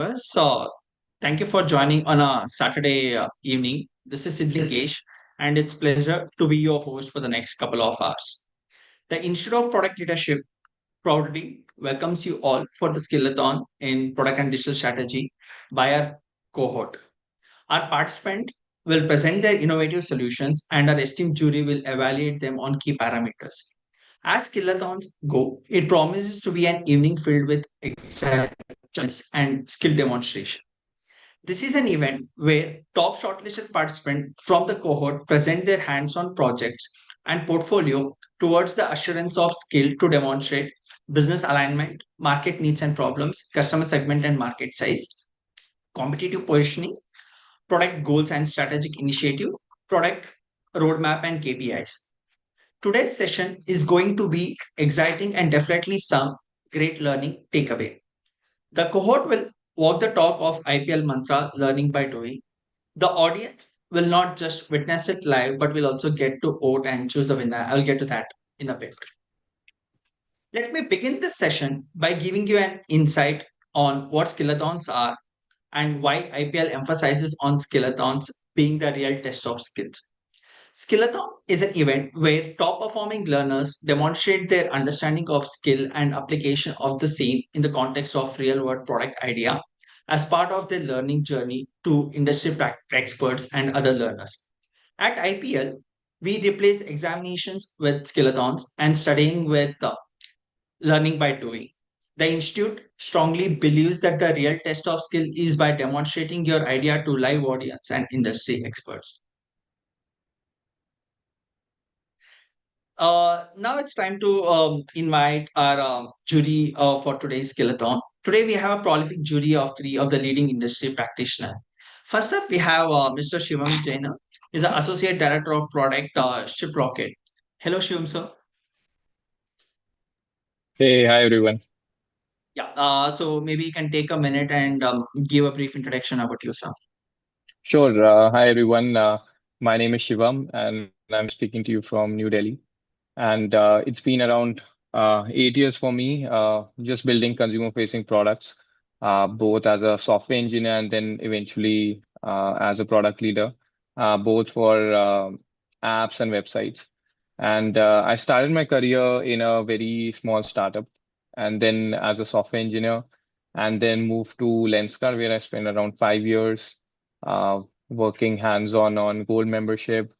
So, thank you for joining on a Saturday evening. This is Sidlikesh, and it's pleasure to be your host for the next couple of hours. The Institute of Product Leadership proudly welcomes you all for the Skillathon in Product and Digital Strategy by our cohort. Our participant will present their innovative solutions, and our esteemed jury will evaluate them on key parameters. As Skillathons go, it promises to be an evening filled with excitement and skill demonstration. This is an event where top shortlisted participants from the cohort present their hands on projects and portfolio towards the assurance of skill to demonstrate business alignment, market needs and problems, customer segment and market size, competitive positioning, product goals and strategic initiative, product roadmap and KPIs. Today's session is going to be exciting and definitely some great learning takeaway. The cohort will walk the talk of IPL mantra learning by doing. The audience will not just witness it live, but will also get to vote and choose a winner. I'll get to that in a bit. Let me begin this session by giving you an insight on what skillathons are and why IPL emphasizes on skillathons being the real test of skills. Skillathon is an event where top performing learners demonstrate their understanding of skill and application of the same in the context of real world product idea as part of their learning journey to industry experts and other learners. At IPL, we replace examinations with skillathons and studying with learning by doing. The Institute strongly believes that the real test of skill is by demonstrating your idea to live audience and industry experts. Now it's time to invite our jury for today's Skillathon. Today we have a prolific jury of three of the leading industry practitioners. First up, we have Mr. Shivam Jaina. He's the Associate Director of Product Shiprocket. Hello, Shivam, sir. Hey, hi everyone. Yeah. So maybe you can take a minute and give a brief introduction about yourself. Sure. Hi everyone. My name is Shivam, and I'm speaking to you from New Delhi. And it's been around 8 years for me, just building consumer-facing products, both as a software engineer and then eventually as a product leader, both for apps and websites. And I started my career in a very small startup, and then as a software engineer, and then moved to Lenskar, where I spent around 5 years working hands-on on gold membership,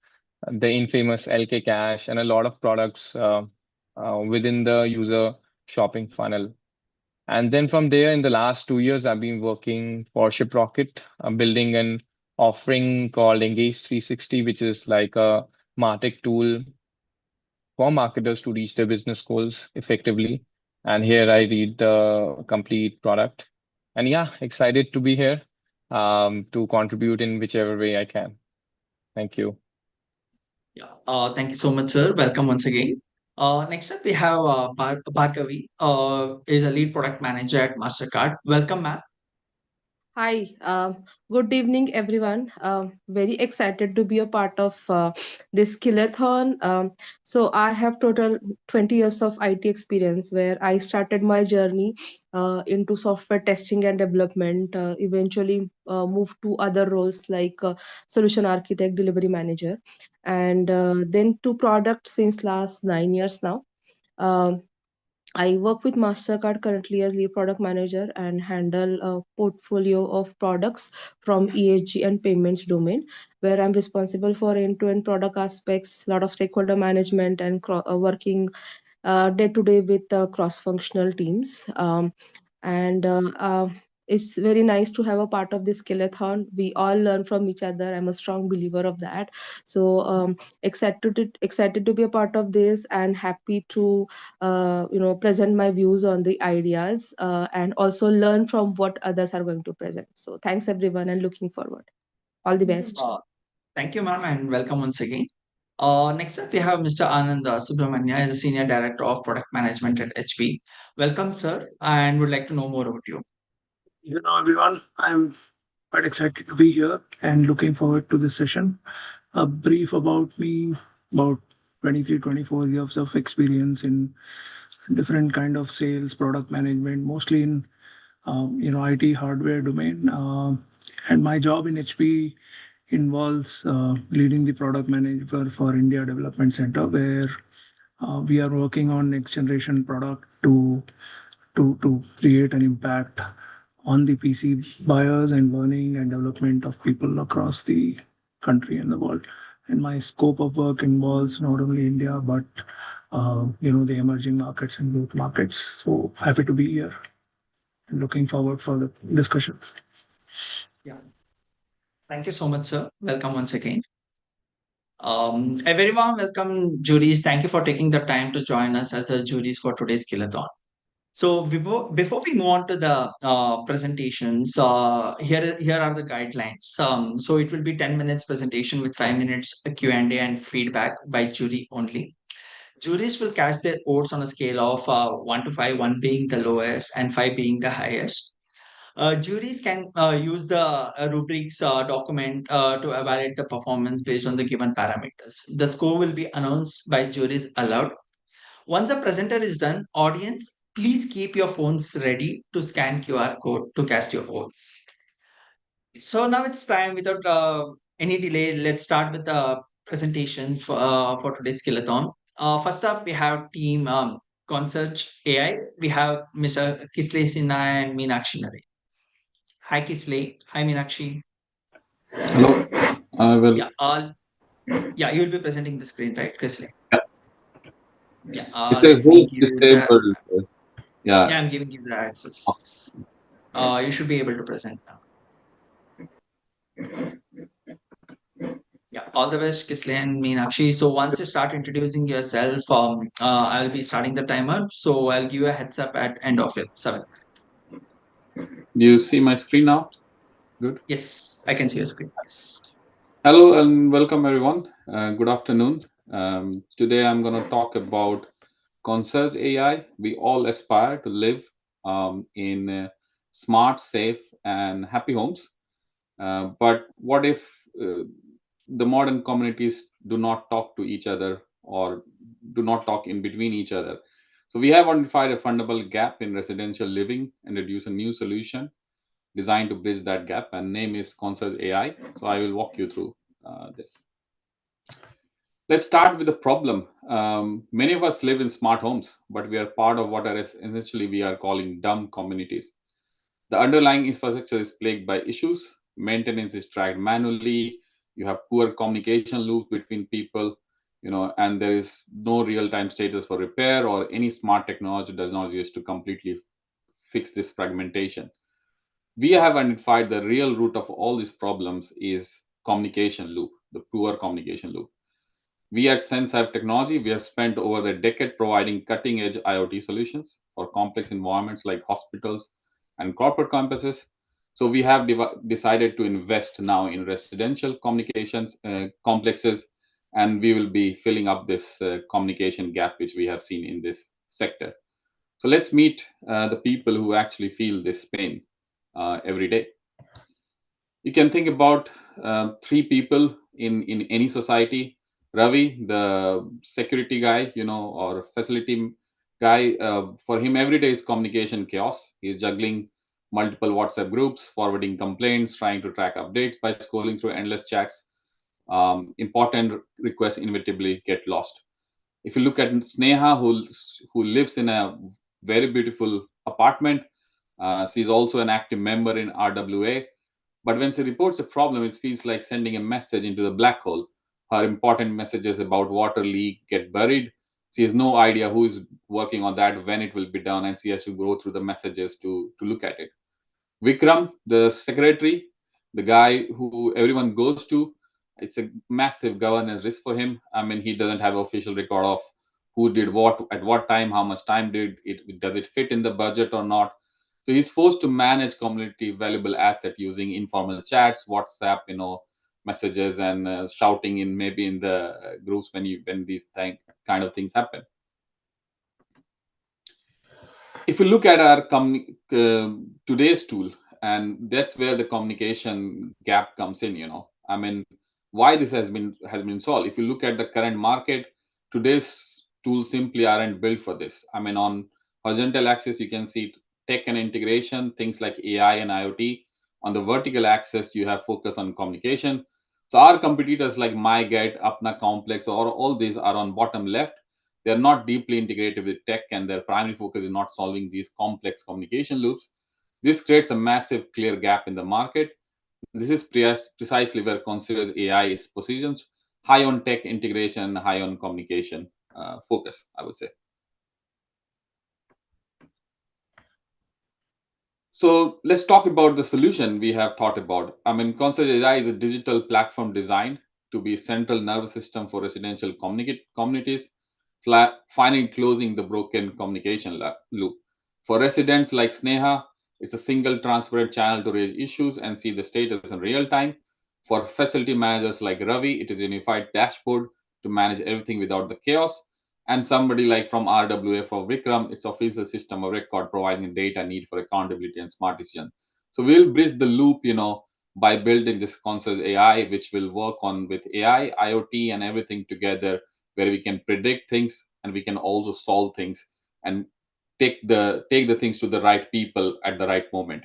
the infamous LK Cash, and a lot of products within the user shopping funnel. And then from there, in the last 2 years, I've been working for Shiprocket, building an offering called Engage 360, which is like a MarTech tool for marketers to reach their business goals effectively. And here I read the complete product. And yeah, excited to be here to contribute in whichever way I can. Thank you. Yeah. Thank you so much, sir. Welcome once again. Next up, we have Bhargavi, is a lead product manager at Mastercard. Welcome, ma'am. Hi, good evening, everyone. Very excited to be a part of this Skillathon. So, I have total 20 years of IT experience where I started my journey into software testing and development, eventually moved to other roles like solution architect, delivery manager, and then to product since last 9 years now. Um I work with MasterCard currently as lead product manager and handle a portfolio of products from ESG and payments domain, where I'm responsible for end-to-end product aspects, a lot of stakeholder management, and working day to day with cross-functional teams. And it's very nice to have a part of this skillathon. We all learn from each other. I'm a strong believer of that. So excited to be a part of this and happy to present my views on the ideas and also learn from what others are going to present. So thanks everyone and looking forward. All the best. Uh, Thank you, ma'am, and welcome once again. Next up, we have Mr. Anand Subramanya as a Senior Director of Product Management at HP. Welcome, sir, and would like to know more about you. Everyone. I'm quite excited to be here and looking forward to this session. A brief about me, about 23, 24 years of experience in different kind of sales, product management, mostly in IT hardware domain. And my job in HP involves leading the product manager for India Development Center, where we are working on next generation product to create an impact on the PC buyers and learning and development of people across the country and the world. And my scope of work involves not only India but the emerging markets and growth markets. So happy to be here and looking forward for the discussions. Yeah. Thank you so much, sir. Welcome once again. A very warm welcome, juries. Thank you for taking the time to join us as a juries for today's Skillathon. So before we move on to the presentations, here are the guidelines. So it will be 10 minutes presentation with 5 minutes Q&A and feedback by jury only. Juries will cast their votes on a scale of 1 to 5, 1 being the lowest and 5 being the highest. Juries can use the rubrics document to evaluate the performance based on the given parameters. The score will be announced by juries aloud. Once the presenter is done, audience, please keep your phones ready to scan QR code to cast your votes. So now it's time without any delay. Let's start with the presentations for today's Skillathon. First up, we have team Concert AI. We have Mr. Kisle Sinha and Meenakshi Nare. Hi Kisle. Hi Meenakshi. Hello. I will. Yeah, you will be presenting the screen, right, Kisle? Yeah. It says Let me host give you the. disabled. Yeah. Yeah, I'm giving you the access. You should be able to present now. Yeah, all the best, Kisle and Meenakshi. So once you start introducing yourself, I'll be starting the timer. So I'll give you a heads up at end of it. 7. Do you see my screen now? Good. Yes, I can see your screen. Yes. Hello and welcome everyone. Good afternoon. Today I'm going to talk about Concierge AI. We all aspire to live in smart, safe, and happy homes. But what if the modern communities do not talk to each other or do not talk in between each other? So we have identified a fundamental gap in residential living and introduce a new solution designed to bridge that gap, and name is Concierge AI. So I will walk you through this. Let's start with the problem. Many of us live in smart homes, but we are part of what are essentially we are calling dumb communities. The underlying infrastructure is plagued by issues. Maintenance is tracked manually. You have poor communication loops between people, and there is no real-time status for repair, or any smart technology does not exist to completely fix this fragmentation. We have identified the real root of all these problems is communication loop, the poor communication loop. We at SenseHive Technology, we have spent over a decade providing cutting-edge IoT solutions for complex environments like hospitals and corporate campuses. So we have decided to invest now in residential communications complexes, and we will be filling up this communication gap which we have seen in this sector. So let's meet the people who actually feel this pain every day. You can think about 3 people in any society. Ravi, the security guy, or facility guy, for him every day is communication chaos. He's juggling multiple WhatsApp groups, forwarding complaints, trying to track updates by scrolling through endless chats. Important requests inevitably get lost. If you look at Sneha, who lives in a very beautiful apartment, she's also an active member in RWA. But when she reports a problem, it feels like sending a message into the black hole. Her important messages about water leak get buried. She has no idea who is working on that, when it will be done, and she has to go through the messages to look at it. Vikram, the secretary, the guy who everyone goes to, it's a massive governance risk for him. I mean, he doesn't have official record of who did what at what time, how much time did it, does it fit in the budget or not. So he's forced to manage community valuable asset using informal chats, WhatsApp, messages, and shouting in maybe in the groups when these kind of things happen. If you look at our today's tool, and that's where the communication gap comes in. I mean, why this has been solved. If you look at the current market, today's tools simply aren't built for this. I mean, on horizontal axis you can see tech and integration, things like AI and IoT. On the vertical axis, you have focus on communication. So our competitors like MyGet, Apna Complex, or all these are on bottom left. They are not deeply integrated with tech, and their primary focus is not solving these complex communication loops. This creates a massive, clear gap in the market. This is precisely where Consider's AI is positioned, high on tech integration, high on communication focus, I would say. So let's talk about the solution we have thought about. I mean, Concierge AI is a digital platform designed to be a central nervous system for residential communities, finally closing the broken communication loop. For residents like Sneha, it's a single transparent channel to raise issues and see the status in real time. For facility managers like Ravi, it is a unified dashboard to manage everything without the chaos. And somebody like from RWF or Vikram, it's official system of record providing data need for accountability and smart decision. So we'll bridge the loop, by building this concierge AI, which will work on with AI, IoT, and everything together, where we can predict things and we can also solve things and take the things to the right people at the right moment.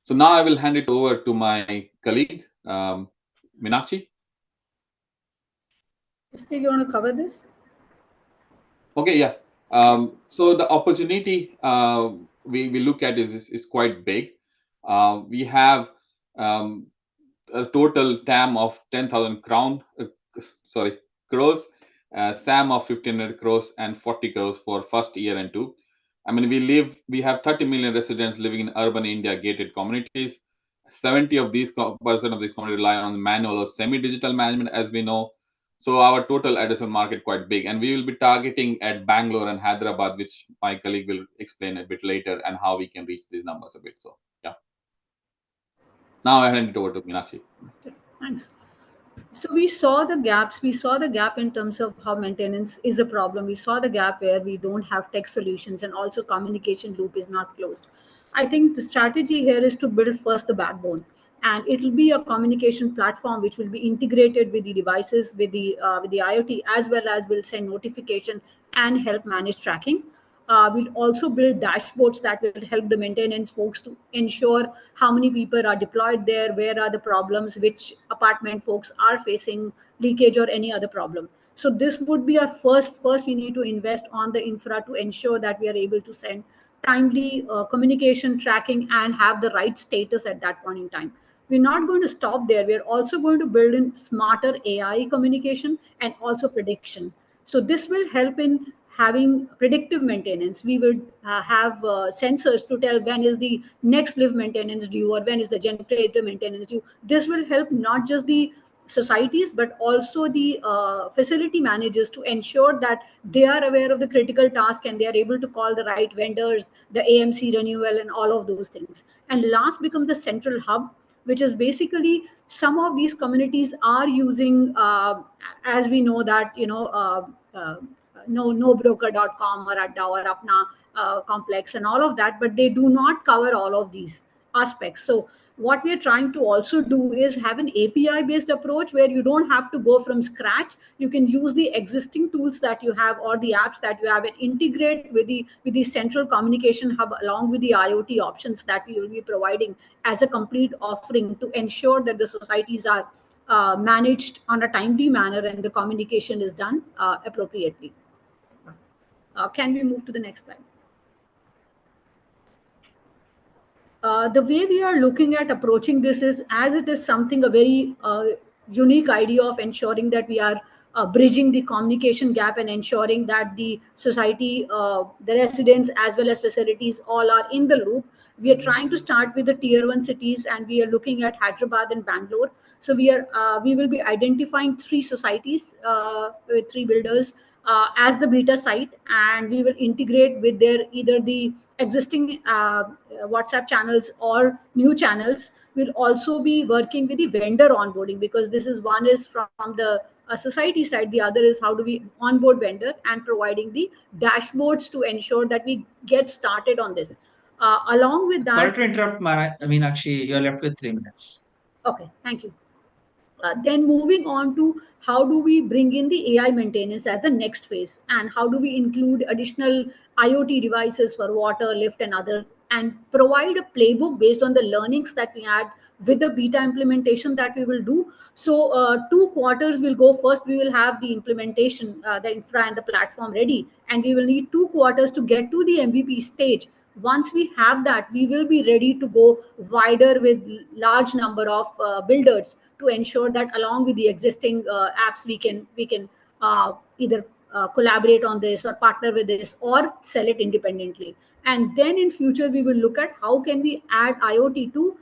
So now I will hand it over to my colleague, Meenakshi. Steve, you want to cover this? Okay, yeah. So the opportunity we look at is quite big. We have a total TAM of 10,000 crores, SAM of 1,500 crores and 40 crores for first year and two. I mean, we have 30 million residents living in urban India gated communities. 70 of these percent of these communities rely on manual or semi-digital management, as we know. So our total addressable market quite big, and we will be targeting at Bangalore and Hyderabad, which my colleague will explain a bit later, and how we can reach these numbers a bit. So yeah. Now I hand it over to Meenakshi. Thanks. So we saw the gaps. We saw the gap in terms of how maintenance is a problem. We saw the gap where we don't have tech solutions, and also communication loop is not closed. I think the strategy here is to build first the backbone, and it will be a communication platform which will be integrated with the devices, with the IoT, as well as will send notification and help manage tracking. We'll also build dashboards that will help the maintenance folks to ensure how many people are deployed there, where are the problems, which apartment folks are facing leakage or any other problem. So this would be our first we need to invest on the infra to ensure that we are able to send timely communication tracking and have the right status at that point in time. We're not going to stop there. We're also going to build in smarter AI communication and also prediction. So this will help in having predictive maintenance. We will have sensors to tell when is the next live maintenance due or when is the generator maintenance due. This will help not just the societies but also the facility managers to ensure that they are aware of the critical task and they are able to call the right vendors, the AMC renewal and all of those things. And last becomes the central hub, which is basically some of these communities are using, as we know that, nobroker.com or Adda or Apna complex and all of that, but they do not cover all of these aspects. So what we are trying to also do is have an API based approach where you don't have to go from scratch. You can use the existing tools that you have or the apps that you have and integrate with the central communication hub along with the IoT options that we will be providing as a complete offering to ensure that the societies are managed on a timely manner and the communication is done appropriately. Can we move to the next slide? The way we are looking at approaching this is as it is something a very unique idea of ensuring that we are bridging the communication gap and ensuring that the society, the residents as well as facilities all are in the loop. We are trying to start with the tier 1 cities and we are looking at Hyderabad and Bangalore. So we will be identifying 3 societies with 3 builders as the beta site, and we will integrate with their either the existing WhatsApp channels or new channels. We'll also be working with the vendor onboarding because this is one is from the society side, the other is how do we onboard vendor and providing the dashboards to ensure that we get started on this. Along with that, Sorry to interrupt, Meenakshi. You're left with 3 minutes. okay, thank you. Then moving on to how do we bring in the AI maintenance as the next phase, and how do we include additional IoT devices for water, lift, and other, and provide a playbook based on the learnings that we had with the beta implementation that we will do. So 2 quarters will go. First, we will have the implementation, the infra and the platform ready, and we will need 2 quarters to get to the MVP stage. Once we have that, we will be ready to go wider with large number of builders to ensure that along with the existing apps we can either collaborate on this or partner with this or sell it independently. And then in future we will look at how can we add IoT to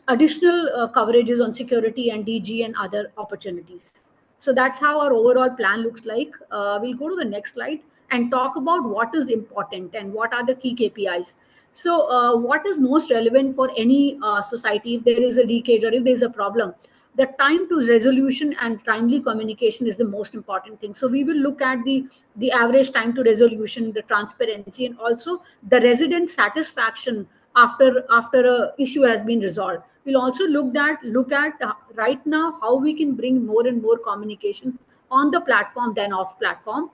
additional coverages on security and DG and other opportunities. So that's how our overall plan looks like. We'll go to the next slide and talk about what is important and what are the key KPIs. So, what is most relevant for any society if there is a leakage or if there is a problem? The time to resolution and timely communication is the most important thing. So we will look at the average time to resolution, the transparency, and also the resident satisfaction after a issue has been resolved. We'll also look at right now how we can bring more and more communication on the platform than off platform,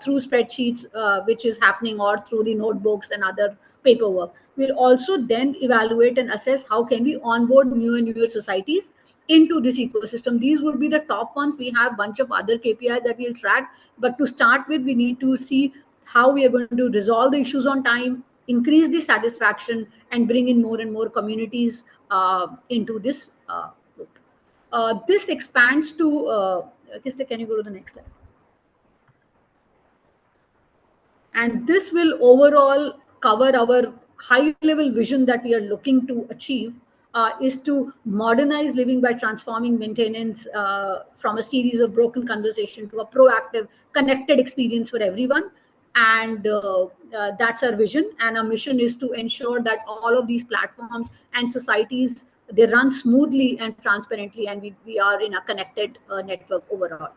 through spreadsheets, which is happening, or through the notebooks and other paperwork. We'll also then evaluate and assess how can we onboard new and newer societies into this ecosystem. These would be the top ones. We have a bunch of other KPIs that we'll track, but to start with, we need to see how we are going to resolve the issues on time, increase the satisfaction, and bring in more and more communities into this group. This expands to, Kista, can you go to the next slide? And this will overall cover our high level vision that we are looking to achieve, is to modernize living by transforming maintenance from a series of broken conversation to a proactive connected experience for everyone. And that's our vision, and our mission is to ensure that all of these platforms and societies, they run smoothly and transparently, and we are in a connected network overall.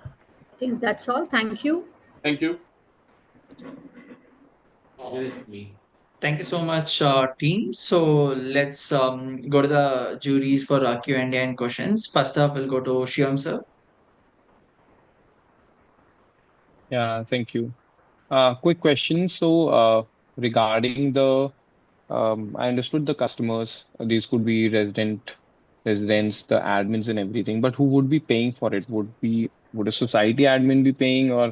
I think that's all. Thank you. Thank you. Thank you so much, team. So let's go to the juries for Q&A and questions. First up, we'll go to Shivam sir. Yeah, thank you. Quick question. So, regarding I understood the customers, these could be residents, the admins and everything, but who would be paying for it? Would a society admin be paying, or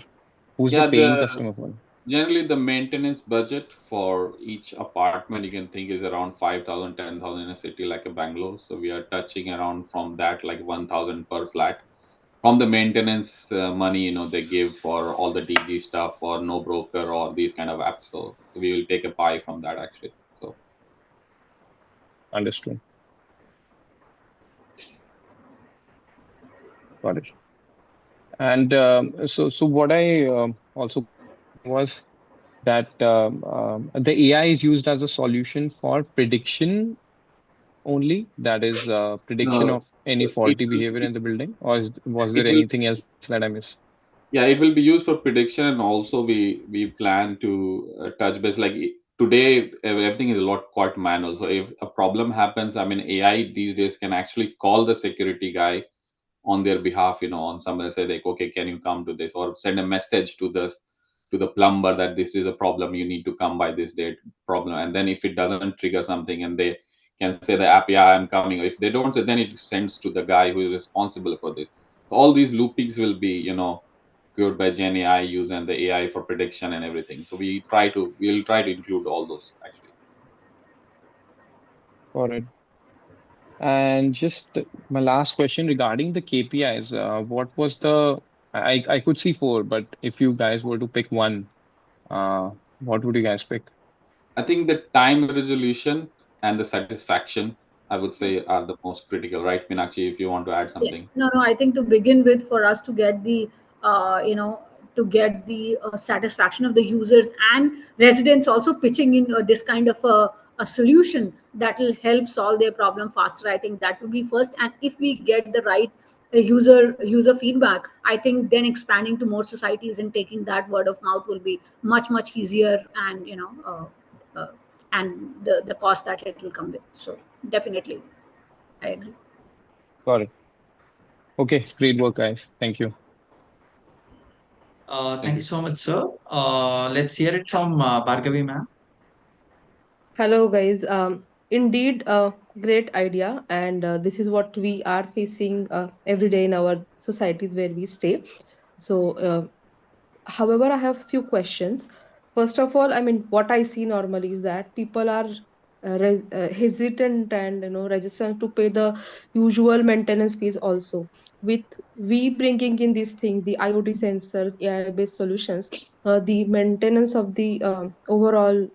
who's the Yeah, paying customer for it? generally the maintenance budget for each apartment you can think is around 5,000, 10,000 in a city like a Bangalore. So we are touching around from that like 1,000 per flat. From the maintenance money, they give for all the DG stuff or no broker or these kind of apps. So we will take a pie from that actually. So Understood. Got it. And so what I also got was that the AI is used as a solution for prediction only, that is prediction no, of any it faulty will behavior in the building, or was it there will anything else that I missed? Yeah, it will be used for prediction, and also we plan to touch base. Like today, everything is a lot quite manual. So if a problem happens, I mean, AI these days can actually call the security guy on their behalf. On somebody say like, okay, can you come to this, or send a message to the plumber that this is a problem, you need to come by this date problem. And then if it doesn't trigger something, and they can say the app, yeah, I'm coming. If they don't say, then it sends to the guy who is responsible for this. All these loopings will be cured by Gen AI use and the AI for prediction and everything. So we'll try to include all those actually. Got it. And just my last question regarding the KPIs, what was I could see four, but if you guys were to pick one, uh, what would you guys pick? I think the time resolution and the satisfaction, I would say, are the most critical, right, Meenakshi? If you want to add Yes. something. No. I think to begin with, for us to get the, satisfaction of the users and residents also pitching in this kind of a solution that will help solve their problem faster. I think that would be first. And if we get the right user feedback, I think then expanding to more societies and taking that word of mouth will be much easier, and and the cost that it will come with. So definitely. I agree. Got it. Okay, great work, guys. Thank you. Thank you so much, sir. Let's hear it from Bhargavi, ma'am. Hello, guys. Indeed, great idea, and this is what we are facing every day in our societies where we stay. So, however, I have few questions. First of all, I mean, what I see normally is that people are hesitant and resistant to pay the usual maintenance fees also. With we bringing in this thing, the IoT sensors, AI-based solutions, the maintenance of the overall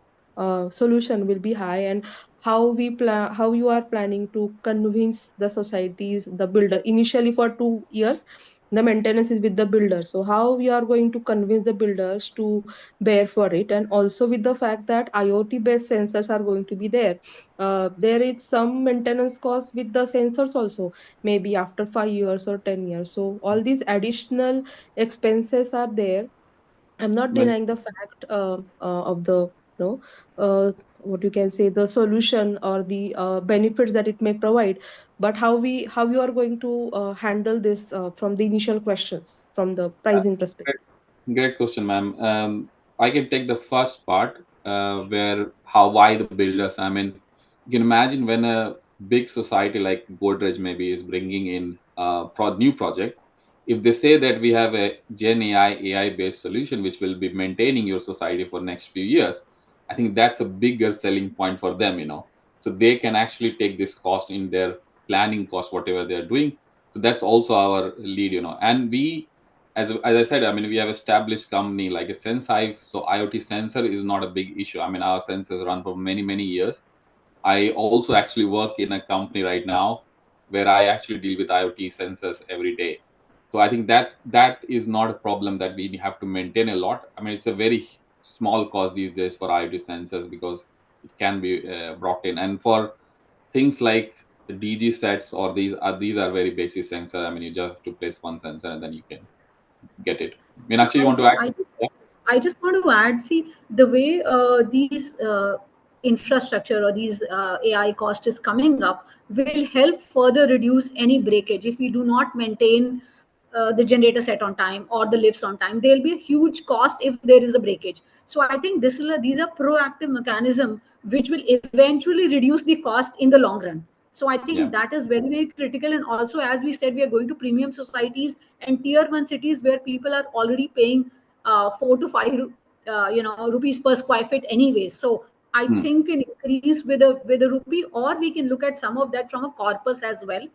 solution will be high. And how you are planning to convince the societies, the builder initially for 2 years the maintenance is with the builder, so how we are going to convince the builders to bear for it. And also with the fact that IoT based sensors are going to be there, there is some maintenance cost with the sensors also, maybe after 5 years or 10 years. So all these additional expenses are there. I'm not Well, denying the fact of the what you can say, the solution or the benefits that it may provide, but how you are going to handle this from the initial questions from the pricing perspective. great, great question, ma'am. I can take the first part, where how why the builders. I mean, you can imagine when a big society like Godrej maybe is bringing in new project. If they say that we have a Gen AI based solution which will be maintaining your society for next few years, I think that's a bigger selling point for them. So they can actually take this cost in their planning cost, whatever they are doing. So that's also our lead. And we, as I said, I mean, we have established company like a SenseHive, so IoT sensor is not a big issue. I mean, our sensors run for many years. I also actually work in a company right now where I actually deal with IoT sensors every day. So I think that is not a problem that we have to maintain a lot. I mean, it's a very small cost these days for IoT sensors because it can be brought in. And for things like the DG sets or these are very basic sensor. I mean, you just have to place one sensor and then you can get it. So Meenakshi, you want to add? Yeah. I just want to add, see, the way these infrastructure or these AI cost is coming up will help further reduce any breakage. If we do not maintain the generator set on time or the lifts on time, there'll be a huge cost if there is a breakage. So I think these are proactive mechanism which will eventually reduce the cost in the long run. So I think Yeah. that is very critical. And also, as we said, we are going to premium societies and tier one cities where people are already paying 4 to 5 rupees per square feet anyway. So I Hmm. think an increase with a rupee, or we can look at some of that from a corpus as well,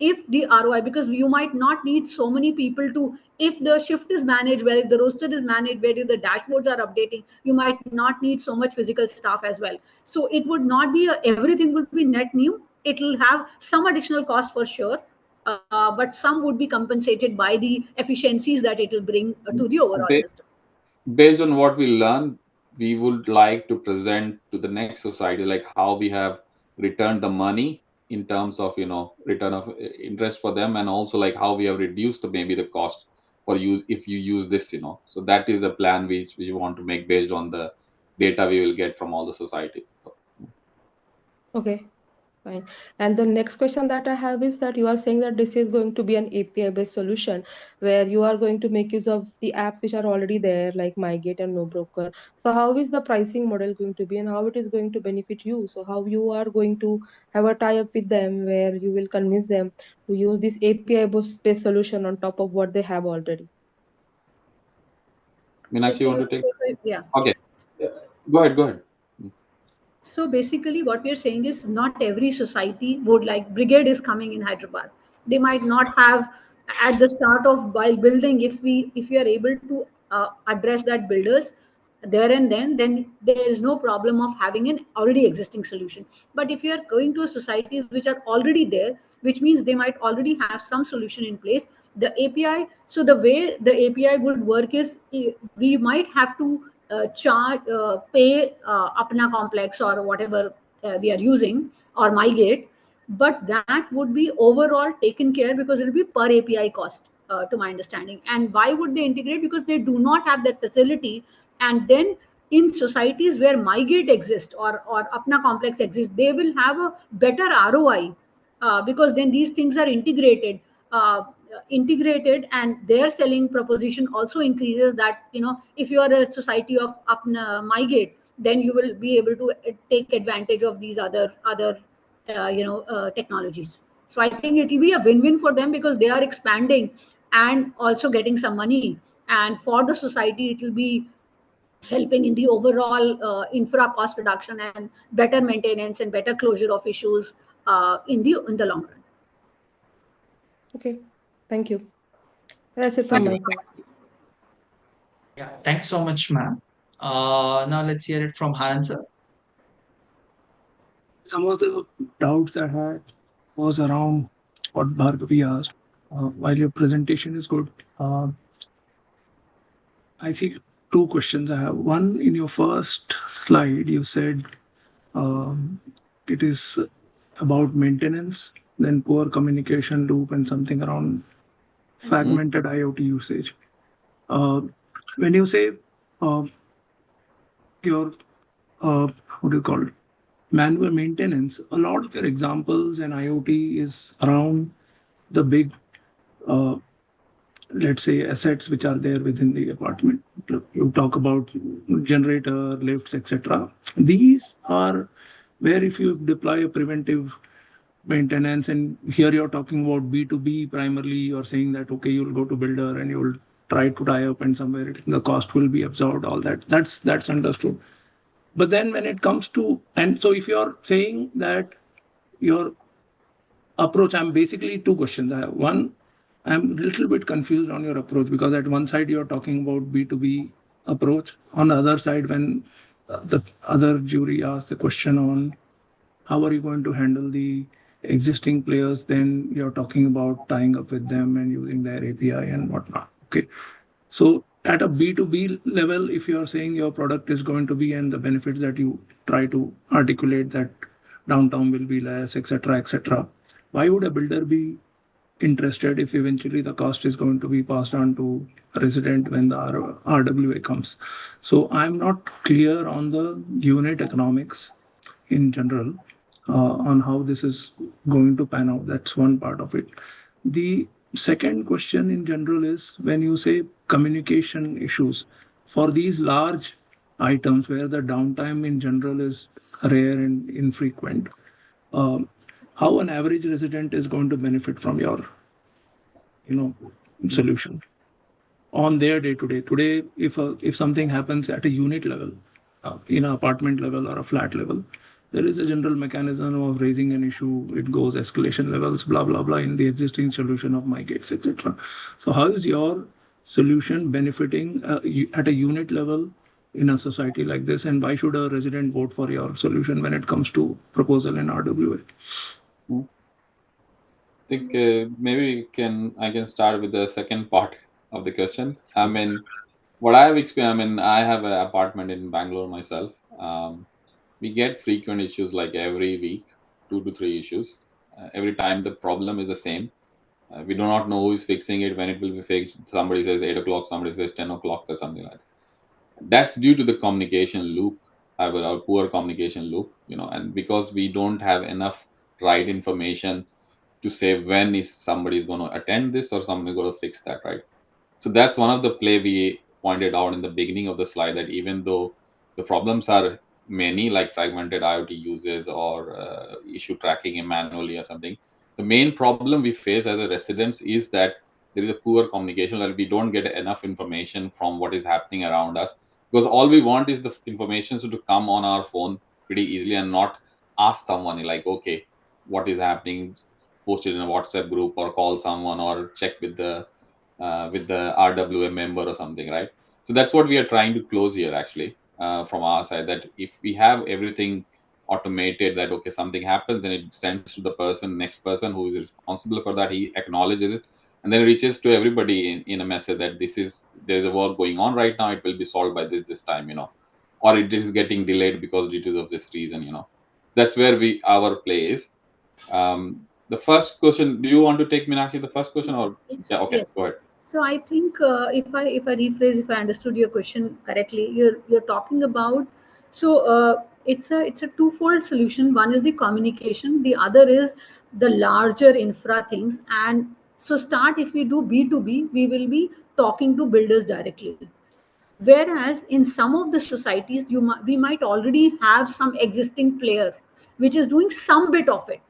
if the ROI, because you might not need so many people to, if the shift is managed well, if the roster is managed well, if the dashboards are updating, you might not need so much physical staff as well. So it would not be everything would be net new. It will have some additional cost for sure, but some would be compensated by the efficiencies that it will bring to the overall Ba- system. Based on what we learned, we would like to present to the next society like how we have returned the money in terms of return of interest for them, and also like how we have reduced maybe the cost for you if you use this. So that is a plan which we want to make based on the data we will get from all the societies. So, Okay, fine. And the next question that I have is that you are saying that this is going to be an API based solution where you are going to make use of the apps which are already there, like MyGate and NoBroker. So how is the pricing model going to be and how it is going to benefit you? So how you are going to have a tie up with them where you will convince them to use this API based solution on top of what they have already? Meenakshi, you want to take? Yeah. Okay. Yeah. Go ahead. So basically, what we are saying is not every society would, like brigade is coming in Hyderabad. They might not have at the start of while building. If we are able to address that builders there and then there is no problem of having an already existing solution. But if you are going to societies which are already there, which means they might already have some solution in place, the API. So the way the API would work is we might have to charge pay apna complex or whatever we are using, or mygate, but that would be overall taken care because it will be per API cost, to my understanding. And why would they integrate? Because they do not have that facility. And then in societies where mygate exists or apna complex exists, they will have a better ROI because then these things are integrated, and their selling proposition also increases. That, if you are a society of Mygate, then you will be able to take advantage of these other technologies. So I think it will be a win-win for them, because they are expanding and also getting some money, and for the society it will be helping in the overall infra cost reduction and better maintenance and better closure of issues in the long run. Okay, thank you. That's it from Thank my you. side. Yeah, thank you so much, ma'am. Now let's hear it from Haran sir. Some of the doubts I had was around what Bhargavi asked. While your presentation is good, I see two questions I have. One, in your first slide, you said it is about maintenance, then poor communication loop, and something around fragmented IoT usage. Uh, when you say uh, your what do you call it? Manual maintenance, a lot of your examples in IoT is around the big, uh, let's say, assets which are there within the apartment. You talk about generator, lifts, etc. These are where if you deploy a preventive maintenance, and here you're talking about B2B primarily, you're saying that, okay, you'll go to builder and you'll try to tie up and somewhere the cost will be absorbed, all that. That's understood. But then when it comes to, and so if you're saying that your approach, I'm basically two questions I have. One, I'm a little bit confused on your approach, because at one side you're talking about B2B approach. On the other side, when the other jury asked the question on how are you going to handle the existing players, then you're talking about tying up with them and using their API and whatnot. Okay. So at a B2B level, if you are saying your product is going to be, and the benefits that you try to articulate, that downtime will be less, etc., etc., why would a builder be interested if eventually the cost is going to be passed on to a resident when the RWA comes? So I'm not clear on the unit economics in general, on how this is going to pan out. That's one part of it. The second question in general is, when you say communication issues for these large items where the downtime in general is rare and infrequent, um, how an average resident is going to benefit from your, solution on their day to day. Today, if something happens at a unit level, in an apartment level or a flat level, there is a general mechanism of raising an issue. It goes escalation levels, blah blah blah, in the existing solution of migrates, etc. So, how is your solution benefiting at a unit level in a society like this, and why should a resident vote for your solution when it comes to proposal in RWA? I think maybe I can start with the second part of the question. I mean, what I have experienced, I mean, I have an apartment in Bangalore myself. We get frequent issues like every week, 2 to 3 issues. Every time the problem is the same. We do not know who is fixing it, when it will be fixed. Somebody says 8 o'clock, somebody says 10 o'clock, or something like that. That's due to the communication loop, our poor communication loop, and because we don't have enough right information to say when is somebody is going to attend this or somebody going to fix that, right? So that's one of the play we pointed out in the beginning of the slide, that even though the problems are many, like fragmented IoT uses or issue tracking manually or something, the main problem we face as a residents is that there is a poor communication, that we don't get enough information from what is happening around us, because all we want is the information to come on our phone pretty easily, and not ask someone like, okay, what is happening, post it in a WhatsApp group or call someone or check with the RWA member or something, right? So that's what we are trying to close here, actually, from our side. That if we have everything automated, that okay, something happens, then it sends to the next person who is responsible for that. He acknowledges it, and then it reaches to everybody in a message that there's a work going on right now. It will be solved by this time, or it is getting delayed because due to this reason. That's where our play is. The first question, do you want to take, Meenakshi, the first question, or Yes, yeah, okay, yes. go ahead. So I think if I rephrase, if I understood your question correctly, you're talking about, so it's a twofold solution. One is the communication, the other is the larger infra things. And so start, if we do B2B, we will be talking to builders directly. Whereas in some of the societies, we might already have some existing player which is doing some bit of it,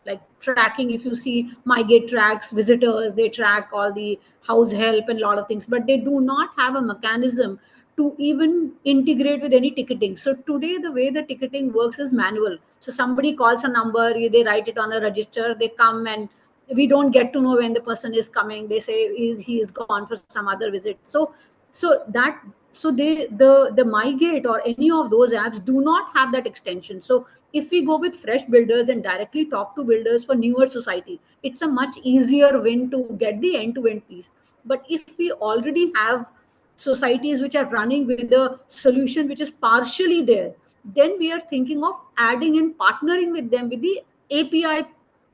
like tracking. If you see, MyGate tracks visitors, they track all the house help and a lot of things, but they do not have a mechanism to even integrate with any ticketing. So today the way the ticketing works is manual. So somebody calls a number, they write it on a register, they come, and we don't get to know when the person is coming. They say he is gone for some other visit. So the MyGate or any of those apps do not have that extension. So if we go with fresh builders and directly talk to builders for newer society, it's a much easier win to get the end-to-end piece. But if we already have societies which are running with a solution which is partially there, then we are thinking of adding and partnering with them with the API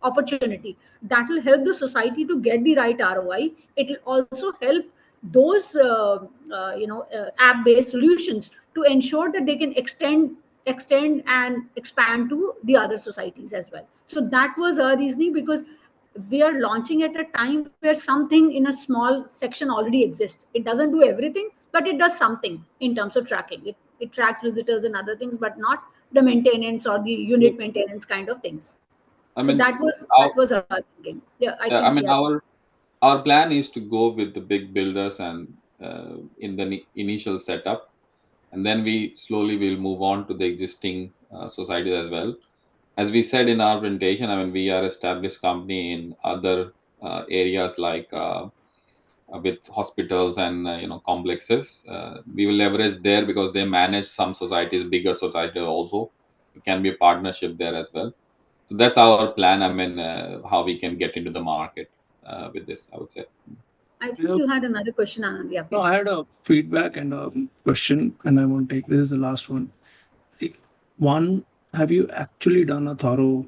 opportunity. That will help the society to get the right ROI. It will also help those app-based solutions to ensure that they can extend and expand to the other societies as well. So that was our reasoning, because we are launching at a time where something in a small section already exists. It doesn't do everything, but it does something in terms of tracking. It tracks visitors and other things, but not the maintenance or the unit maintenance kind of things. I So mean, that was our thinking. Yeah, I I think mean, yes. our plan is to go with the big builders and in the initial setup, and then we slowly will move on to the existing societies as well. As we said in our presentation, I mean, we are established company in other areas like with hospitals and complexes. We will leverage there because they manage some societies, bigger societies also. It can be a partnership there as well. So that's our plan. I mean, how we can get into the market with this, I would say. I think you had another question, Anand. Yeah, No, please. I had a feedback and a question, and I won't take this is the last one. See, one, have you actually done a thorough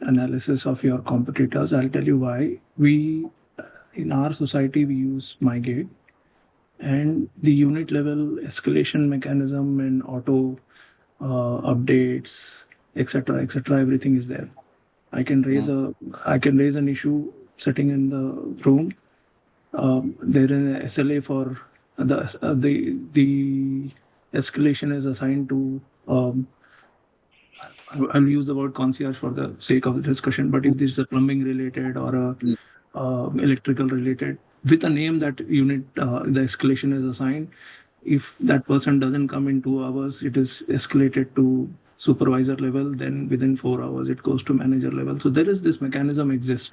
analysis of your competitors? I'll tell you why. We, in our society, we use MyGate, and the unit level escalation mechanism and auto updates, etc., everything is there. I can raise Mm. an issue sitting in the room. There is an SLA for the escalation is assigned to. I'll use the word concierge for the sake of the discussion. But if this is a plumbing related or a Mm. electrical related, with a name that unit, the escalation is assigned. If that person doesn't come in 2 hours, it is escalated to supervisor level. Then within 4 hours, it goes to manager level. So there is this mechanism exist.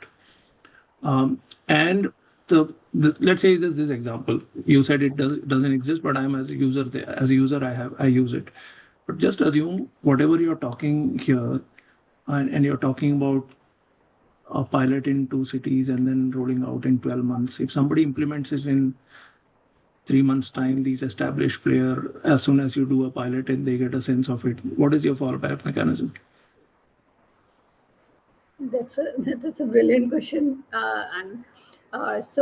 And let's say this example, you said doesn't exist, but I'm as a user there. As a user, I use it. But just assume whatever you're talking here, and you're talking about a pilot in 2 cities and then rolling out in 12 months. If somebody implements it in 3 months' time, these established player, as soon as you do a pilot and they get a sense of it, what is your fallback mechanism? That's a brilliant question, and as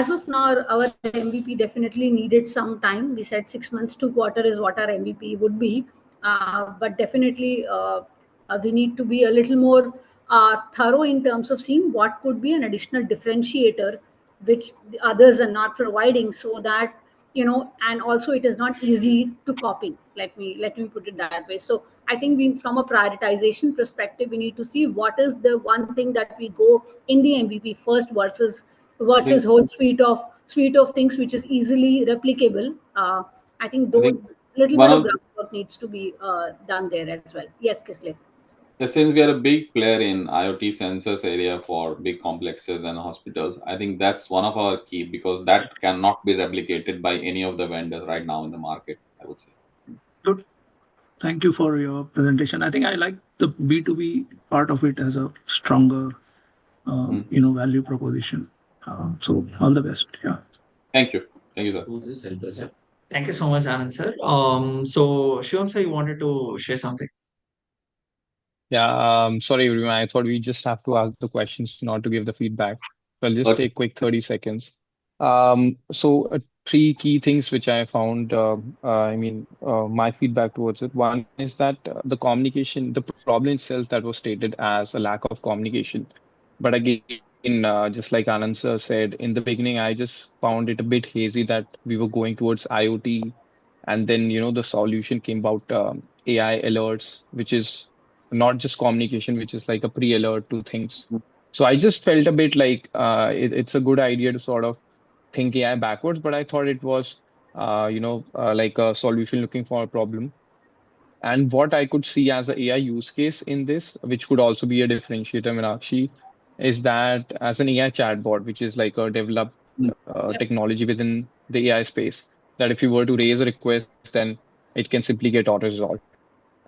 of now, our MVP definitely needed some time. We said 6 months, 2 quarter is what our MVP would be, but definitely we need to be a little more thorough in terms of seeing what could be an additional differentiator which the others are not providing, so that and also it is not easy to copy. Let me put it that way. So I think from a prioritization perspective, we need to see what is the one thing that we go in the MVP first versus I think whole suite of things which is easily replicable. I think I though think little one bit of of groundwork needs to be done there as well. Yes, Kisley. since we are a big player in IoT sensors area for big complexes and hospitals, I think that's one of our key because that cannot be replicated by any of the vendors right now in the market, I would say. Good. Thank you for your presentation. I think I like the B2B part of it as a stronger, Mm. value proposition. So all the best. Yeah. Thank you. Thank you, sir. Thank you so much, Anand sir. So Shivam sir, you wanted to share something? Yeah, sorry everyone. I thought we just have to ask the questions, not to give the feedback. So I'll just Okay. take quick 30 seconds. three key things which I found. My feedback towards it. One is that the communication, the problem itself that was stated as a lack of communication. But again, just like Anand sir said, in the beginning, I just found it a bit hazy that we were going towards IoT, and then the solution came about AI alerts, which is not just communication, which is like a pre-alert to things. So I just felt a bit like it's a good idea to sort of think AI backwards, but I thought it was, like a solution looking for a problem. And what I could see as a AI use case in this, which could also be a differentiator, Meenakshi, is that as an AI chatbot, which is like a developed technology within the AI space, that if you were to raise a request, then it can simply get auto-resolved.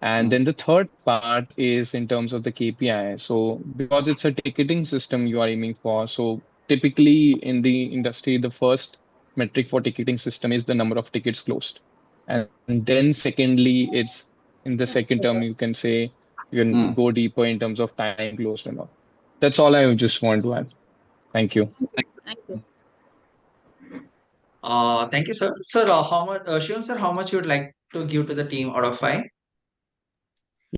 And then the third part is in terms of the KPI. So because it's a ticketing system you are aiming for, so typically in the industry, the first metric for ticketing system is the number of tickets closed. And then secondly, it's in the second term, you can say you can Mm. go deeper in terms of time closed and all. That's all I just want to add. Thank you. Thank you. Thank you, sir. Sir, how much, Shivam sir, how much you would like to give to the team out of 5?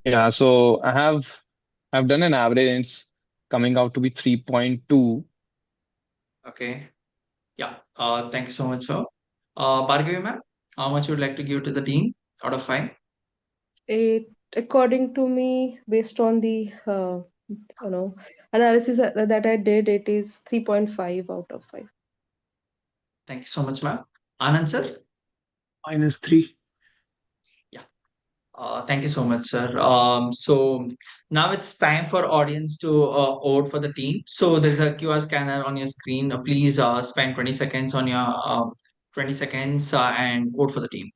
Yeah, so I've done an average coming out to be 3.2. Okay. Yeah. Thank you so much, sir. Bhargavi ma'am, how much you would like to give to the team out of 5? It, according to me, based on the you know analysis that I did, it is 3.5 out of 5. Thank you so much, ma'am. Anand sir? -3. Yeah. Thank you so much, sir. So now it's time for audience to vote for the team. So there's a QR scanner on your screen. Please spend 20 seconds on your 20 seconds and vote for the team.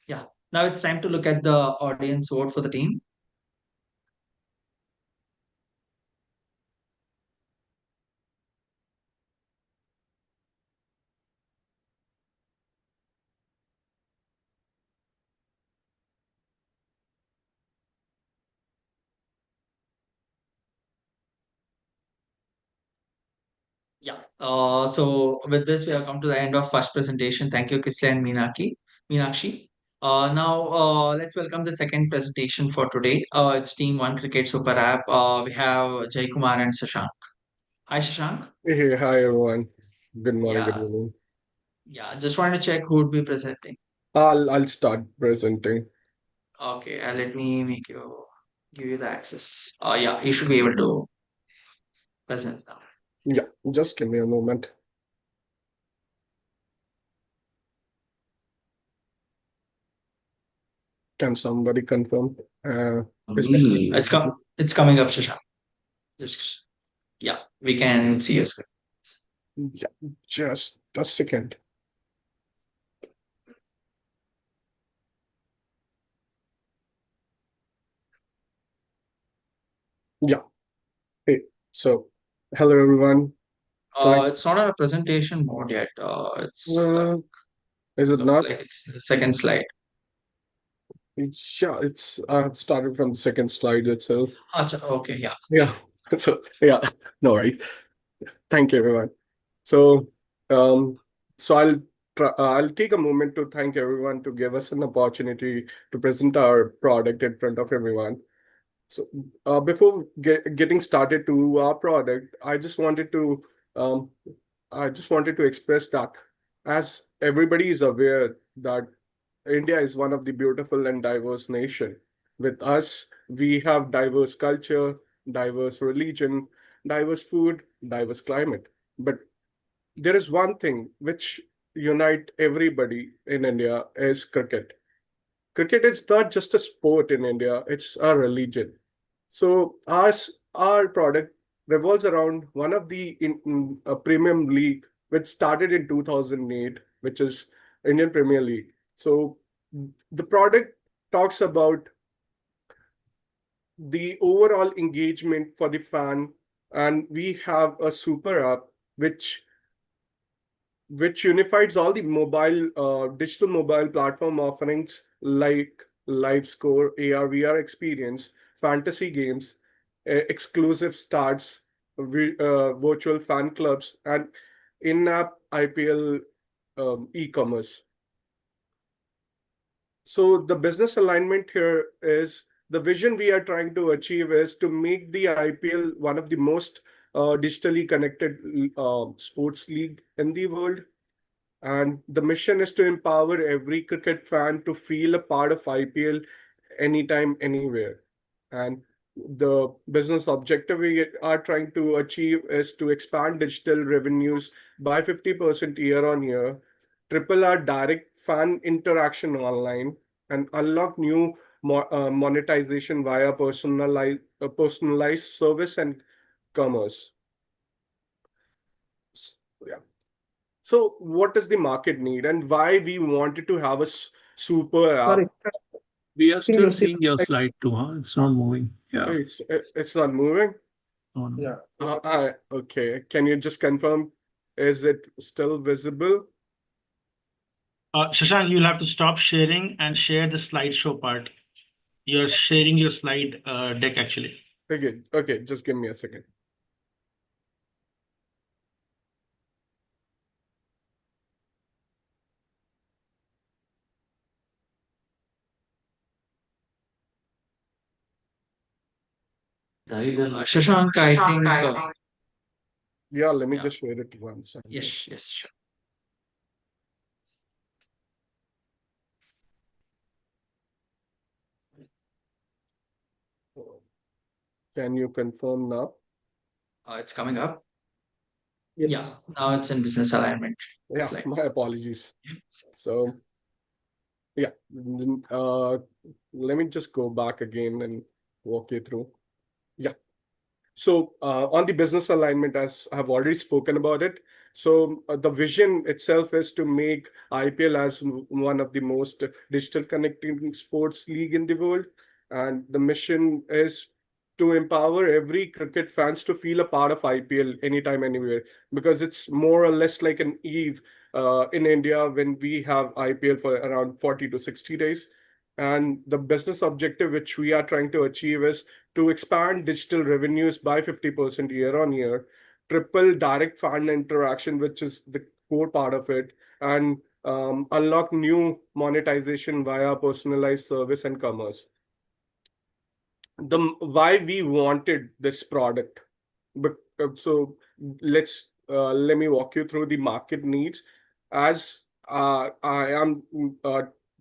Yeah. Now it's time to look at the audience vote for the team. Yeah. So with this, we have come to the end of first presentation. Thank you, Kisle and Meenakshi. Now, let's welcome the second presentation for today. It's Team One Cricket Super App. We have Jay Kumar and Shashank. Hi, Shashank. Hey, hi everyone. Good morning, good Yeah. evening. Yeah. Just wanted to check who would be presenting. I'll start presenting. Okay. Let me give you the access. Yeah. You should be able to present now. Yeah, just give me a moment. Can somebody confirm? Especially It's coming up, Shashank. Just yeah. We can see your screen. yeah, just a second. Yeah. Hey, so hello everyone. Thank It's not on a presentation mode yet. It's is it looks not? like it's the second slide. Yeah, it's I've started from the second slide itself. Acha, okay, yeah. Yeah. So yeah, no worries. Thank you everyone. So um so I'll take a moment to thank everyone to give us an opportunity to present our product in front of everyone. So before getting started to our product, um, I just wanted to express that as everybody is aware that India is one of the beautiful and diverse nation. With us, we have diverse culture, diverse religion, diverse food, diverse climate. But there is one thing which unite everybody in India is cricket. Cricket is not just a sport in India, it's a religion. So our product revolves around one of the a premium league which started in 2008, which is Indian Premier League. So the product talks about the overall engagement for the fan, and we have a super app which unifies all the digital mobile platform offerings like live score, AR, VR experience, fantasy games, exclusive starts, virtual fan clubs, and in-app IPL e-commerce. So the business alignment here is the vision we are trying to achieve is to make the IPL one of the most digitally connected sports league in the world. And the mission is to empower every cricket fan to feel a part of IPL anytime, anywhere. And the business objective we are trying to achieve is to expand digital revenues by 50% year on year, triple our direct fan interaction online, and unlock new monetization via personalized service and commerce. Yeah. So what does the market need and why we wanted to have a super app? Sorry, we are Can still you see? seeing your slide too, huh? It's not moving. Yeah. It's not moving. Oh, no. Yeah. Okay. Can you just confirm? Is it still visible? Shashank, you'll have to stop sharing and share the slideshow part. You're sharing your slide deck actually. Okay. Just give me a second. Shashank, I think. Yeah, let me Yeah. just share it once. Yes, sure. Can you confirm now? It's coming up. Yes. Yeah, now it's in business alignment. Yeah, Slide. my apologies. So, yeah, let me just go back again and walk you through. Yeah. So on the business alignment, as I've already spoken about it, so the vision itself is to make IPL as one of the most digital connecting sports league in the world, and the mission is to empower every cricket fans to feel a part of IPL anytime, anywhere, because it's more or less like an eve in India when we have IPL for around 40 to 60 days. And the business objective which we are trying to achieve is to expand digital revenues by 50% year on year, triple direct fan interaction, which is the core part of it, and unlock new monetization via personalized service and commerce. The why we wanted this product. So let me walk you through the market needs. As I am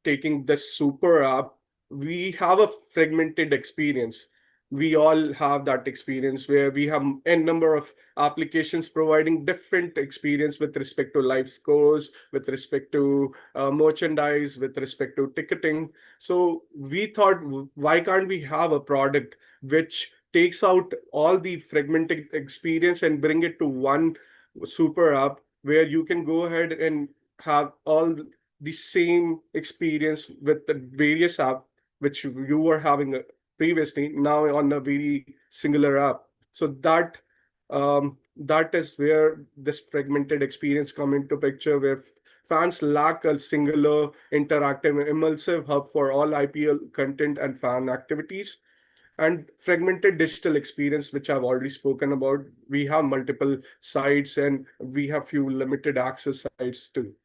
taking this super app, we have a fragmented experience. We all have that experience where we have a number of applications providing different experience with respect to live scores, with respect to merchandise, with respect to ticketing. So we thought, why can't we have a product which takes out all the fragmented experience and bring it to one super app where you can go ahead and have all the same experience with the various app which you were having previously, now on a very singular app. So that is where this fragmented experience come into picture, where fans lack a singular interactive immersive hub for all IPL content and fan activities. And fragmented digital experience, which I've already spoken about. We have multiple sites and we have few limited access sites too.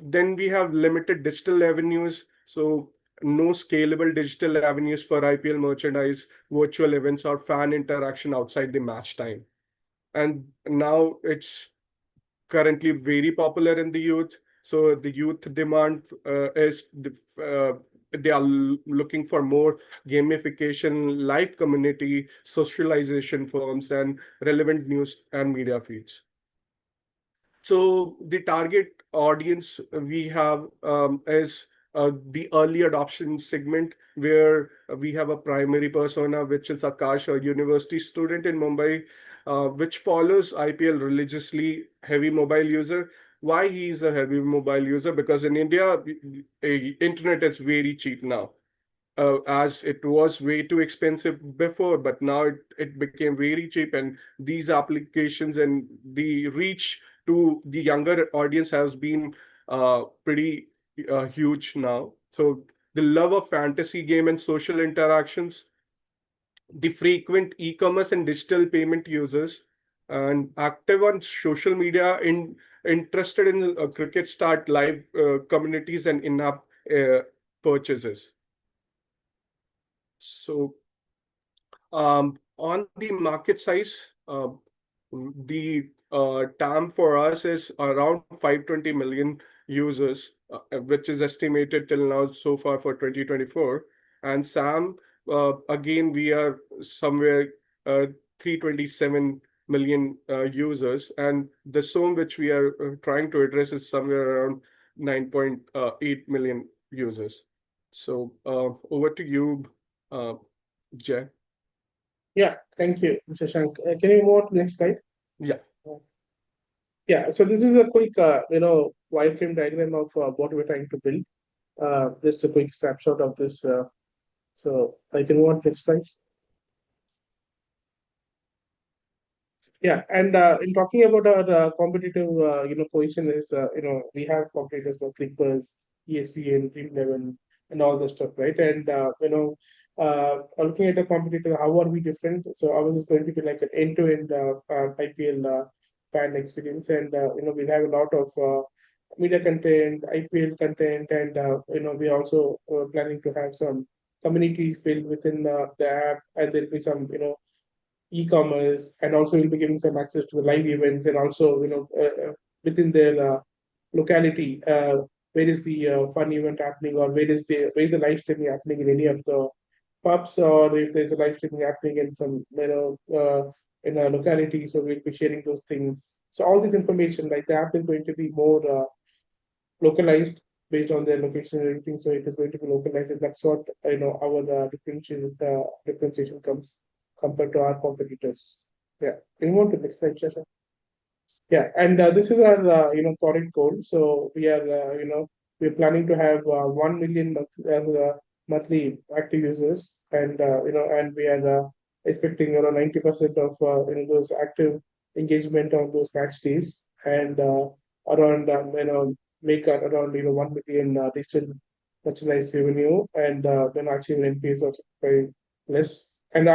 Then we have limited digital avenues. So no scalable digital avenues for IPL merchandise, virtual events, or fan interaction outside the match time. And now it's currently very popular in the youth. So the youth demand is they are looking for more gamification, live community, socialization forums, and relevant news and media feeds. So the target audience we have is the early adoption segment, where we have a primary persona, which is Akash, a university student in Mumbai, which follows IPL religiously, heavy mobile user. Why he is a heavy mobile user? Because in India, internet is very cheap now. As it was way too expensive before, but now it became very cheap, and these applications and the reach to the younger audience has been pretty huge now. So the love of fantasy game and social interactions, the frequent e-commerce and digital payment users, and active on social media, interested in cricket start live communities and in-app purchases. So on the market size, the TAM for us is around 520 million users, which is estimated till now so far for 2024. And SAM, again, we are somewhere 327 million users. And the SOM which we are trying to address is somewhere around 9.8 million users. So over to you, Jay. Yeah, thank you, Mr. Shank. Can you move on to the next slide? Yeah. Yeah, so this is a quick, wireframe diagram of what we're trying to build. Just a quick snapshot of this. So I can move on to next slide. Yeah, and in talking about our competitive, position is, we have competitors like Clippers, ESPN, Dream 11, and all the stuff, right? And looking at a competitor, how are we different? So ours is going to be like an end-to-end IPL fan experience, and we'll have a lot of media content, IPL content, and we're also planning to have some communities built within the app, and there'll be some e-commerce, and also we'll be giving some access to the live events, and also within their locality, where is the fun event happening, or where is the live streaming happening in any of the pubs, or if there's a live streaming happening in some in a locality, so we'll be sharing those things. So all this information, like the app is going to be more localized based on their location and everything. So it is going to be localized, and that's what our differentiation comes compared to our competitors. Yeah. Can you move on to the next slide, Shasha? Yeah, and this is our product goal. So we are we're planning to have 1 million monthly active users, and and we are expecting around 90% of those active engagement on those match days, and around make around 1 million digital merchandise revenue, and then achieve an NPS of very less. And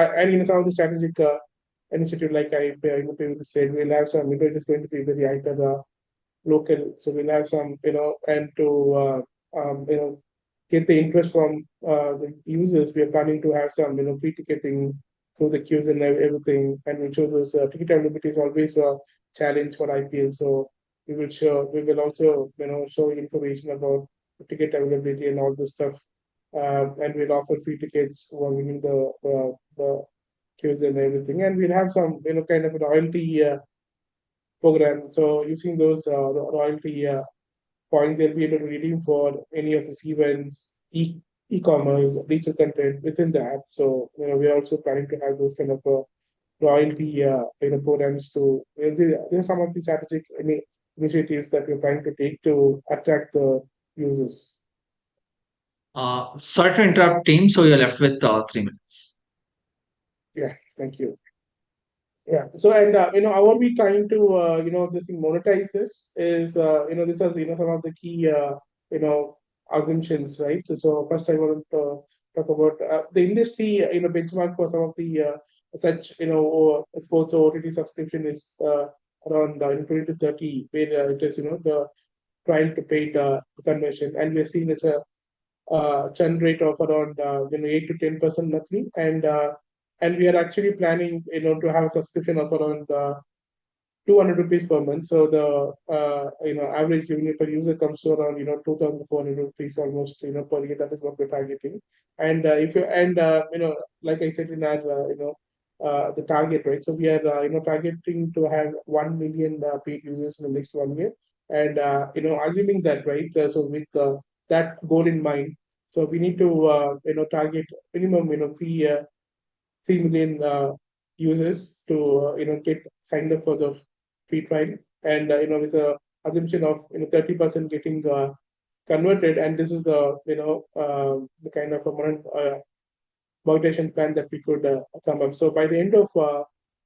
some of the strategic initiative, like I previously said, we'll have some, it is going to be very hyper local. So we'll have some, and to, get the interest from the users, we are planning to have some, free ticketing through the queues and everything. And we'll show those ticket availability is always a challenge for IPL. So we will also, show information about ticket availability and all this stuff. And we'll offer free tickets while winning the queues and everything. And we'll have some, kind of a royalty program. So using those royalty points, they'll be able to redeem for any of these events, e-commerce, digital content within the app. So we're also planning to have those kind of royalty programs to. There are some of the strategic initiatives that we're trying to take to attract the users. Sorry to interrupt, team. So you're left with 3 minutes. Yeah, thank you. Yeah. So, and how are we trying to this thing monetize this? Is this is some of the key assumptions, right? So first I want to talk about the industry benchmark for some of the such sports or OTT subscription is around 20 to 30, where it is the trial to paid conversion, and we're seeing it's a churn rate of around 8 to 10% monthly, and we are actually planning to have a subscription of around 200 rupees per month. So the average revenue per user comes to around 2,400 rupees almost per year. That is what we're targeting. And if you and like I said in our the target, right? So we are targeting to have 1 million paid users in the next 1 year. And assuming that, right? So with that goal in mind, so we need to target minimum 3 million users to get signed up for the free trial, and with a assumption of 30% getting converted, and this is the kind of a monetization plan that we could come up. So by the end of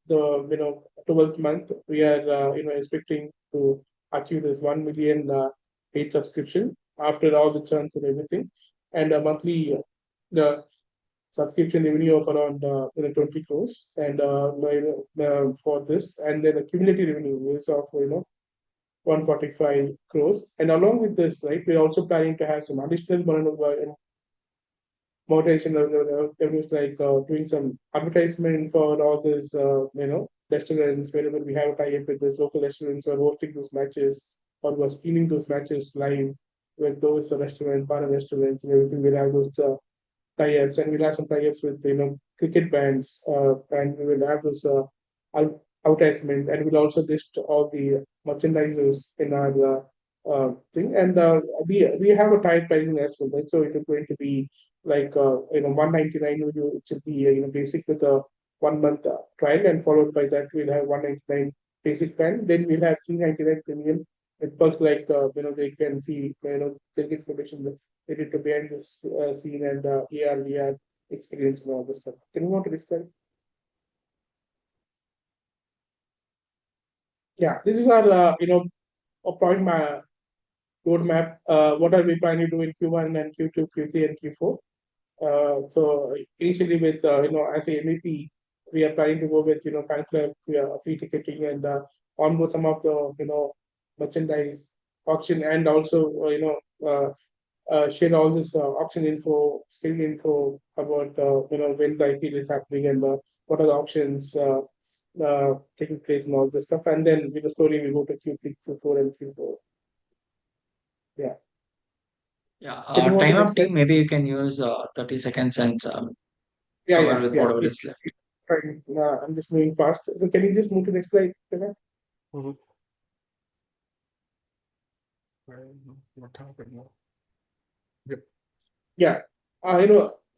the 12th month, we are expecting to achieve this 1 million paid subscription after all the churns and everything, and a monthly the subscription revenue of around 20 crores, and for this, and then the cumulative revenue is of 145 crores. And along with this, right, we're also planning to have some additional monetization revenues, like doing some advertisement for all these restaurants, wherever we have a tie-up with those local restaurants, or hosting those matches, or we're streaming those matches live with those restaurants, bar and restaurants, and everything. We'll have those tie-ups, and we'll have some tie-ups with cricket bands, and we will have this advertisement, and we'll also list all the merchandisers in our thing, and we have a tied pricing as well, right? So it is going to be like 199. It should be basic with a 1 month trial, and followed by that we'll have 199 basic plan. Then we'll have 399 premium with perks like they can see they get information related to behind this scene, and AR, VR experience and all this stuff. Can you want to describe? Yeah, this is our a point roadmap. What are we planning to do in Q1 and Q2, Q3, and Q4? So initially with as a MVP, we are planning to go with fan club, free ticketing, and onboard some of the merchandise auction, and also share all this auction info, skill info about when the IPL is happening, and what are the auctions taking place and all this stuff. And then slowly we go to Q3, Q4, and Q4. Yeah. Yeah, Can you want to time up next slide? team, maybe you can use 30 seconds and Yeah, cover yeah, with yeah. whatever Please, is left. fine. I'm just moving fast. So can you just move to next slide, Pranav? Mhm. What happened now? Yep. Yeah.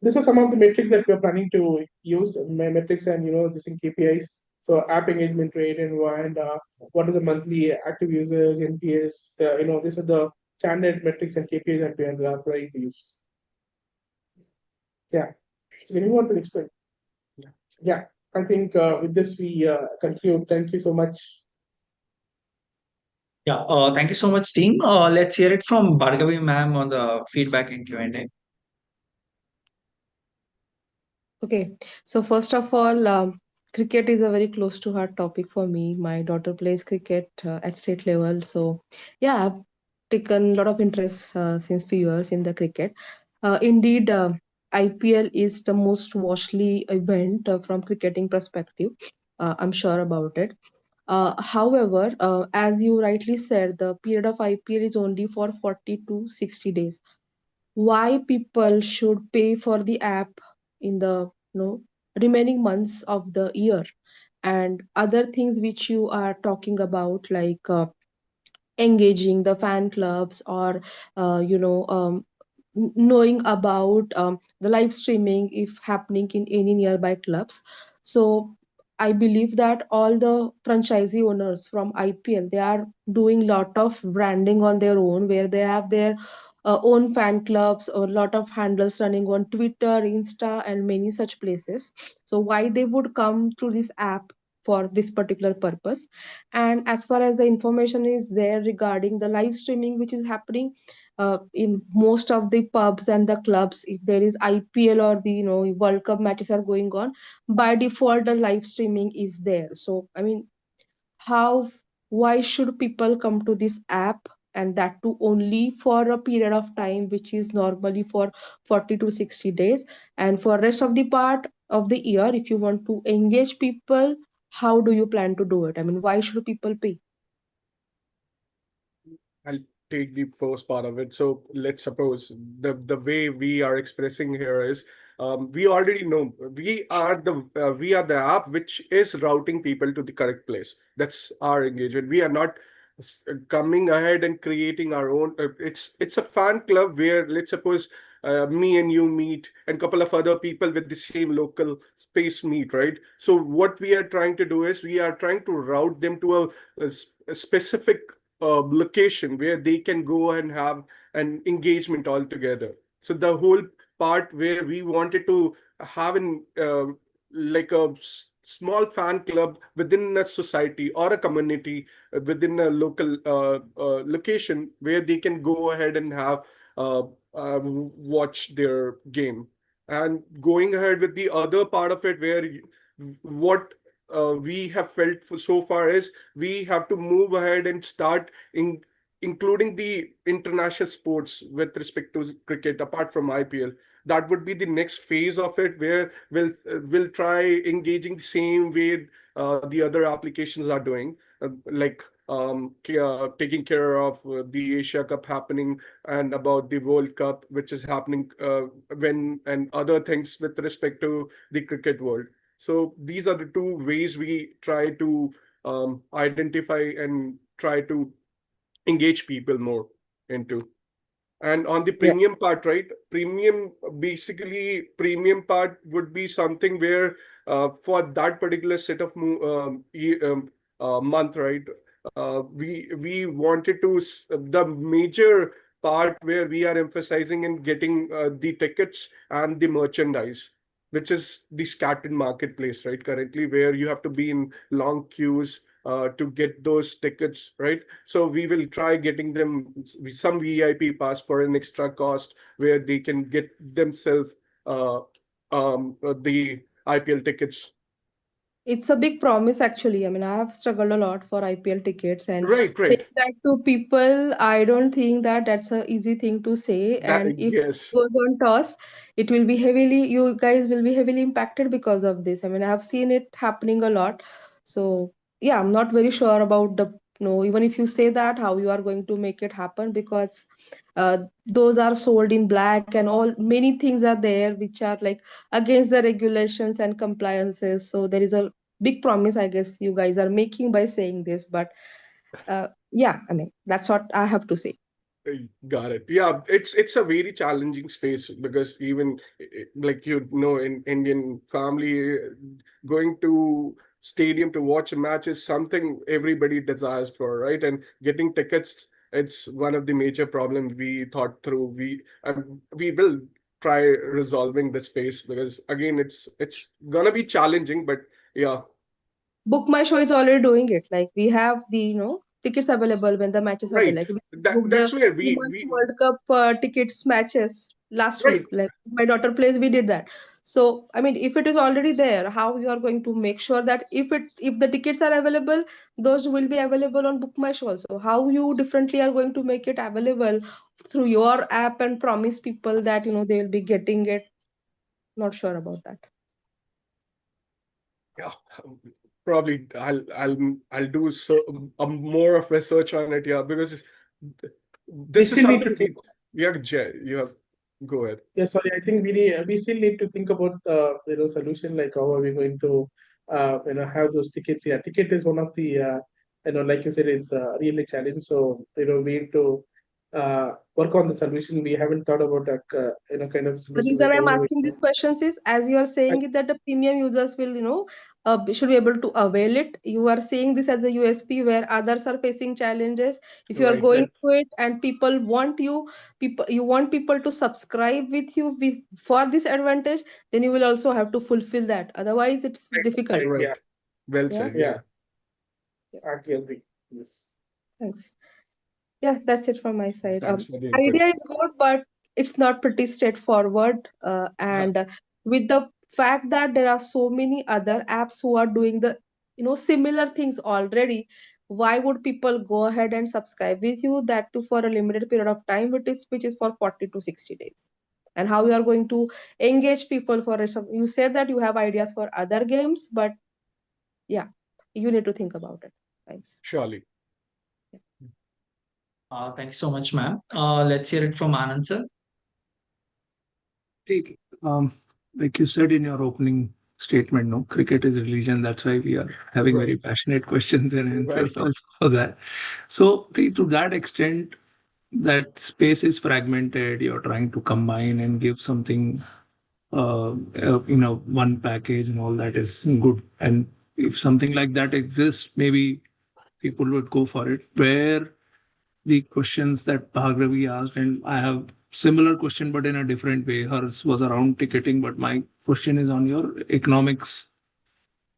These are some of the metrics that we're planning to use, metrics, and using KPIs. So app engagement rate, and what are the monthly active users, NPS. These are the standard metrics and KPIs that we are trying to use. Yeah. So can you want to explain? Yeah. Yeah. I think with this we conclude. Thank you so much. Yeah, thank you so much, team. Let's hear it from Bhargavi ma'am on the feedback and Q&A. Okay, so first of all, cricket is a very close to heart topic for me. My daughter plays cricket at state level, so yeah, I've taken a lot of interest since few years in the cricket. Indeed, IPL is the most watchly event from cricketing perspective. I'm sure about it. However, as you rightly said, the period of IPL is only for 40 to 60 days. Why people should pay for the app in the remaining months of the year, and other things which you are talking about, like engaging the fan clubs, or knowing about the live streaming if happening in any nearby clubs. So I believe that all the franchisee owners from IPL, they are doing lot of branding on their own, where they have their own fan clubs or lot of handles running on Twitter, Insta, and many such places. So why they would come through this app for this particular purpose? And as far as the information is there regarding the live streaming which is happening in most of the pubs and the clubs, if there is IPL or the World Cup matches are going on, by default the live streaming is there. So I mean, how why should people come to this app, and that too only for a period of time which is normally for 40 to 60 days, and for rest of the part of the year, if you want to engage people how do you plan to do it? I mean, why should people pay? I'll take the first part of it. So let's suppose the way we are expressing here is we already know we are the app which is routing people to the correct place. That's our engagement. We are not coming ahead and creating our own. It's a fan club where let's suppose me and you meet and couple of other people with the same local space meet, right? So what we are trying to do is we are trying to route them to a specific location where they can go and have an engagement all together. So the whole part where we wanted to have an like a small fan club within a society or a community within a local location where they can go ahead and have watch their game. And going ahead with the other part of it, where what we have felt for so far is we have to move ahead and start including the international sports with respect to cricket apart from IPL. That would be the next phase of it, where we'll try engaging the same way the other applications are doing, like taking care of the Asia Cup happening and about the World Cup, which is happening when and other things with respect to the cricket world. So these are the two ways we try to identify and try to engage people more into. And on the Yeah. premium part, right? Premium part would be something where for that particular set of month, right? We wanted to the major part where we are emphasizing in getting the tickets and the merchandise, which is the scattered marketplace, right? Currently, where you have to be in long queues to get those tickets, right? So we will try getting them some VIP pass for an extra cost where they can get themselves the IPL tickets. It's a big promise, actually. I mean, I have struggled a lot for IPL tickets, and Right, saying right. that to people, I don't think that that's a easy thing to say. That And if it yes, goes on toss, it will be heavily, you guys will be heavily impacted because of this. I mean, I have seen it happening a lot. So, yeah, I'm not very sure about the, no, even if you say that, how you are going to make it happen, because those are sold in black, and all many things are there which are like against the regulations and compliances. So there is a big promise, I guess, you guys are making by saying this. But yeah, I mean, that's what I have to say. got it. Yeah, it's a very challenging space because even like in Indian family, going to stadium to watch a match is something everybody desires for, right? And getting tickets, it's one of the major problems we thought through. We will try resolving the space because again, it's gonna be challenging, but yeah, Book My Show is already doing it. Like, we have the tickets available when the matches are there. right. Like, we booked the That's where Women's we World Cup tickets matches last right. week. Like, my daughter plays, we did that. So I mean, if it is already there, how you are going to make sure that if the tickets are available, those will be available on Book My Show also? How you differently are going to make it available through your app and promise people that they will be getting it? Not sure about that. Yeah, probably I'll do more of research on it. Yeah, because We this is still need something to think. you have go ahead. Yeah, sorry. I think we still need to think about solution, like how are we going to have those tickets. Yeah, ticket is one of the like you said, it's really challenge. So we need to work on the solution. We haven't thought about that kind of The solution, reason like how I'm are we asking going these questions is, as you are saying it, that the premium users will, should be able to avail it. You are saying this as a USP where others are facing challenges. If you are Right, going through it and people want you want people to subscribe with you for this advantage, then you will also have to fulfill that. Otherwise, it's difficult. right. Yeah, right. Well Yeah. said. yeah. Yeah, I agree. Yes. Thanks. Yeah, that's it from my side. thanks for the input. Idea is good, but it's not pretty straightforward. Yeah, And with the fact that there are so many other apps who are doing the similar things already, why would people go ahead and subscribe with you? That too for a limited period of time, which is for 40 to 60 days. And how you are going to engage people for it? You said that you have ideas for other games, but yeah, you need to think about it. Thanks. Surely. Thank you so much, ma'am. Let's hear it from Anand, sir. Take, like you said in your opening statement, no, cricket is religion. That's why we are having very Right. passionate questions and answers Right. also for that. So, see, to that extent, that space is fragmented. You're trying to combine and give something, one package and all that is good. And if something like that exists, maybe people would go for it. Where the questions that Bhargavi asked, and I have similar question but in a different way. Hers was around ticketing, but my question is on your economics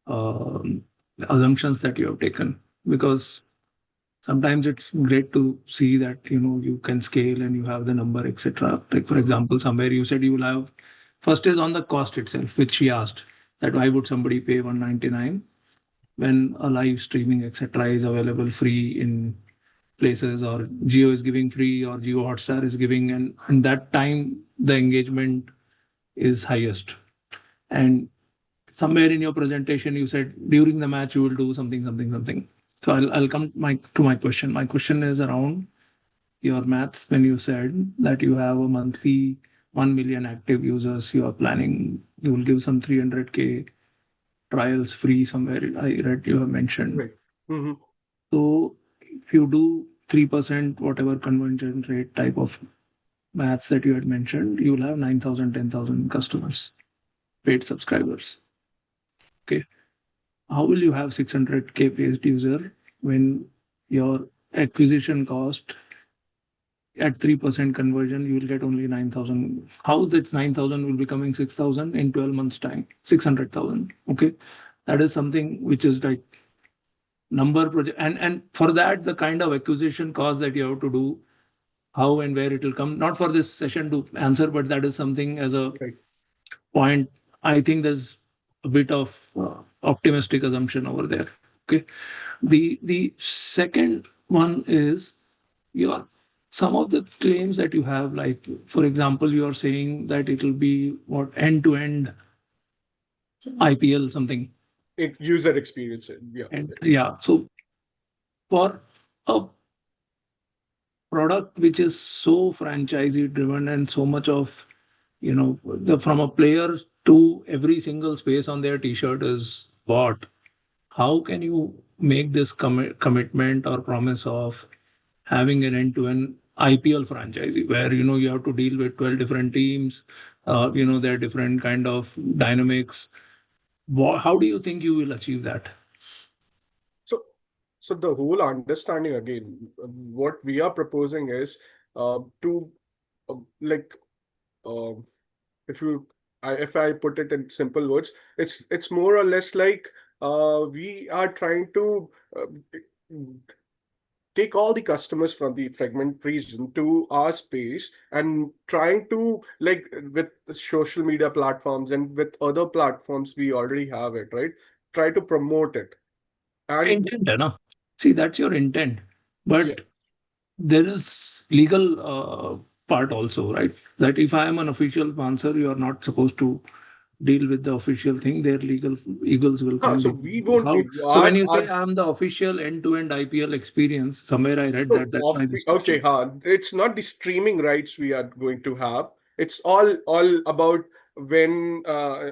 um, assumptions that you have taken, because sometimes it's great to see that you can scale and you have the number, etc. Like for example, somewhere you said you will have, first is on the cost itself, which she asked, that why would somebody pay 199 when a live streaming etc is available free in places, or Geo is giving free, or Geo Hotstar is giving, and that time the engagement is highest. And somewhere in your presentation you said during the match you will do something, something, something. So I'll come to my question. My question is around your maths when you said that you have a monthly 1 million active users, you are planning, you will give some 300K trials free somewhere. I read you have mentioned. Right. Mm-hmm. So if you do 3%, whatever conversion rate type of maths that you had mentioned, you will have 9,000, 10,000 customers, paid subscribers. Okay. How will you have 600K paid user when your acquisition cost at 3% conversion, you will get only 9,000? How that 9,000 will becoming 6,000 in 12 months time, 600,000. Okay. That is something which is like number project. And for that, the kind of acquisition cost that you have to do, how and where it will come, not for this session to answer, but that is something as a Right. point. I think there's a bit of optimistic assumption over there. Okay. The second one is your some of the claims that you have, like for example, you are saying that it will be what, end to end IPL something. User experience. Yeah. And yeah, so for a product which is so franchisee driven and so much of from a player to every single space on their t-shirt is bought, how can you make this commitment or promise of having an end-to-end IPL franchisee where you have to deal with 12 different teams, there are different kind of dynamics. How do you think you will achieve that? So the whole understanding again, what we are proposing is to like if you if I put it in simple words, it's more or less like we are trying to take all the customers from the fragment region to our space and trying to, like, with the social media platforms and with other platforms we already have it, right? Try to promote it. And Intent, hai na? See, that's your intent. yeah, But there is legal part also, right? That if I am an official sponsor, you are not supposed to deal with the official thing. Their legal eagles will come. so we won't How? be So when you say our I'm the official end-to-end IPL experience, somewhere I read no, that. That's why this okay, question. it's not the streaming rights we are going to have. It's all about when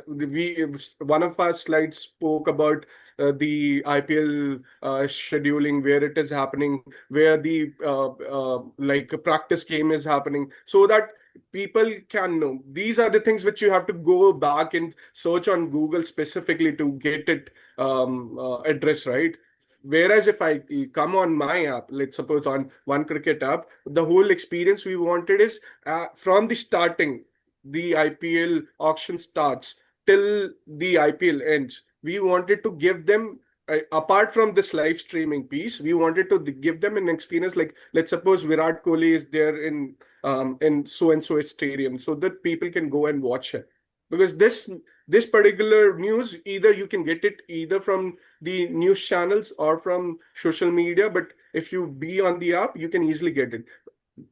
we one of our slides spoke about the IPL scheduling, where it is happening, where the like a practice game is happening, so that people can know. These are the things which you have to go back and search on Google specifically to get it address, right? Whereas if I come on my app, let's suppose on one cricket app, the whole experience we wanted is from the starting, the IPL auction starts till the IPL ends. We wanted to give them, apart from this live streaming piece, we wanted to give them an experience like, let's suppose Virat Kohli is there in so and so stadium, so that people can go and watch it. Because this particular news, either you can get it either from the news channels or from social media, but if you be on the app, you can easily get it.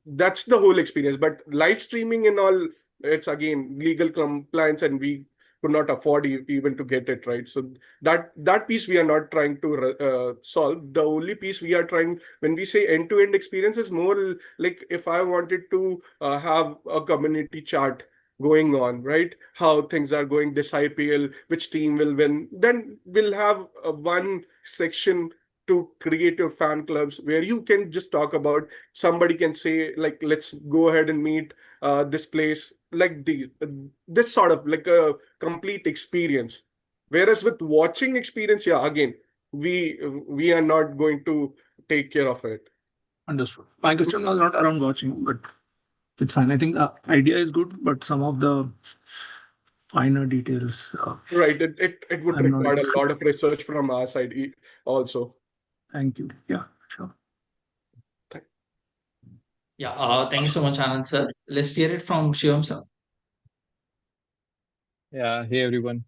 That's the whole experience. But live streaming and all, it's again legal compliance, and we could not afford even to get it right. So that piece we are not trying to solve. The only piece we are trying, when we say end-to-end experience, is more like if I wanted to have a community chart going on, right? How things are going this IPL, which team will win. Then we'll have one section to create your fan clubs where you can just talk about, somebody can say like, let's go ahead and meet this place, like this sort of like a complete experience. Whereas with watching experience, yeah, again, we are not going to take care of it. Understood. My question was not around watching, but it's fine. I think the idea is good, but some of the finer details, Right. It would I'm not require able a to. lot of research from our side also. Thank you. Yeah, sure. Yeah, thank you so much, Anand sir. Let's hear it from Shivam sir. Yeah, hey everyone.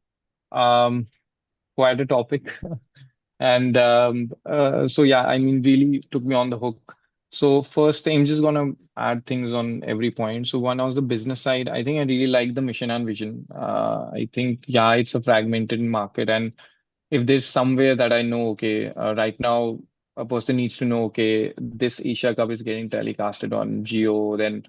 Um, Quite a topic. And so yeah, I mean, really took me on the hook. So first, I'm just gonna add things on every point. So one was the business side. I think I really like the mission and vision. I think yeah, it's a fragmented market, and if there's somewhere that I know, okay, right now a person needs to know, okay, this Asia Cup is getting telecasted on Geo, then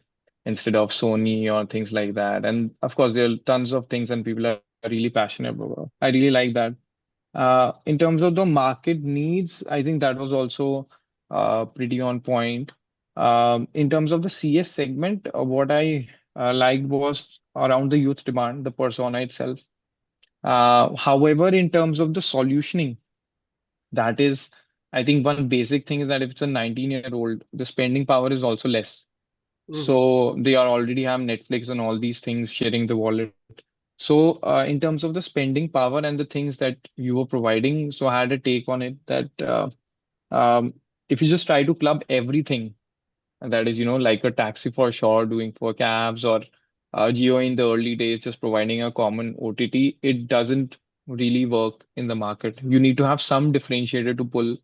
instead of Sony or things like that. And of course, there are tons of things, and people are really passionate about. I really like that. In terms of the market needs, I think that was also pretty on point. In terms of the CS segment, what I liked was around the youth demand, the persona itself. However, in terms of the solutioning, that is, I think one basic thing is that if it's a 19-year-old, the spending power is also less. Mhm. So they are already have Netflix and all these things sharing the wallet. So in terms of the spending power and the things that you were providing, so I had a take on it that um, if you just try to club everything, and that is, like a taxi for sure, doing for cabs or Geo in the early days, just providing a common OTT, it doesn't really work in the market. You need to have some differentiator to pull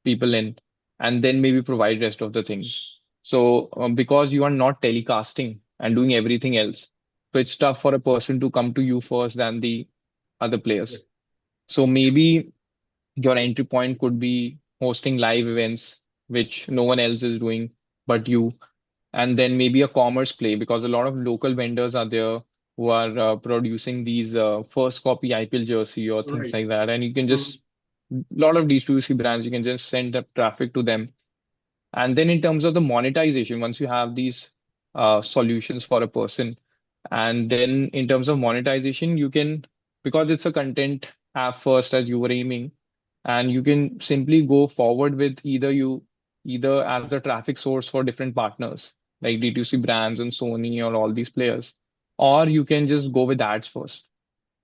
people in and then maybe provide rest of the things. So because you are not telecasting and doing everything else, so it's tough for a person to come to you first than the other players. So maybe your entry point could be hosting live events, which no one else is doing but you, and then maybe a commerce play because a lot of local vendors are there who are producing these first copy IPL jersey or things Right. like that, and you can Mhm. just a lot of these 2C brands, you can just send up traffic to them. And then in terms of the monetization, once you have these solutions for a person, and then in terms of monetization, you can, because it's a content app first as you were aiming, and you can simply go forward with either as a traffic source for different partners like D2C brands and Sony or all these players, or you can just go with ads first.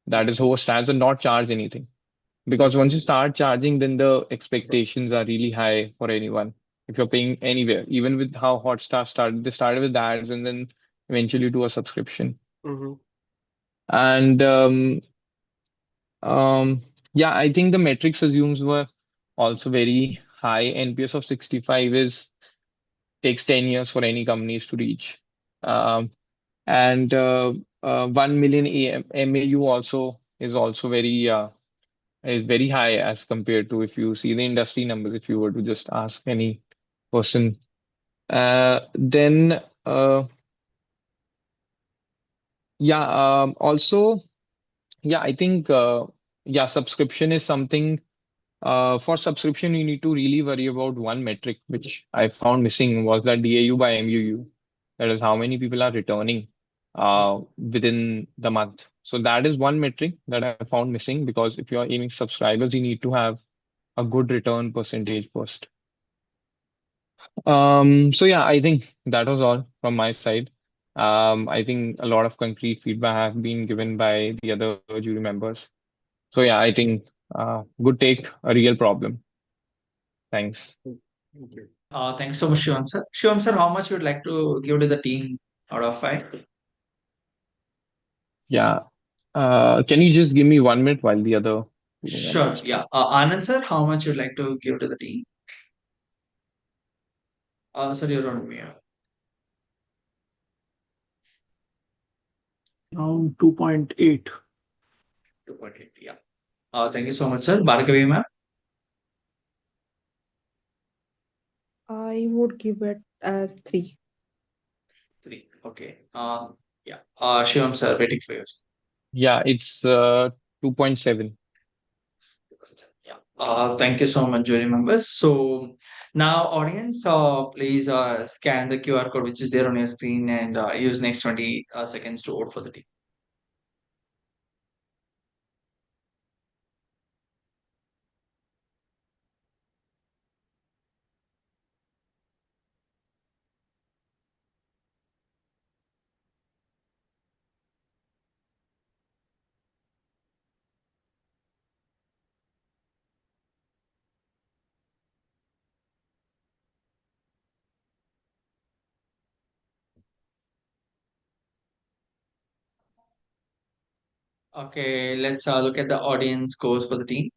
That is host ads and not charge anything. Because once you start charging, then the expectations are really high for anyone. If you're paying anywhere, even with how Hotstar started, they started with ads and then eventually to a subscription. Mhm. And um, yeah, I think the metrics assumes were also very high. NPS of 65 is takes 10 years for any companies to reach. Um, and 1 million MAU also is very high as compared to if you see the industry numbers, if you were to just ask any person. Then yeah, also yeah, I think yeah, subscription is something. For subscription, you need to really worry about one metric, which I found missing was that DAU by MUU. That is how many people are returning within the month. So that is one metric that I found missing because if you're aiming subscribers, you need to have a good return percentage first. So yeah, I think that was all from my side. I think a lot of concrete feedback have been given by the other jury members. So yeah, I think good take, a real problem. Thanks. Thank you. Yeah, thanks so much, Shivam sir. Shivam sir, how much would like to give to the team out of 5? Yeah. Can you just give me 1 minute while the other jury Sure. members? Yeah. Anand sir, how much would like to give to the team? Sir, you're on mute. Around 2.8. 2.8. Yeah. Thank you so much, sir. Bhargavi ma'am. I would give it as 3. 3. Okay. Yeah. Shivam sir, waiting for you. Yeah, it's 2.7. Yeah. Thank you so much, jury members. So now, audience, please scan the QR code which is there on your screen and use next 20 seconds to vote for the team. Okay, let's look at the audience scores for the team.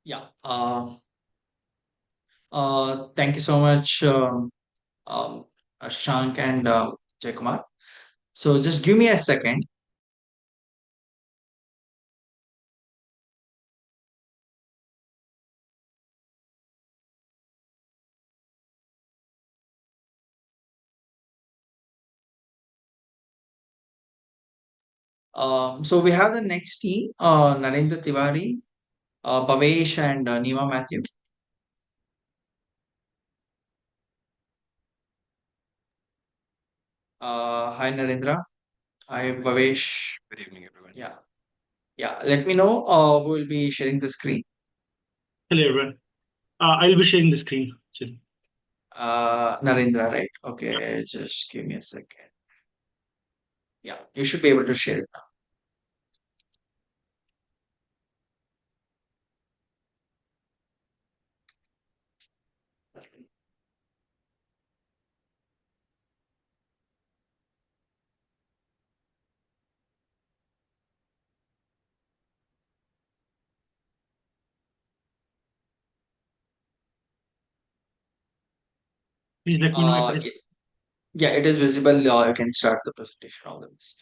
Yeah. Thank you so much, um, Shank and Jaykumar. So just give me a second. So we have the next team, Narendra Tiwari, Bhavesh, and Nima Matthew. Hi, Narendra. Hi, Bhavesh. Good evening, everyone. Yeah. Yeah. Let me know who will be sharing the screen. Hello, everyone. I'll be sharing the screen. Actually. Narendra, right? Okay, just give me a second. Yeah, you should be able to share it now. Please let me know if it is. Yeah, it is visible. You can start the presentation. All the best.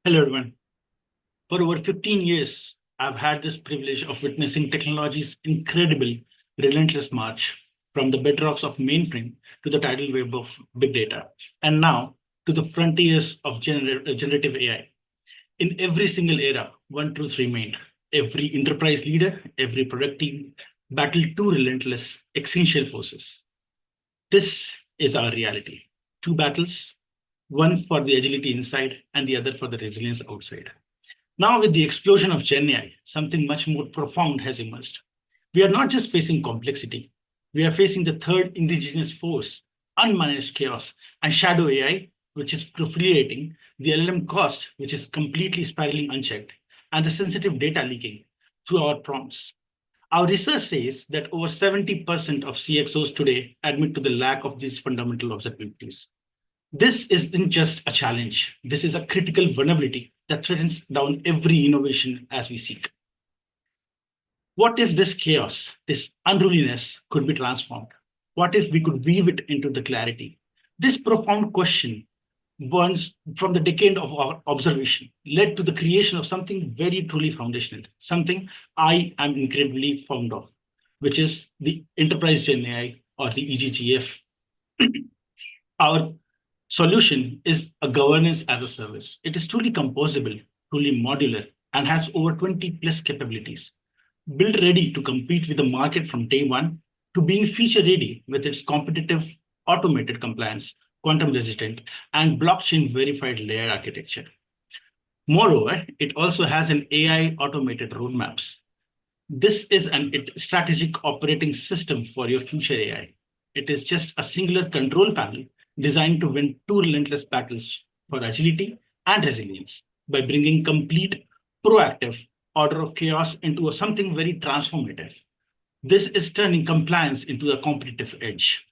Hello, everyone. For over 15 years, I've had this privilege of witnessing technology's incredible, relentless march from the bedrocks of mainframe to the tidal wave of big data, and now to the frontiers of generative AI. In every single era, one truth remained. Every enterprise leader, every product team battled two relentless, essential forces. This is our reality. Two battles, one for the agility inside and the other for the resilience outside. Now, with the explosion of Gen AI, something much more profound has emerged. We are not just facing complexity, we are facing the third indigenous force, unmanaged chaos, and shadow AI, which is proliferating, the LLM cost, which is completely spiraling unchecked, and the sensitive data leaking through our prompts. Our research says that over 70% of CXOs today admit to the lack of these fundamental observabilities. This isn't just a challenge. This is a critical vulnerability that threatens down every innovation as we seek. What if this chaos, this unruliness could be transformed? What if we could weave it into the clarity? This profound question burns from the decade of our observation, led to the creation of something very truly foundational, something I am incredibly fond of, which is the Enterprise Gen AI or the EGGF. Our solution is a governance as a service. It is truly composable, truly modular, and has over 20 plus capabilities. Built ready to compete with the market from day one to being feature ready with its competitive automated compliance, quantum resistant, and blockchain verified layer architecture. Moreover, it also has an AI automated roadmaps. This is an strategic operating system for your future AI. It is just a singular control panel designed to win two relentless battles for agility and resilience by bringing complete, proactive order of chaos into something very transformative. This is turning compliance into a competitive edge.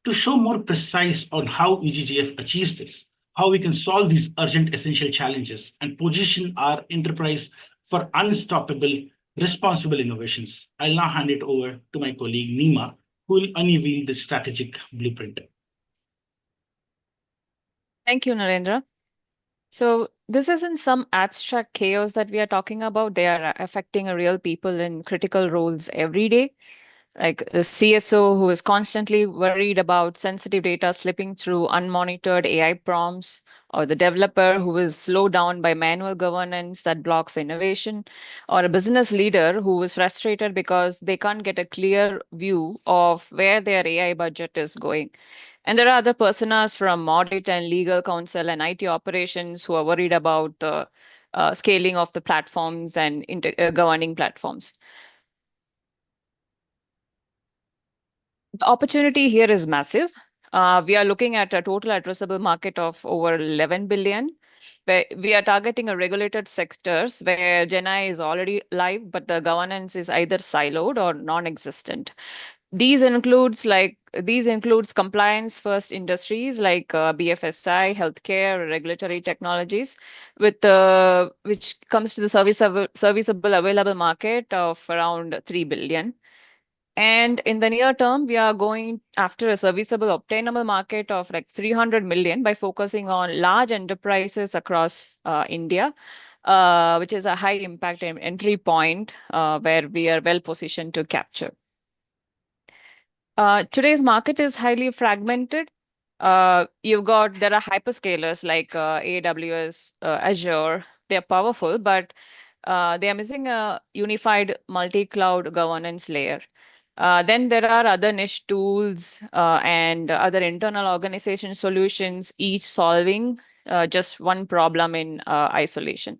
To show more precise on how EGGF achieves this, how we can solve these urgent essential challenges and position our enterprise for unstoppable, responsible innovations, I'll now hand it over to my colleague Nima, who will unveil the strategic blueprint. Thank you, Narendra. So this isn't some abstract chaos that we are talking about. They are affecting real people in critical roles every day, like the CSO who is constantly worried about sensitive data slipping through unmonitored AI prompts, or the developer who is slowed down by manual governance that blocks innovation, or a business leader who is frustrated because they can't get a clear view of where their AI budget is going. And there are other personas from audit and legal counsel and IT operations who are worried about the scaling of the platforms and governing platforms. The opportunity here is massive. We are looking at a total addressable market of over 11 billion. Where we are targeting a regulated sectors where GenAI is already live, but the governance is either siloed or non-existent. These includes compliance first industries like BFSI, healthcare, regulatory technologies, with which comes to the serviceable available market of around 3 billion. And in the near term, we are going after a serviceable obtainable market of like 300 million by focusing on large enterprises across India, which is a high impact entry point where we are well positioned to capture. Today's market is highly fragmented. There are hyperscalers like AWS, Azure. They're powerful, but they are missing a unified multi-cloud governance layer. Then there are other niche tools and other internal organization solutions, each solving just one problem in isolation.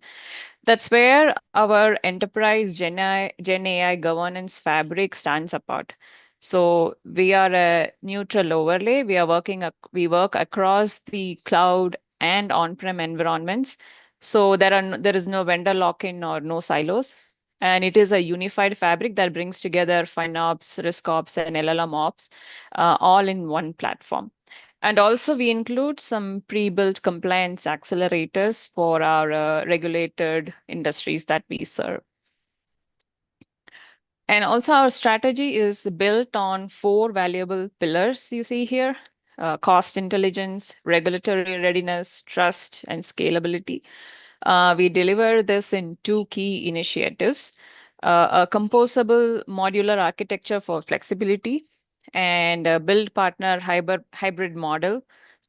That's where our enterprise Gen AI governance fabric stands apart. So we are a neutral overlay. We work across the cloud and on-prem environments. So there is no vendor lock-in or no silos. And it is a unified fabric that brings together FinOps, RiskOps, and LLM Ops all in one platform. And also, we include some pre-built compliance accelerators for our regulated industries that we serve. And also, our strategy is built on 4 valuable pillars you see here: cost intelligence, regulatory readiness, trust, and scalability. We deliver this in 2 key initiatives: a composable modular architecture for flexibility, and a build partner hybrid model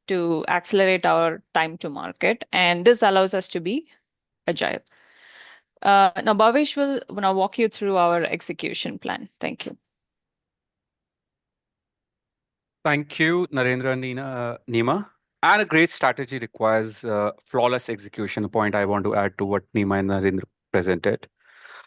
to accelerate our time to market. And this allows us to be agile. Now, Bhavesh will now walk you through our execution plan. Thank you. Thank you, Narendra and Nima. And a great strategy requires flawless execution, a point I want to add to what Nima and Narendra presented.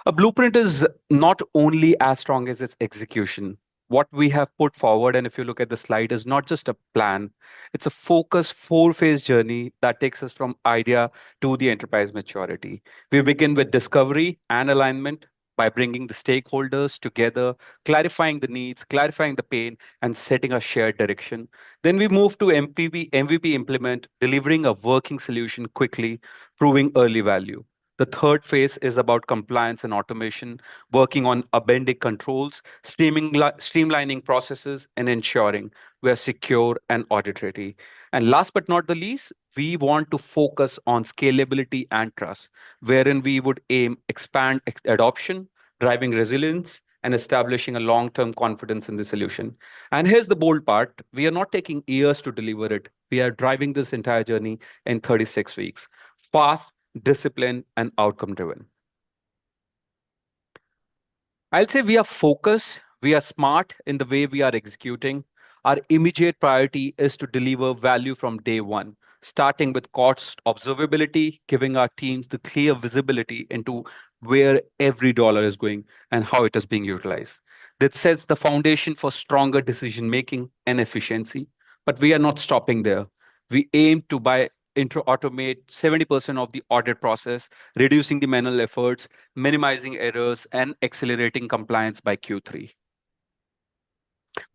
A blueprint is not only as strong as its execution. What we have put forward, and if you look at the slide, is not just a plan, it's a focused 4-phase journey that takes us from idea to the enterprise maturity. We begin with discovery and alignment by bringing the stakeholders together, clarifying the needs, clarifying the pain, and setting a shared direction. Then we move to MVP implement, delivering a working solution quickly, proving early value. The third phase is about compliance and automation, working on abendic controls, streamlining processes, and ensuring we are secure and audit ready. And last but not the least, we want to focus on scalability and trust, wherein we would aim expand adoption, driving resilience, and establishing a long-term confidence in the solution. And here's the bold part: we are not taking years to deliver it. We are driving this entire journey in 36 weeks. Fast, discipline, and outcome driven. I'll say we are focused, we are smart in the way we are executing. Our immediate priority is to deliver value from day one, starting with cost observability, giving our teams the clear visibility into where every dollar is going and how it is being utilized. That sets the foundation for stronger decision making and efficiency. But we are not stopping there. We aim to automate 70% of the audit process, reducing the manual efforts, minimizing errors, and accelerating compliance by Q3.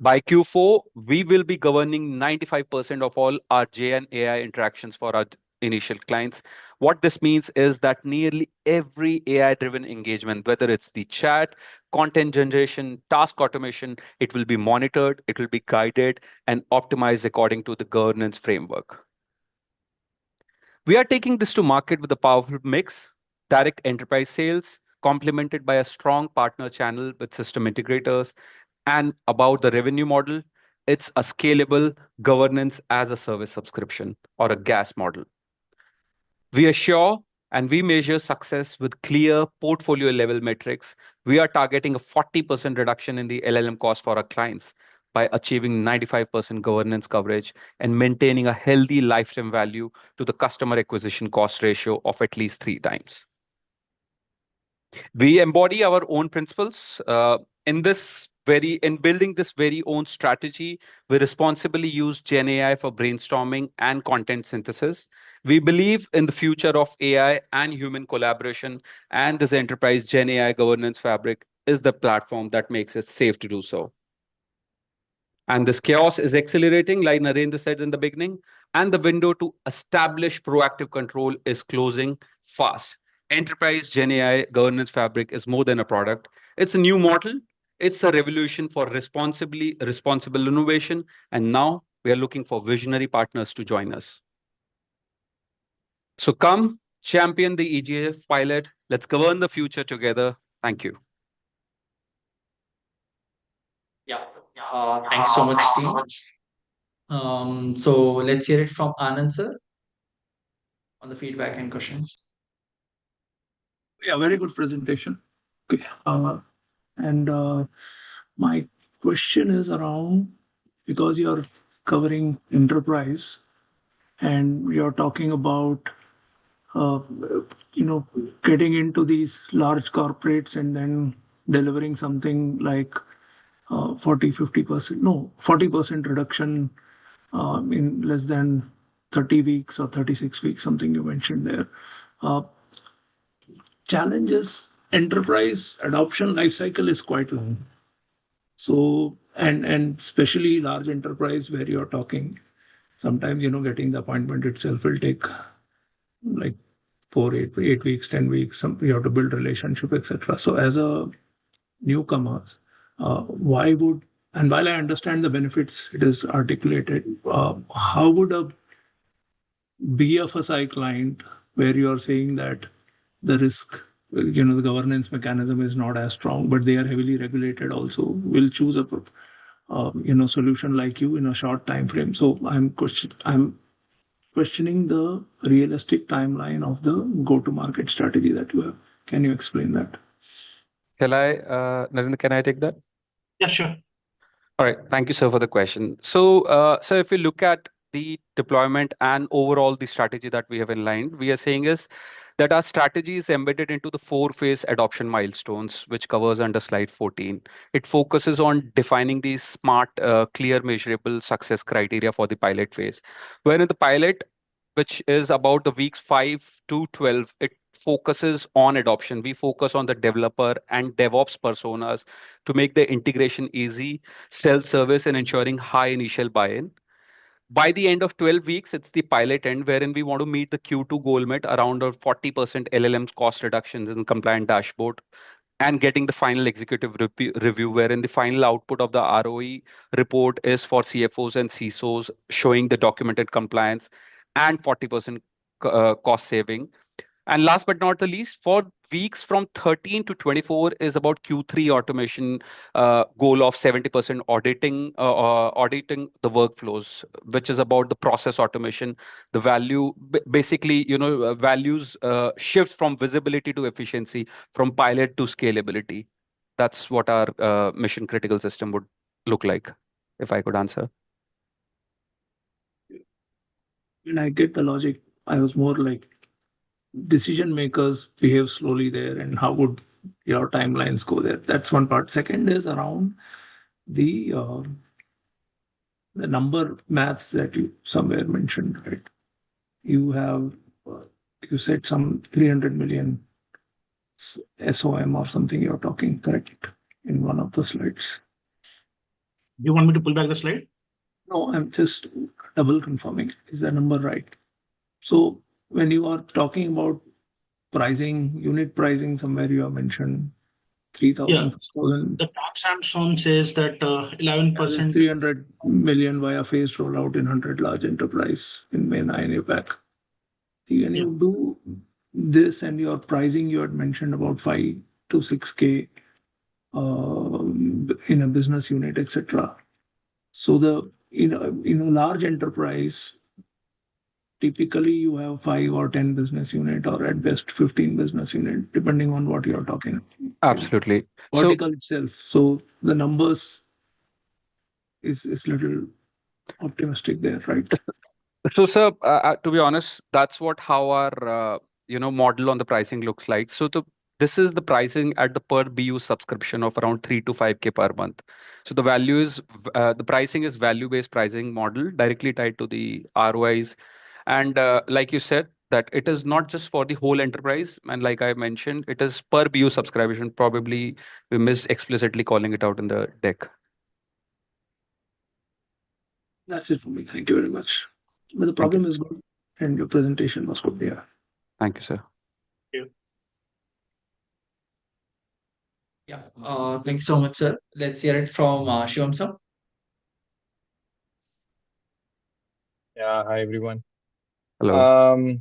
By Q4, we will be governing 95% of all our J and AI interactions for our initial clients. What this means is that nearly every AI-driven engagement, whether it's the chat, content generation, task automation, it will be monitored, it will be guided, and optimized according to the governance framework. We are taking this to market with a powerful mix, direct enterprise sales, complemented by a strong partner channel with system integrators. And about the revenue model, it's a scalable governance as a service subscription or a gas model. We assure and we measure success with clear portfolio level metrics. We are targeting a 40% reduction in the LLM cost for our clients by achieving 95% governance coverage and maintaining a healthy lifetime value to the customer acquisition cost ratio of at least 3 times. We embody our own principles in building this very own strategy. We responsibly use Gen AI for brainstorming and content synthesis. We believe in the future of AI and human collaboration, and this enterprise Gen AI governance fabric is the platform that makes it safe to do so. And this chaos is accelerating, like Narendra said in the beginning, and the window to establish proactive control is closing fast. Enterprise Gen AI governance fabric is more than a product. It's a new model. It's a revolution for responsible innovation. And now we are looking for visionary partners to join us. So come champion the EGF pilot. Let's govern the future together. Thank you. Yeah. Thank you so much, team. So let's hear it from Anand sir on the feedback and questions. Yeah, very good presentation. Okay. And my question is around, because you're covering enterprise and you're talking about getting into these large corporates and then delivering something like 40% reduction in less than 30 weeks or 36 weeks, something you mentioned there. Challenges, enterprise adoption life cycle is quite long. So, and especially large enterprise where you're talking, sometimes, getting the appointment itself will take like 8 weeks, 10 weeks, you have to build relationship, etc. So as a newcomers, while I understand the benefits it is articulated, how would a BFSI client, where you are saying that the risk, the governance mechanism is not as strong, but they are heavily regulated also, will choose a solution like you in a short time frame? So I'm questioning the realistic timeline of the go-to-market strategy that you have. Can you explain that? Narendra, can I take that? Yeah, sure. All right. Thank you, sir, for the question. So if you look at the deployment and overall the strategy that we have in line, we are saying is that our strategy is embedded into the 4-phase adoption milestones, which covers under slide 14. It focuses on defining these smart, clear, measurable success criteria for the pilot phase. Where in the pilot, which is about the weeks 5 to 12, it focuses on adoption. We focus on the developer and DevOps personas to make the integration easy, self-service, and ensuring high initial buy-in. By the end of 12 weeks, it's the pilot end, wherein we want to meet the Q2 goal met around a 40% LLMs cost reductions in compliant dashboard, and getting the final executive review, wherein the final output of the ROE report is for CFOs and CISOs, showing the documented compliance and 40% cost saving. And last but not the least, for weeks from 13 to 24 is about Q3 automation goal of 70% auditing the workflows, which is about the process automation. The value, basically, values shift from visibility to efficiency, from pilot to scalability. That's what our mission critical system would look like, if I could answer. And I get the logic. I was more like, decision makers behave slowly there, and how would your timelines go there? That's one part. Second is around the number maths that you somewhere mentioned, right? You have you said some 300 million SOM or something you're talking, correct, in one of the slides. you want me to pull back the slide? No, I'm just double confirming. Is that number right? So when you are talking about pricing, unit pricing, somewhere you have mentioned 3,000, 4,000. The top Samsung says that There's 11%. 300 million via phased rollout in 100 large enterprise in MENA and APAC. Can you do this, and your pricing you had mentioned about 5 to 6K in a business unit, etc. So in a large enterprise, typically you have 5 or 10 business unit, or at best 15 business unit, depending on what you're talking. Absolutely. Vertical itself. So the numbers is little optimistic there, right? So, sir, to be honest, that's what how our model on the pricing looks like. So this is the pricing at the per BU subscription of around 3 to 5K per month. So the pricing is value-based pricing model directly tied to the ROIs, and like you said, that it is not just for the whole enterprise, and like I mentioned, it is per BU subscription. Probably we missed explicitly calling it out in the deck. That's it for me. Thank you very much. But the problem is good, and your presentation was good. Yeah. Thank you, sir. Yeah. Thank you so much, sir. Let's hear it from Shivam sir. Yeah, hi everyone. Hello.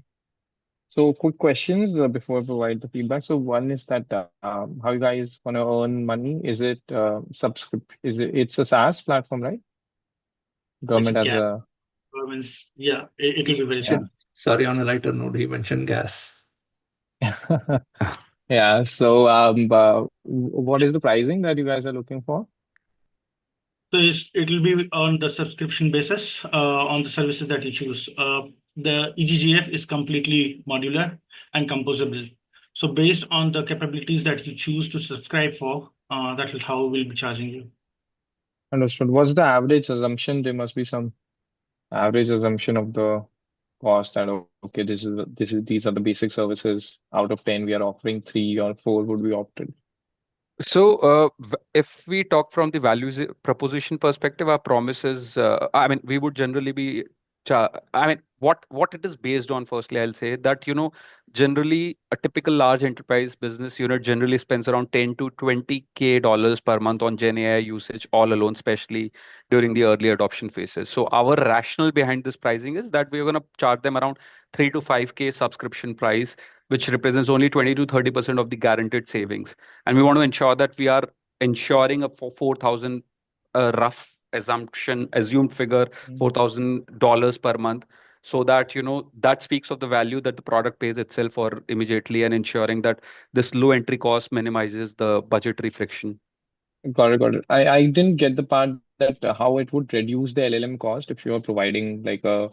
So quick questions before I provide the feedback. So one is that how you guys want to earn money? Is it subscription? It's a SaaS platform, right? Government has a Yeah, it will be very soon. Sorry, on a lighter note, he mentioned gas. Yeah. So what is the pricing that you guys are looking for? So it will be on the subscription basis on the services that you choose. The EGGF is completely modular and composable. So based on the capabilities that you choose to subscribe for, that is how we'll be charging you. Understood. What's the average assumption? There must be some average assumption of the cost that okay, these are the basic services. Out of 10, we are offering 3 or 4 would be opted. So, if we talk from the values proposition perspective, our promise is, I mean, we would generally be, I mean, what it is based on. Firstly, I'll say that generally a typical large enterprise business unit generally spends around 10 to 20K dollars per month on Gen AI usage all alone, especially during the early adoption phases. So our rationale behind this pricing is that we're going to charge them around 3 to 5K subscription price, which represents only 20 to 30% of the guaranteed savings. And we want to ensure that we are ensuring a 4,000 rough assumed figure, $4,000 per month, so that that speaks of the value that the product pays itself for immediately, and ensuring that this low entry cost minimizes the budgetary friction. Got it. I didn't get the part that how it would reduce the LLM cost if you are providing like a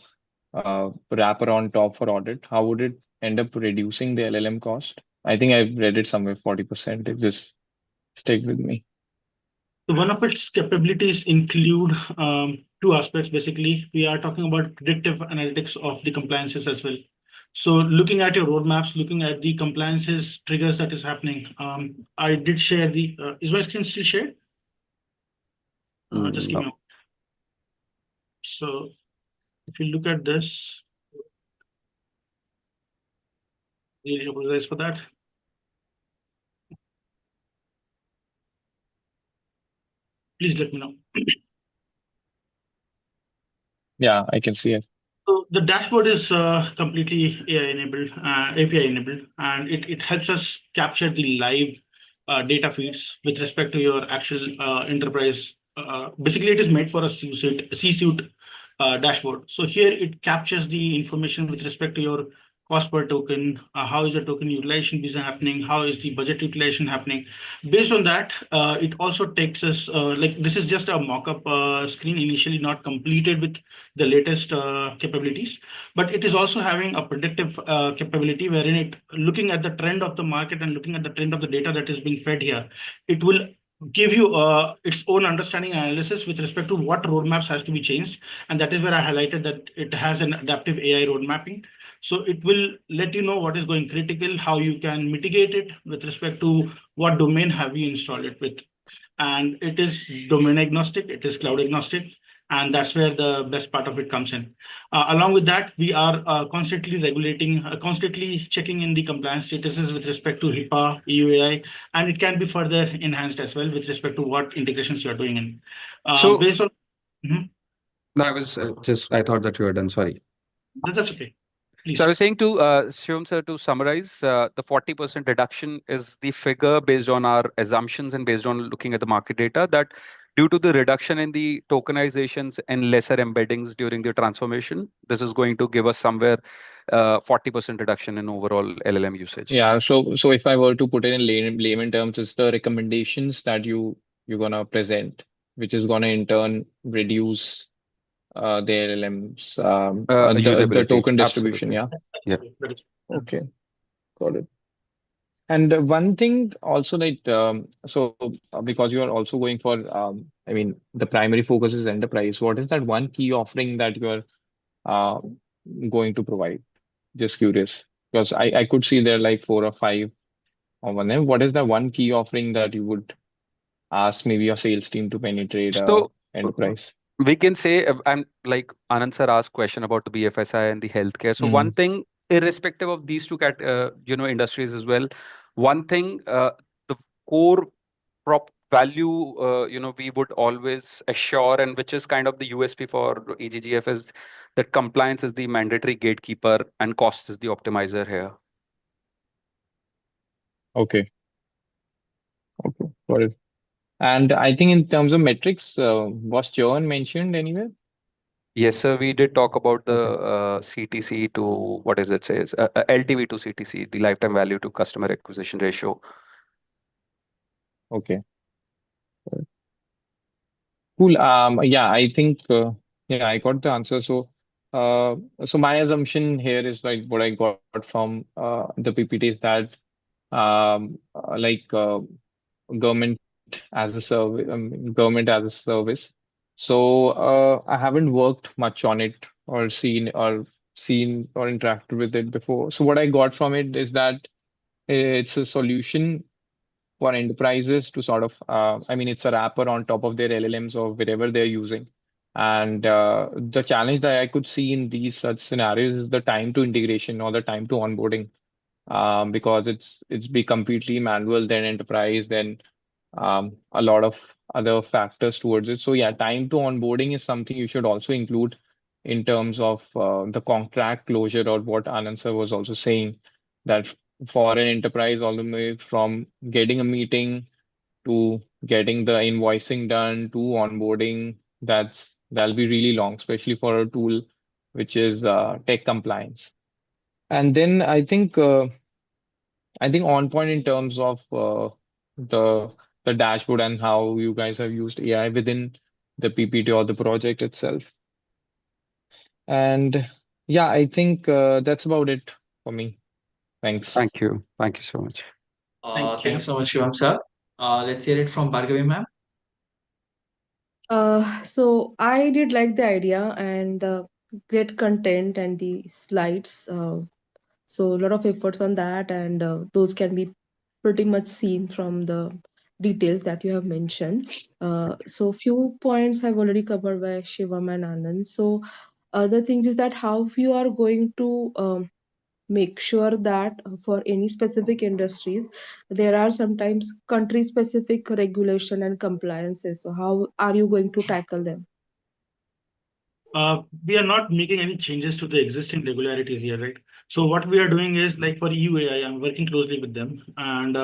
wrapper on top for audit. How would it end up reducing the LLM cost? I think I've read it somewhere 40%. It just stick with me. So one of its capabilities include two aspects. Basically, we are talking about predictive analytics of the compliances as well. So looking at your roadmaps, looking at the compliances triggers that is happening. I did share the, is my screen still shared? Just give me a moment. So if you look at this, really apologize for that. Please let me know. Yeah, I can see it. So the dashboard is completely AI enabled, API enabled, and it helps us capture the live data feeds with respect to your actual enterprise. Basically, it is made for a C-suite dashboard. So here it captures the information with respect to your cost per token, how is the token utilization business happening, how is the budget utilization happening. Based on that, it also takes us, like this is just a mock-up screen, initially not completed with the latest capabilities, but it is also having a predictive capability wherein it, looking at the trend of the market and looking at the trend of the data that is being fed here, it will give you its own understanding analysis with respect to what roadmaps has to be changed. And that is where I highlighted that it has an adaptive AI road mapping. So it will let you know what is going critical, how you can mitigate it with respect to what domain have you installed it with. and it is domain agnostic, it is cloud agnostic, and that's where the best part of it comes in. Along with that, we are constantly regulating, constantly checking in the compliance statuses with respect to HIPAA, EUAI, and it can be further enhanced as well with respect to what integrations you are doing in. So Based on Mhm. no, I thought that you were done. Sorry. That's okay. So I Please. was saying to Shivam sir, to summarize, the 40% reduction is the figure based on our assumptions and based on looking at the market data, that due to the reduction in the tokenizations and lesser embeddings during the transformation, this is going to give us somewhere 40% reduction in overall LLM usage. Yeah, so if I were to put it in layman terms, it's the recommendations that you're gonna present, which is gonna in turn reduce the LLMs, the Usability. token distribution. Absolutely. Yeah. Yeah. That is- Okay, got it. And one thing also that because you are also going for I mean the primary focus is enterprise. What is that one key offering that you are uh, going to provide? Just curious because I could see there are like four or five on one end. What is the one key offering that you would ask maybe your sales team to penetrate So enterprise? we can say, I'm like Anand sir asked question about the BFSI and the healthcare. So Mm, one thing, irrespective of these two industries as well, one thing, the core prop value, we would always assure, and which is kind of the USP for EGGF, is that compliance is the mandatory gatekeeper and cost is the optimizer here. okay, okay, got it. And I think in terms of metrics, was churn mentioned anywhere? Yes, sir. We did talk about the Okay, CTC to what is it says LTV to CTC, the lifetime value to customer acquisition ratio. okay. Cool. Yeah, I think yeah, I got the answer. So my assumption here is like what I got from the PPT is that like government as a service, government as a service. So I haven't worked much on it or seen or interacted with it before. So what I got from it is that it's a solution for enterprises to sort of, I mean, it's a wrapper on top of their LLMs or whatever they're using. And the challenge that I could see in these such scenarios is the time to integration or the time to onboarding, because it's be completely manual, then enterprise, then a lot of other factors towards it. So yeah, time to onboarding is something you should also include in terms of the contract closure or what Anand sir was also saying that for an enterprise all the way from getting a meeting to getting the invoicing done to onboarding, that'll be really long, especially for a tool which is tech compliance. And then I think on point in terms of the the dashboard and how you guys have used AI within the PPT or the project itself. And yeah, I think that's about it for me. Thanks. Thank you. Thank you so much. Thank Thanks you. so much, Shivam sir. Let's hear it from Bhargavi ma'am. So I did like the idea and the great content and the slides. So a lot of efforts on that, and those can be pretty much seen from the details that you have mentioned. So few points I've already covered by Shivam and Anand. So other things is that how you are going to make sure that for any specific industries there are sometimes country specific regulation and compliances. So how are you going to tackle them? We are not making any changes to the existing regularities here, right? So what we are doing is like for EUAI, I'm working closely with them, and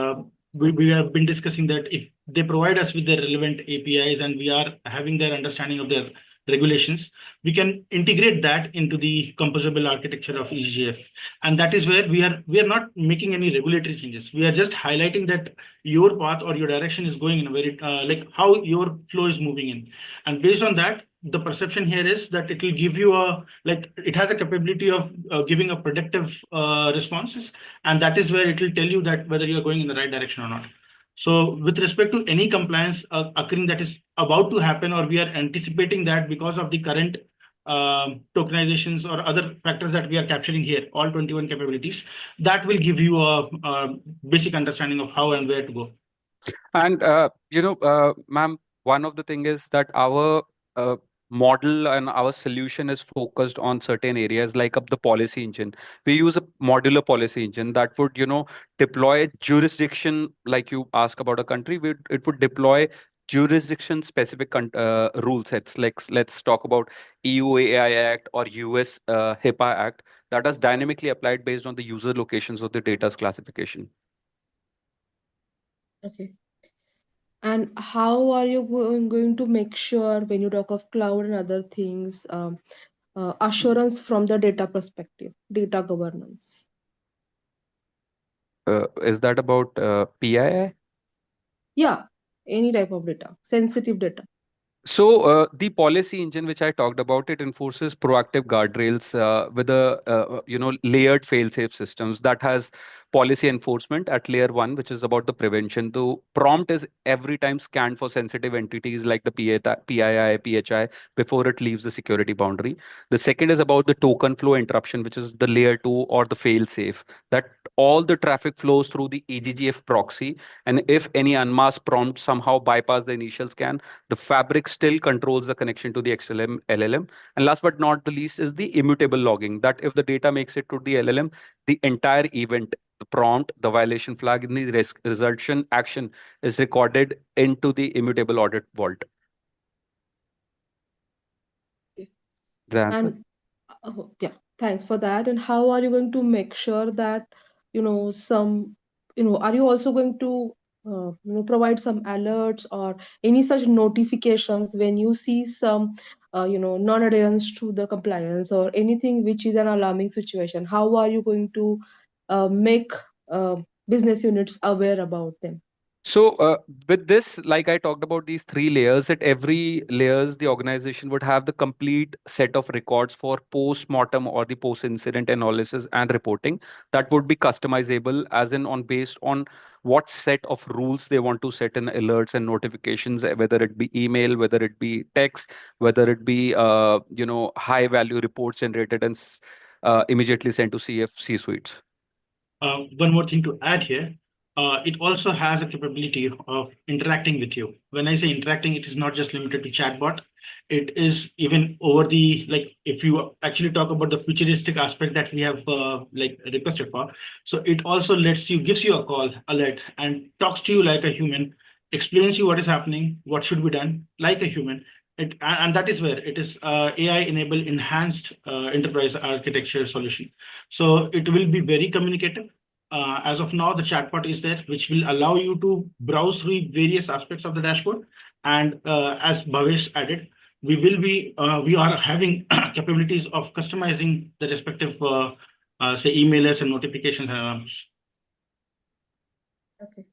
we have been discussing that if they provide us with the relevant APIs and we are having their understanding of their regulations, we can integrate that into the composable architecture of EGF, and that is where we are not making any regulatory changes. We are just highlighting that your path or your direction is going in a very like how your flow is moving in, and based on that the perception here is that it will give you a like it has a capability of giving a predictive responses, and that is where it will tell you that whether you are going in the right direction or not. So with respect to any compliance occurring that is about to happen, or we are anticipating that because of the current tokenizations or other factors that we are capturing here, all 21 capabilities, that will give you a basic understanding of how and where to go. And ma'am, one of the thing is that our uh, model and our solution is focused on certain areas like up the policy engine. We use a modular policy engine that would, deploy jurisdiction, like you ask about a country, it would deploy jurisdiction specific rule sets. Like let's talk about EU AI Act or US HIPAA Act that is dynamically applied based on the user locations of the data's classification. Okay. And how are you going to make sure when you talk of cloud and other things, assurance from the data perspective, data governance? Is that about PII? Yeah, any type of data, sensitive data. So the policy engine which I talked about, it enforces proactive guardrails with a layered fail-safe systems that has policy enforcement at layer one, which is about the prevention. The prompt is every time scanned for sensitive entities like the PII, PHI before it leaves the security boundary. The second is about the token flow interruption, which is the layer two or the fail-safe, that all the traffic flows through the AGGF proxy, and if any unmasked prompt somehow bypass the initial scan, the fabric still controls the connection to the XLM LLM. And last but not the least is the immutable logging, that if the data makes it to the LLM, the entire event, the prompt, the violation flag, and the resolution action is recorded into the immutable audit vault. Okay. The answer? And yeah, thanks for that. And how are you going to make sure that, are you also going to, provide some alerts or any such notifications when you see some, non-adherence to the compliance or anything which is an alarming situation? How are you going to make uh, business units aware about them? So with this, like I talked about these three layers, at every layers, the organization would have the complete set of records for post-mortem or the post-incident analysis and reporting that would be customizable as in on based on what set of rules they want to set in alerts and notifications, whether it be email, whether it be text, whether it be high value reports generated and immediately sent to CFC suites. One more thing to add here. It also has a capability of interacting with you. When I say interacting, it is not just limited to chatbot. It is even over the, like, if you actually talk about the futuristic aspect that we have requested for. So it also gives you a call, alert, and talks to you like a human, explains you what is happening, what should be done like a human. And that is where it is AI-enabled enhanced enterprise architecture solution. So it will be very communicative. As of now, the chatbot is there, which will allow you to browse through various aspects of the dashboard. And as Bhavesh added, we are having capabilities of customizing the respective, say, emailers and notifications and alarms. Okay.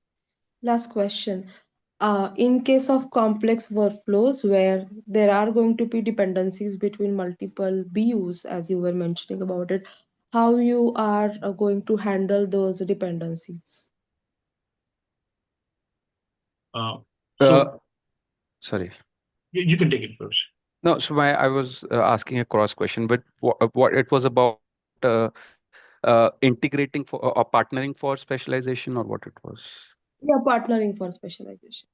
Last question. In case of complex workflows where there are going to be dependencies between multiple BUs, as you were mentioning about it, how you are going to handle those dependencies? So Sorry. you can take it first. No, so I was asking a cross question, but what it was about integrating for or partnering for specialization, or what it was? Yeah, partnering for specialization.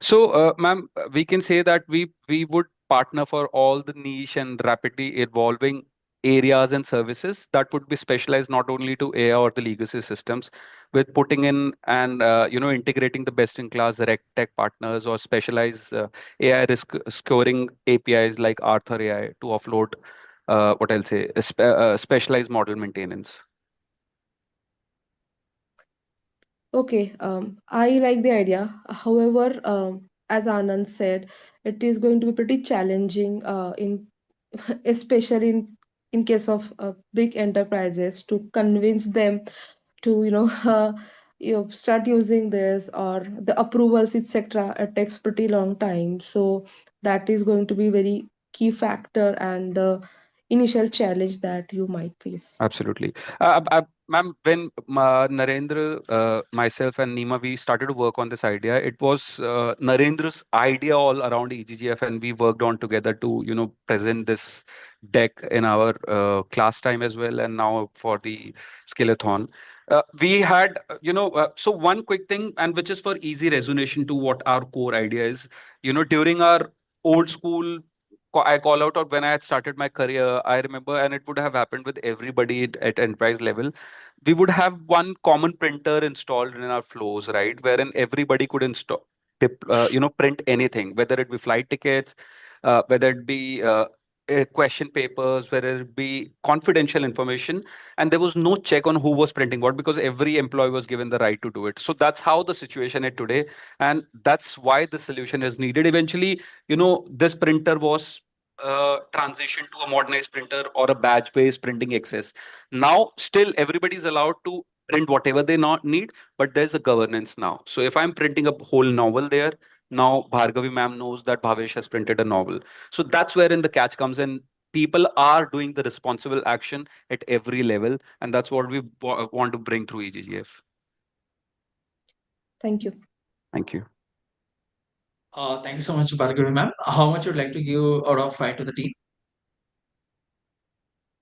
So, ma'am, we can say that we would partner for all the niche and rapidly evolving areas and services that would be specialized not only to AI or the legacy systems, with putting in and integrating the best-in-class direct tech partners or specialized AI risk scoring APIs like Arthur AI to offload what I'll say specialized model maintenance. Okay, I like the idea. However, as Anand said, it is going to be pretty challenging especially in case of big enterprises to convince them to start using this, or the approvals etc. It takes pretty long time. So that is going to be very key factor and the initial challenge that you might face. Absolutely. Ma'am, when Narendra, myself, and Nima, we started to work on this idea, it was Narendra's idea all around EGGF, and we worked on together to, present this deck in our class time as well, and now for the Skillathon. We had, so one quick thing, and which is for easy resonation to what our core idea is, during our old school I call out, or when I had started my career, I remember, and it would have happened with everybody at enterprise level, we would have one common printer installed in our flows, right? Wherein everybody could install, print anything, whether it be flight tickets, whether it be question papers, whether it be confidential information, and there was no check on who was printing what because every employee was given the right to do it. So that's how the situation is today, and that's why the solution is needed. Eventually, this printer was transitioned to a modernized printer or a badge-based printing access. Now, still everybody is allowed to print whatever they not need, but there's a governance now. So if I'm printing a whole novel there, now Bhargavi ma'am knows that Bhavesh has printed a novel. So that's wherein the catch comes in. People are doing the responsible action at every level, and that's what we want to bring through EGGF. Thank you. Thank you. Thank you so much, Bhargavi ma'am. How much would you like to give out of 5 to the team?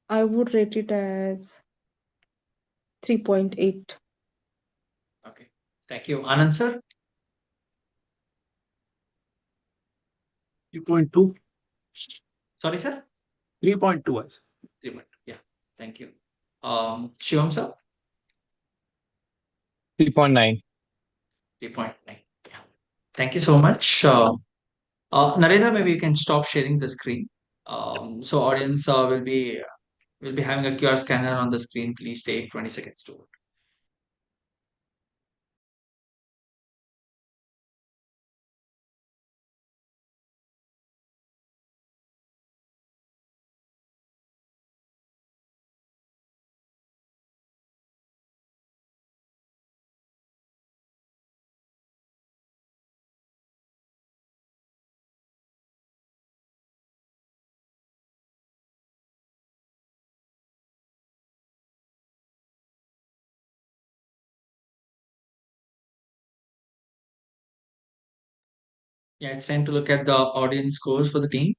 I would rate it as 3.8. Okay. Thank you. Anand sir? 3.2. Sorry, sir? 3.2 also. 3.2. Yeah. Thank you. Shivam sir? 3.9. 3.9. Yeah. Thank you so much. Narendra, maybe you can stop sharing the screen. So audience will be having a QR scanner on the screen. Please take 20 seconds to. Yeah, it's time to look at the audience scores for the team.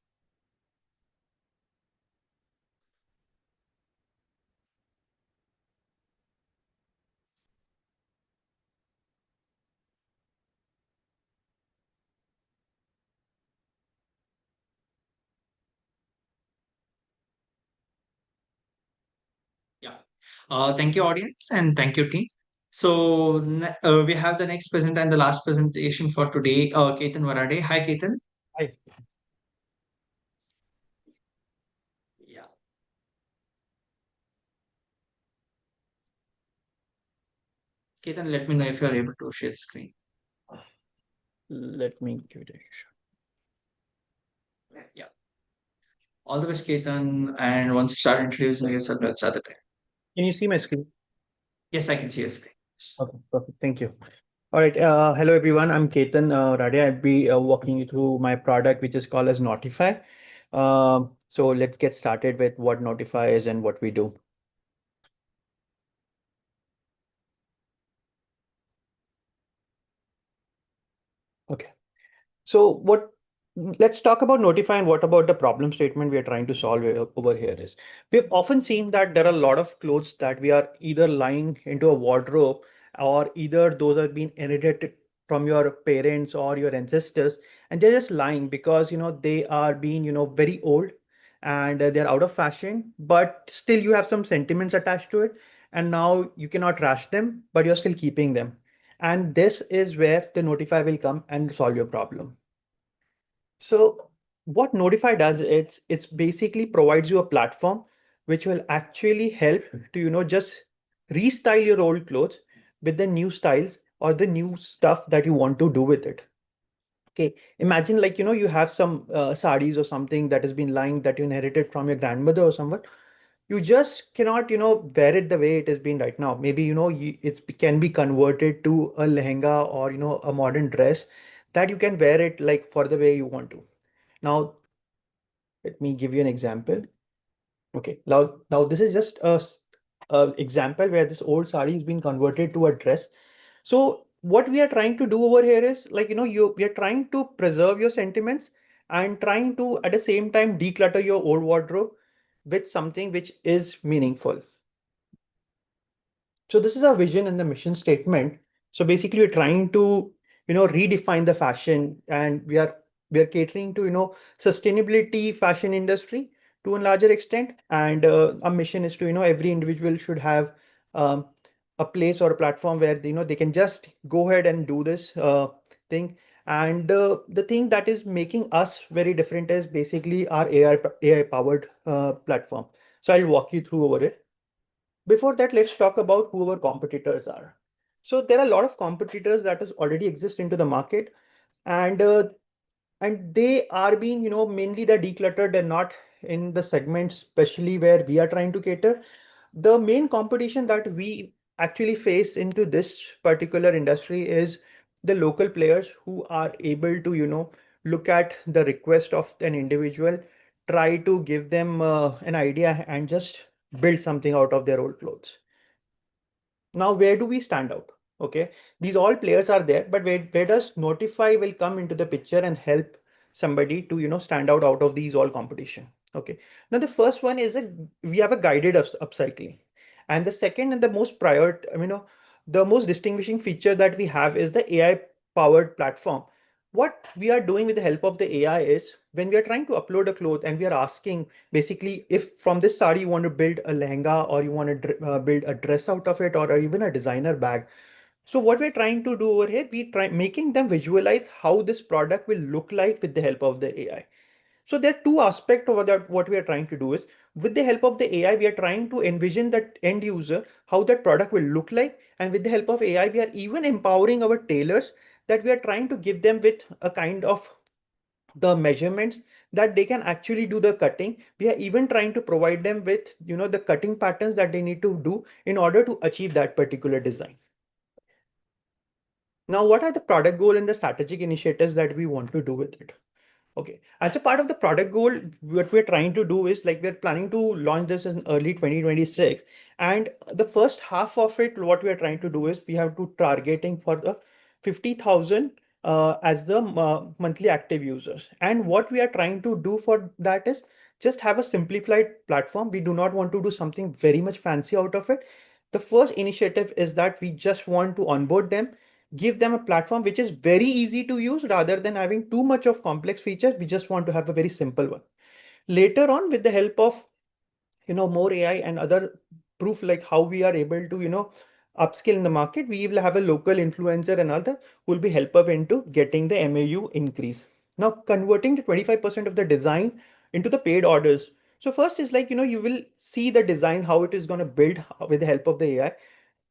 Yeah. Thank you, audience, and thank you, team. So we have the next presenter and the last presentation for today, Ketan Varade. Hi, Ketan. Hi. Yeah. Ketan, let me know if you are able to share the screen. Let me give it a shot. Yeah. All the best, Ketan. And once you start introducing yourself, let's start the time. Can you see my screen? Yes, I can see your screen. Okay, perfect. Thank you. All right. Hello, everyone. I'm Ketan Rade. I'll be walking you through my product, which is called as Notify. So let's get started with what Notify is and what we do. Okay. So let's talk about Notify and what about the problem statement we are trying to solve over here is. We've often seen that there are a lot of clothes that we are either lying into a wardrobe or either those are being inherited from your parents or your ancestors, and they're just lying because they are being very old and they're out of fashion, but still you have some sentiments attached to it, and now you cannot trash them, but you're still keeping them. And this is where the Notify will come and solve your problem. So what Notify does, it's basically provides you a platform which will actually help to, just restyle your old clothes with the new styles or the new stuff that you want to do with it. Okay, imagine like, you have some saris or something that has been lying that you inherited from your grandmother or someone. You just cannot, wear it the way it has been right now. Maybe, it can be converted to a lehenga or, a modern dress that you can wear it like for the way you want to. Now, let me give you an example. Okay, now this is just example where this old sari has been converted to a dress. So what we are trying to do over here is like, we are trying to preserve your sentiments and trying to at the same time declutter your old wardrobe with something which is meaningful. So this is our vision and the mission statement. So basically we're trying to, redefine the fashion, and we are catering to, sustainability fashion industry to a larger extent. And our mission is to, every individual should have um, a place or a platform where, they can just go ahead and do this thing. And the thing that is making us very different is basically our AI powered platform. So I'll walk you through over it. Before that, let's talk about who our competitors are. So there are a lot of competitors that is already exist into the market, and they are being, mainly they're decluttered and not in the segments, especially where we are trying to cater. The main competition that we actually face into this particular industry is the local players who are able to, look at the request of an individual, try to give them an idea and just build something out of their old clothes. Now, where do we stand out? Okay, these all players are there, but where does Notify will come into the picture and help somebody to, stand out of these all competition? Okay, now the first one is we have a guided upcycling, and the second and the most prior, the most distinguishing feature that we have is the AI powered platform. What we are doing with the help of the AI is when we are trying to upload a cloth and we are asking basically if from this sari you want to build a lehenga or you want to build a dress out of it or even a designer bag. So what we're trying to do over here, we try making them visualize how this product will look like with the help of the AI. So there are two aspects of that. What we are trying to do is with the help of the AI, we are trying to envision that end user, how that product will look like. And with the help of AI, we are even empowering our tailors that we are trying to give them with a kind of the measurements that they can actually do the cutting. We are even trying to provide them with, the cutting patterns that they need to do in order to achieve that particular design. Now, what are the product goal and the strategic initiatives that we want to do with it? Okay, as a part of the product goal, what we're trying to do is like we're planning to launch this in early 2026. And the first half of it, what we're trying to do is we have to targeting for the 50,000 as the monthly active users. And what we are trying to do for that is just have a simplified platform. We do not want to do something very much fancy out of it. The first initiative is that we just want to onboard them, give them a platform which is very easy to use rather than having too much of complex features. We just want to have a very simple one. Later on, with the help of more AI and other proof like how we are able to upskill in the market, we will have a local influencer and other who will be helpful into getting the MAU increase. Now converting the 25% of the design into the paid orders. So first is like you will see the design how it is going to build with the help of the AI.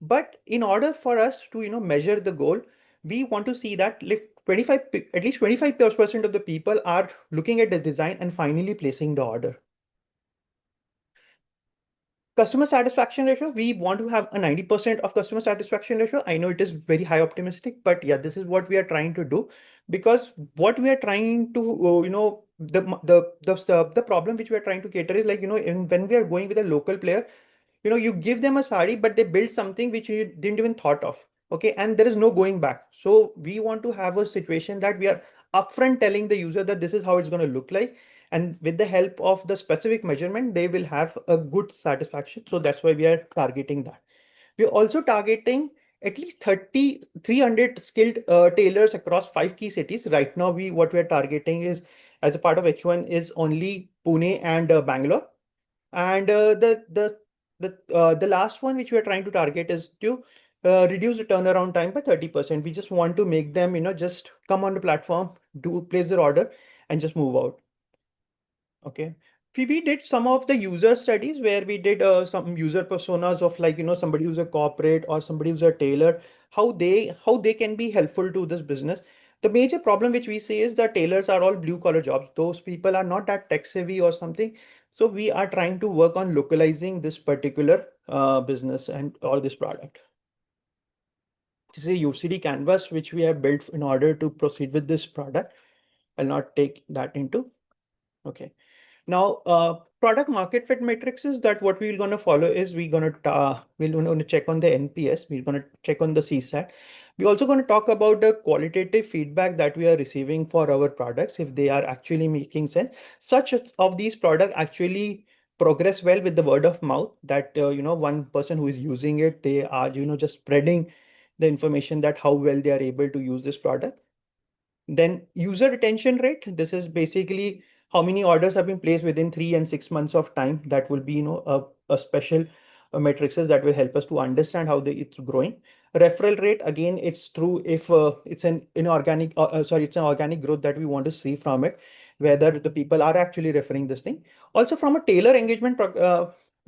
But in order for us to measure the goal, we want to see that if 25 at least 25% of the people are looking at the design and finally placing the order. Customer satisfaction ratio, we want to have a 90% of customer satisfaction ratio. I know it is very high optimistic, but yeah, this is what we are trying to do, because what we are trying to the problem which we are trying to cater is like when we are going with a local player, you give them a sari, but they build something which you didn't even thought of. Okay, and there is no going back. So we want to have a situation that we are upfront telling the user that this is how it's going to look like, and with the help of the specific measurement, they will have a good satisfaction. So that's why we are targeting that. We're also targeting at least 300 skilled tailors across 5 key cities. Right now, what we're targeting is as a part of H1 is only Pune and Bangalore. And the last one which we are trying to target is to reduce the turnaround time by 30%. We just want to make them, just come on the platform, place their order, and just move out. Okay. We did some of the user studies where we did some user personas of like, somebody who's a corporate or somebody who's a tailor, how they can be helpful to this business. The major problem which we see is that tailors are all blue collar jobs. Those people are not that tech savvy or something. So we are trying to work on localizing this particular business and or this product. This is a UCD canvas which we have built in order to proceed with this product. I'll not take that into. Okay. Now, product market fit metrics is that what we're going to follow is we're going to check on the NPS, we're going to check on the CSAT. We're also going to talk about the qualitative feedback that we are receiving for our products, if they are actually making sense. Such of these products actually progress well with the word of mouth, that one person who is using it, they are just spreading the information that how well they are able to use this product. Then user retention rate, this is basically how many orders have been placed within 3 and 6 months of time. That will be a special matrices that will help us to understand how it's growing. Referral rate, again, it's true if it's an inorganic it's an organic growth that we want to see from it, whether the people are actually referring this thing. Also from a tailor engagement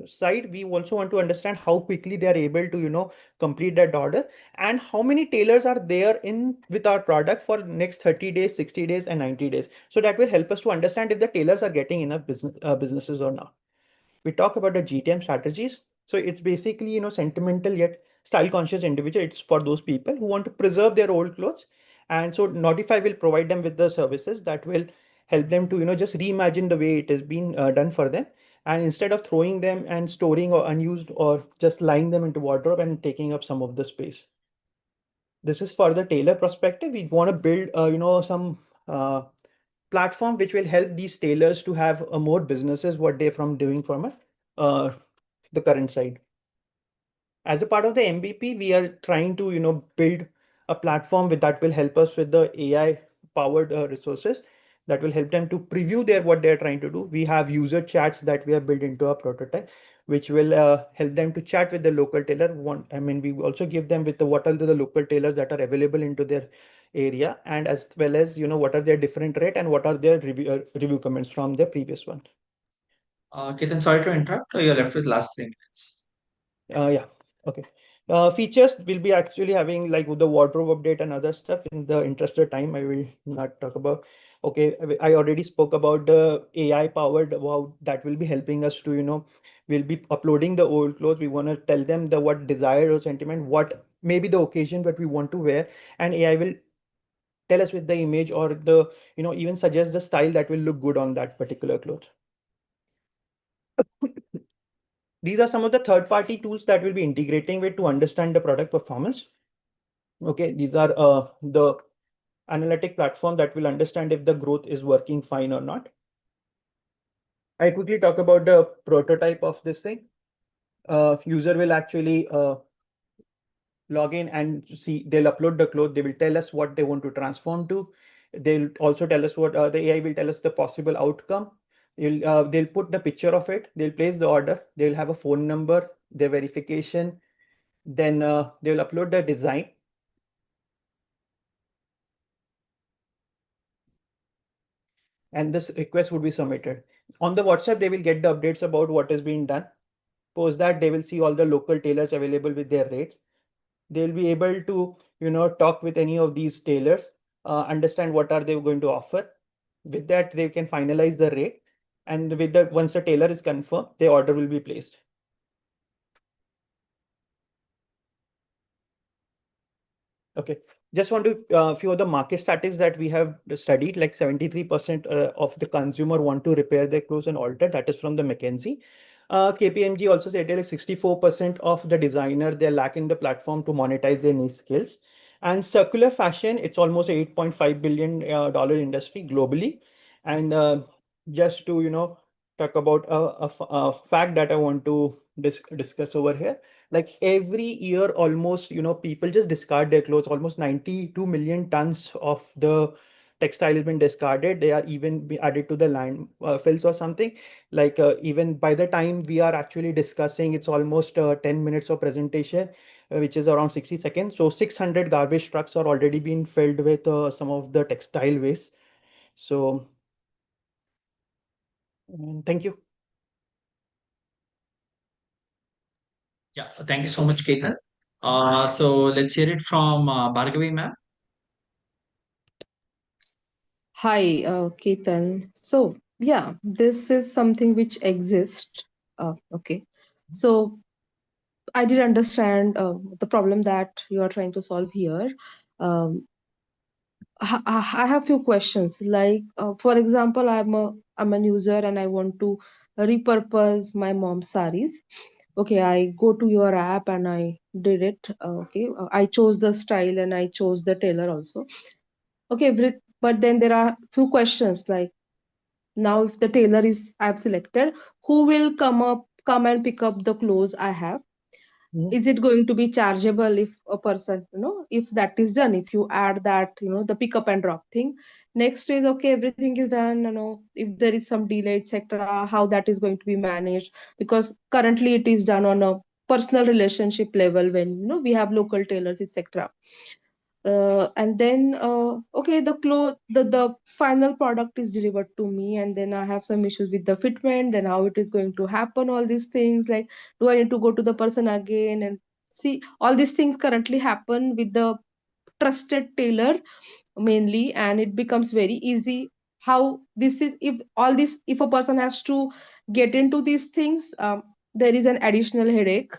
side, we also want to understand how quickly they are able to complete that order, and how many tailors are there in with our product for next 30 days, 60 days, and 90 days. So that will help us to understand if the tailors are getting enough businesses or not. We talk about the GTM strategies. So it's basically sentimental yet style conscious individual. It's for those people who want to preserve their old clothes, and so Notify will provide them with the services that will help them to just reimagine the way it has been done for them, and instead of throwing them and storing or unused or just lying them into wardrobe and taking up some of the space. This is for the tailor perspective. We want to build some platform which will help these tailors to have more businesses what they're from doing from the current side. As a part of the MVP, we are trying to build a platform that will help us with the AI powered resources that will help them to preview what they're trying to do. We have user chats that we have built into our prototype, which will help them to chat with the local tailor. We also give them with what are the local tailors that are available into their area, and as well as what are their different rate and what are their review comments from the previous one. Ketan, sorry to interrupt. You're left with last 3 minutes. Yeah. Okay. Features will be actually having like the wardrobe update and other stuff. In the interest of time, I will not talk about. Okay, I already spoke about the AI powered. Wow, that will be helping us to we'll be uploading the old clothes. We want to tell them what desire or sentiment, what maybe the occasion that we want to wear, and AI will tell us with the image or the even suggest the style that will look good on that particular cloth. These are some of the third-party tools that we'll be integrating with to understand the product performance. Okay, these are the analytic platform that will understand if the growth is working fine or not. I quickly talk about the prototype of this thing. User will actually log in and see, they'll upload the cloth. They will tell us what they want to transform to. They'll also tell us what the AI will tell us the possible outcome. They'll put the picture of it. They'll place the order. They'll have a phone number, their verification. Then they'll upload the design. And this request would be submitted. On the WhatsApp, they will get the updates about what is being done. Post that, they will see all the local tailors available with their rates. They'll be able to talk with any of these tailors, understand what are they going to offer. With that, they can finalize the rate, and with that, once the tailor is confirmed, the order will be placed. Okay, just want to few of the market statistics that we have studied. Like 73% of the consumer want to repair their clothes and alter. That is from the McKinsey. KPMG also said like 64% of the designer, they lack in the platform to monetize their niche skills. And circular fashion, it's almost $8.5 billion dollar industry globally. And just to talk about a fact that I want to discuss over here. Like every year, almost people just discard their clothes. Almost 92 million tons of the textile has been discarded. They are even be added to the landfills or something. Like even by the time we are actually discussing, it's almost 10 minutes of presentation, which is around 60 seconds. So 600 garbage trucks are already being filled with some of the textile waste. So thank you. Yeah, thank you so much, Ketan. So let's hear it from Bhargavi ma'am. Hi, Ketan. So, yeah, this is something which exists. Okay. So, I did understand the problem that you are trying to solve here. Um, I have few questions. Like, for example, I'm a user and I want to repurpose my mom's saris. Okay, I go to your app and I did it. Okay, I chose the style and I chose the tailor also. Okay, but then there are few questions like, now if the tailor is I've selected, who will come and pick up the clothes I have? Mhm. Is it going to be chargeable if a person, if that is done, if you add that, the pick up and drop thing? Next is, okay, everything is done, if there is some delay, etc., how that is going to be managed? Because currently it is done on a personal relationship level when we have local tailors, etc. And then okay, the final product is delivered to me, and then I have some issues with the fitment, then how it is going to happen, all these things, like, do I need to go to the person again and see? All these things currently happen with the trusted tailor mainly, and it becomes very easy. How this is, if all this, if a person has to get into these things, there is an additional headache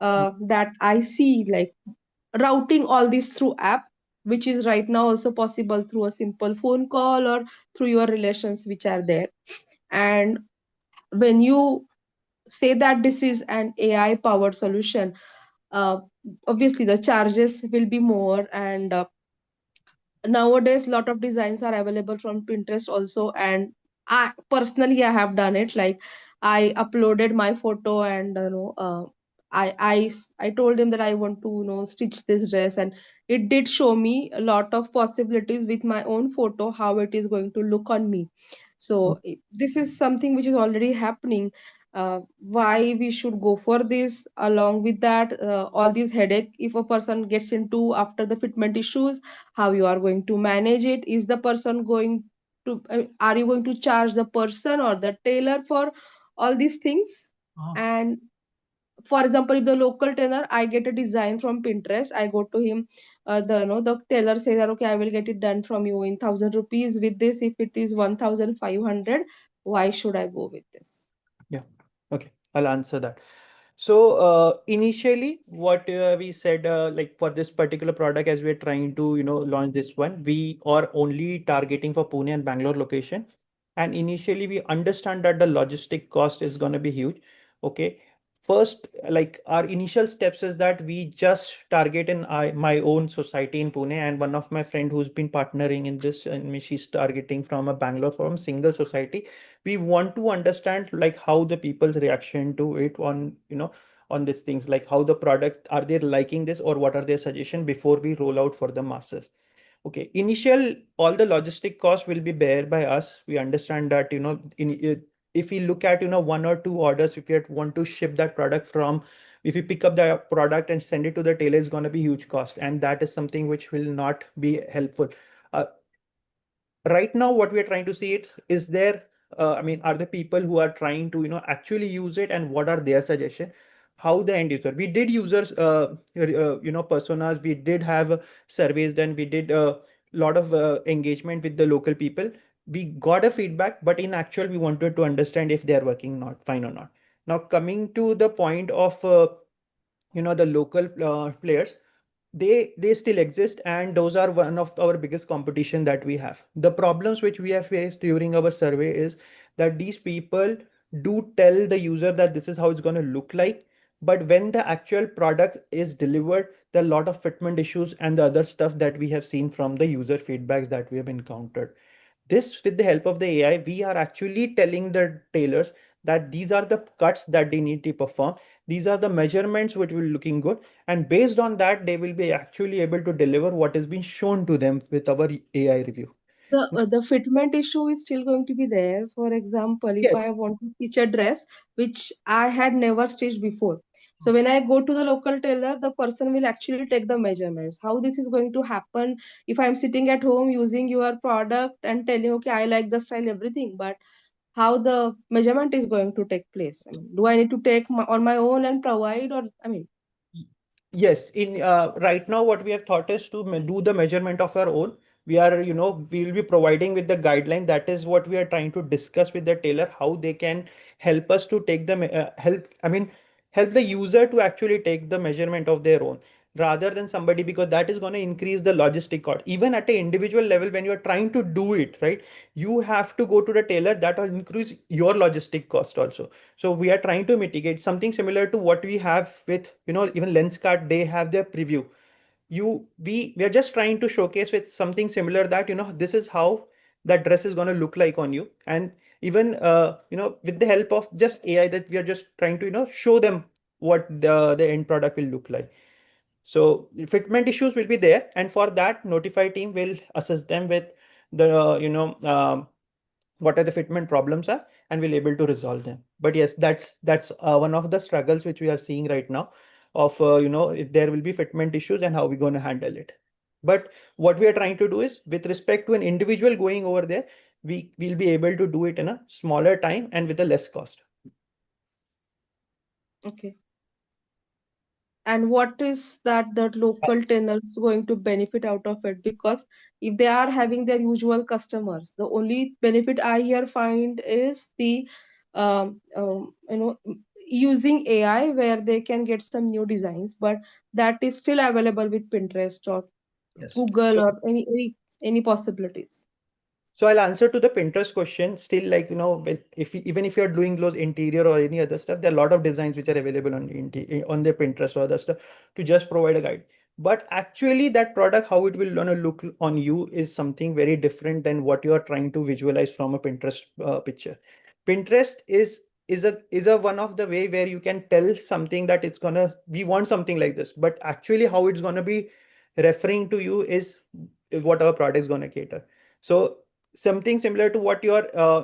that I see, like routing all this through app, which is right now also possible through a simple phone call or through your relations which are there. And when you say that this is an AI powered solution, uh, obviously the charges will be more. And nowadays lot of designs are available from Pinterest also, and I have done it. Like, I uploaded my photo, and I told him that I want to stitch this dress, and it did show me a lot of possibilities with my own photo how it is going to look on me. So this is something which is already happening. Why we should go for this? Along with that, all these headache if a person gets into after the fitment issues, how you are going to manage it? Is the person going to are you going to charge the person or the tailor for all these things? And for example, if the local tailor, I get a design from Pinterest, I go to him, the tailor says that, okay, I will get it done from you in 1,000 rupees. With this, if it is 1,500, why should I go with this? Yeah. Okay, I'll answer that. So initially, what we said, like for this particular product, as we're trying to, launch this one, we are only targeting for Pune and Bangalore location. And initially, we understand that the logistic cost is going to be huge. Okay. First, like our initial steps is that we just target in my own society in Pune, and one of my friend who's been partnering in this, and she's targeting from a Bangalore from single society. We want to understand like how the people's reaction to it on, on these things, like how the product, are they liking this or what are their suggestion before we roll out for the masses. Okay, initial, all the logistic cost will be bear by us. We understand that, if we look at, one or two orders, if you want to ship that product from, if you pick up the product and send it to the tailor, is going to be huge cost, and that is something which will not be helpful. uh, right now what we are trying to see it is there, I mean, are the people who are trying to, actually use it, and what are their suggestion? How the end user, we did users, personas, we did have surveys, then we did a lot of engagement with the local people. We got a feedback, but in actual we wanted to understand if they are working not fine or not. Now coming to the point of the local players, they still exist, and those are one of our biggest competition that we have. The problems which we have faced during our survey is that these people do tell the user that this is how it's going to look like, but when the actual product is delivered, there are a lot of fitment issues and the other stuff that we have seen from the user feedbacks that we have encountered. This, with the help of the AI, we are actually telling the tailors that these are the cuts that they need to perform. These are the measurements which will looking good. And based on that, they will be actually able to deliver what has been shown to them with our AI review. The fitment issue is still going to be there. For example, if I Yes. want to stitch a dress which I had never stitched before, so when I go to the local tailor, the person will actually take the measurements. How this is going to happen if I'm sitting at home using your product and telling, okay, I like the style, everything, but how the measurement is going to take place? I mean, do I need to take on my own and provide, or I mean? Yes, in right now, what we have thought is to do the measurement of our own. We are, we will be providing with the guideline. That is what we are trying to discuss with the tailor, how they can help us to take the help. I mean, help the user to actually take the measurement of their own. rather than somebody, because that is going to increase the logistic cost. Even at an individual level, when you're trying to do it, right, you have to go to the tailor, that will increase your logistic cost also. So we are trying to mitigate something similar to what we have with, even Lenskart, they have their preview. We are just trying to showcase with something similar that, this is how that dress is going to look like on you. And even, with the help of just AI, that we are just trying to, show them what the end product will look like. So fitment issues will be there, and for that, Notify team will assess them with the, what are the fitment problems are, and we'll able to resolve them. But yes, that's one of the struggles which we are seeing right now of, if there will be fitment issues and how we're going to handle it. But what we are trying to do is, with respect to an individual going over there, we will be able to do it in a smaller time and with a less cost. Okay. And what is that local tenants going to benefit out of it? Because if they are having their usual customers, the only benefit I here find is the using AI where they can get some new designs, but that is still available with Pinterest or Yes. Google So or any possibilities. So I'll answer to the Pinterest question. Still, like, even if you're doing those interior or any other stuff, there are a lot of designs which are available on on the Pinterest or other stuff to just provide a guide. But actually, that product, how it will gonna look on you, is something very different than what you are trying to visualize from a Pinterest picture. Pinterest is a one of the way where you can tell something that we want something like this, but actually how it's gonna be referring to you is what our product is gonna cater. So something similar to what your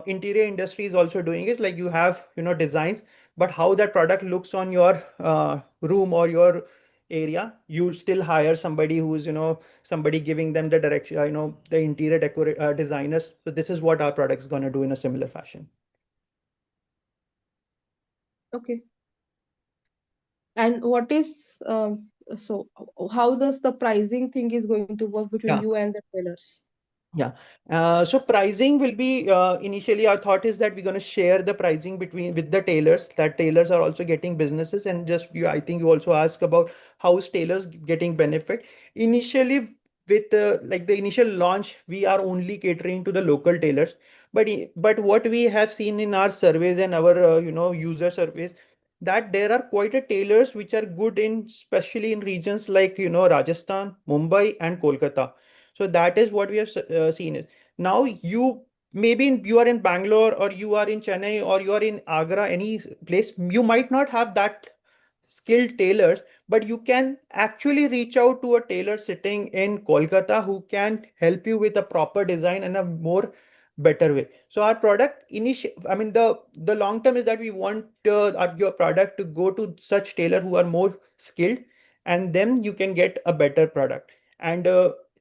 interior industry is also doing is, like, you have, designs, but how that product looks on your room or your area, you still hire somebody who's, somebody giving them the direction, the interior designers. So this is what our product is going to do in a similar fashion. Okay. And what is so how does the pricing thing is going to work between Yeah. you and the tailors? Yeah. So pricing will be, initially our thought is that we're going to share the pricing with the tailors, that tailors are also getting businesses. And just I think you also asked about how is tailors getting benefit. Initially, with like the initial launch, we are only catering to the local tailors. But what we have seen in our surveys and our user surveys, that there are quite a tailors which are good in, especially in regions like, Rajasthan, Mumbai, and Kolkata. So that is what we have seen is, now you are in Bangalore, or you are in Chennai, or you are in Agra, any place, you might not have that skilled tailors, but you can actually reach out to a tailor sitting in Kolkata who can help you with a proper design and a more better way. So our product I mean, the long term is that we want your product to go to such tailor who are more skilled, and then you can get a better product. And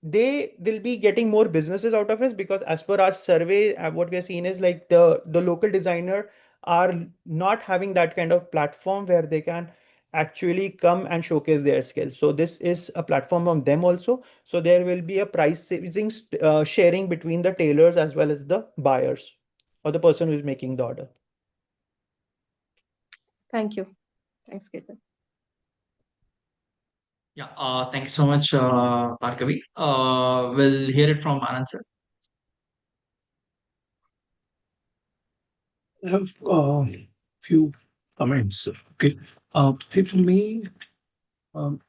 they will be getting more businesses out of it, because as per our survey, what we are seeing is, like, the local designer are not having that kind of platform where they can actually come and showcase their skills. So this is a platform on them also. So there will be a price saving sharing between the tailors as well as the buyers or the person who is making the order. Thank you. Thanks, Ketan. Yeah, thank you so much, Bhargavi. We'll hear it from Anand sir. I have few comments. Okay. See, for me, um,